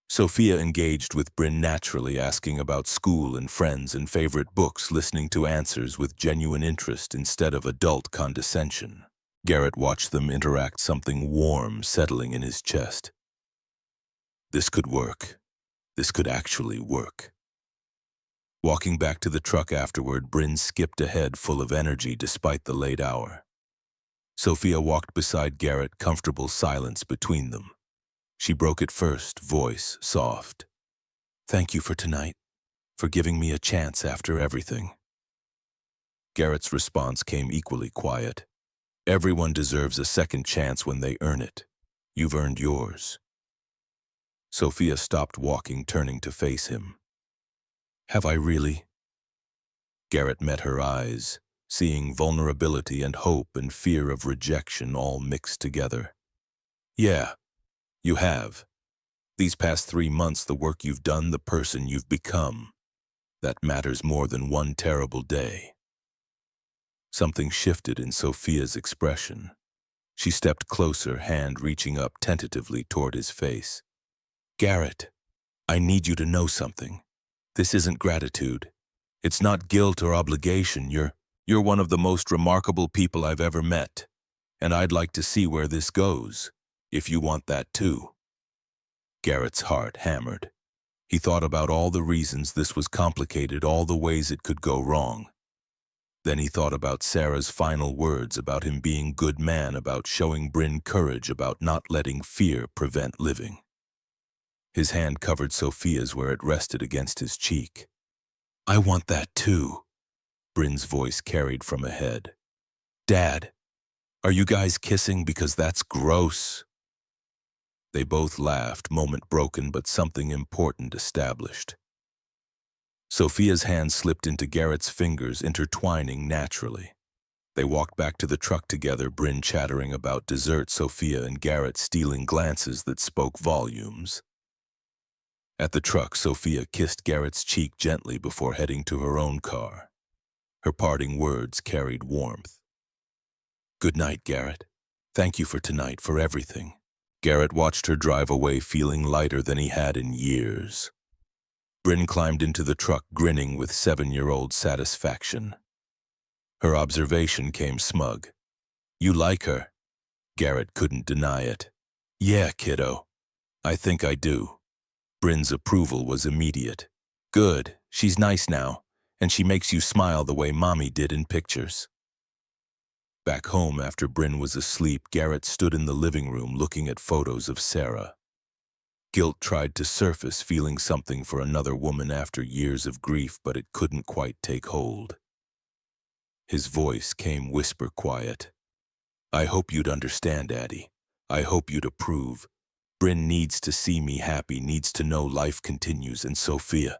Sophia engaged with Bryn naturally, asking about school and friends and favorite books, listening to answers with genuine interest instead of adult condescension. Garrett watched them interact, something warm settling in his chest. This could work. This could actually work. Walking back to the truck afterward, Bryn skipped ahead, full of energy despite the late hour. Sophia walked beside Garrett, comfortable silence between them. She broke it first, voice soft. "Thank you for tonight, for giving me a chance after everything." Garrett's response came equally quiet. "Everyone deserves a second chance when they earn it. You've earned yours." Sophia stopped walking, turning to face him. "Have I really?" Garrett met her eyes, seeing vulnerability and hope and fear of rejection all mixed together. "Yeah. You have. These past 3 months, the work you've done, the person you've become. That matters more than one terrible day." Something shifted in Sophia's expression. She stepped closer, hand reaching up tentatively toward his face. "Garrett, I need you to know something. This isn't gratitude. It's not guilt or obligation. You're one of the most remarkable people I've ever met. And I'd like to see where this goes, if you want that too." Garrett's heart hammered. He thought about all the reasons this was complicated, all the ways it could go wrong. Then he thought about Sarah's final words, about him being good man, about showing Bryn courage, about not letting fear prevent living. His hand covered Sophia's where it rested against his cheek. "I want that too," Bryn's voice carried from ahead. "Dad, are you guys kissing? Because that's gross." They both laughed, moment broken, but something important established. Sophia's hand slipped into Garrett's fingers, intertwining naturally. They walked back to the truck together, Bryn chattering about dessert, Sophia and Garrett stealing glances that spoke volumes. At the truck, Sophia kissed Garrett's cheek gently before heading to her own car. Her parting words carried warmth. "Good night, Garrett. Thank you for tonight, for everything." Garrett watched her drive away, feeling lighter than he had in years. Bryn climbed into the truck, grinning with 7-year-old satisfaction. Her observation came smug. "You like her?" Garrett couldn't deny it. "Yeah, kiddo. I think I do." Bryn's approval was immediate. "Good. She's nice now, and she makes you smile the way Mommy did in pictures." Back home, after Bryn was asleep, Garrett stood in the living room looking at photos of Sarah. Guilt tried to surface, feeling something for another woman after years of grief, but it couldn't quite take hold. His voice came whisper quiet. "I hope you'd understand, Addie. I hope you'd approve. Bryn needs to see me happy, needs to know life continues, and Sophia.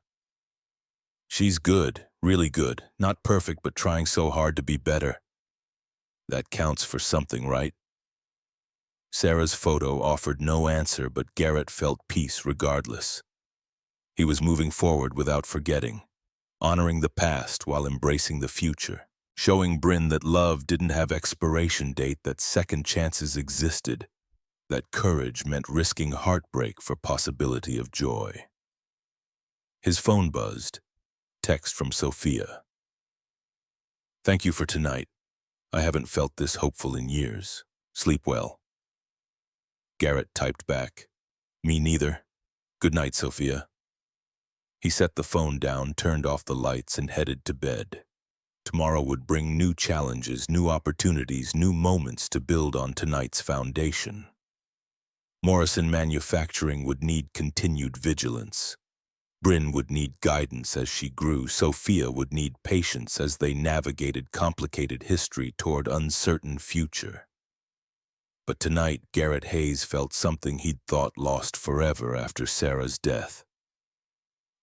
She's good, really good, not perfect, but trying so hard to be better. That counts for something, right?" Sarah's photo offered no answer, but Garrett felt peace regardless. He was moving forward without forgetting, honoring the past while embracing the future, showing Bryn that love didn't have expiration date, that second chances existed, that courage meant risking heartbreak for possibility of joy. His phone buzzed. Text from Sophia. "Thank you for tonight. I haven't felt this hopeful in years. Sleep well. Garrett typed back. Me neither. Good night, Sophia. He set the phone down, turned off the lights, and headed to bed. Tomorrow would bring new challenges, new opportunities, new moments to build on tonight's foundation. Morrison Manufacturing would need continued vigilance. Bryn would need guidance as she grew. Sophia would need patience as they navigated complicated history toward uncertain future. But tonight, Garrett Hayes felt something he'd thought lost forever after Sarah's death.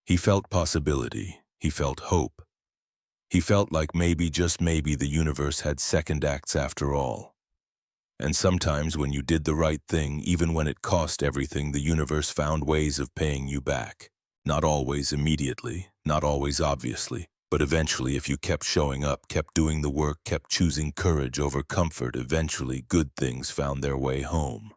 He felt possibility. He felt hope. He felt like maybe, just maybe, the universe had second acts after all. And sometimes when you did the right thing, even when it cost everything, the universe found ways of paying you back. Not always immediately, not always obviously, but eventually, if you kept showing up, kept doing the work, kept choosing courage over comfort, eventually good things found their way home.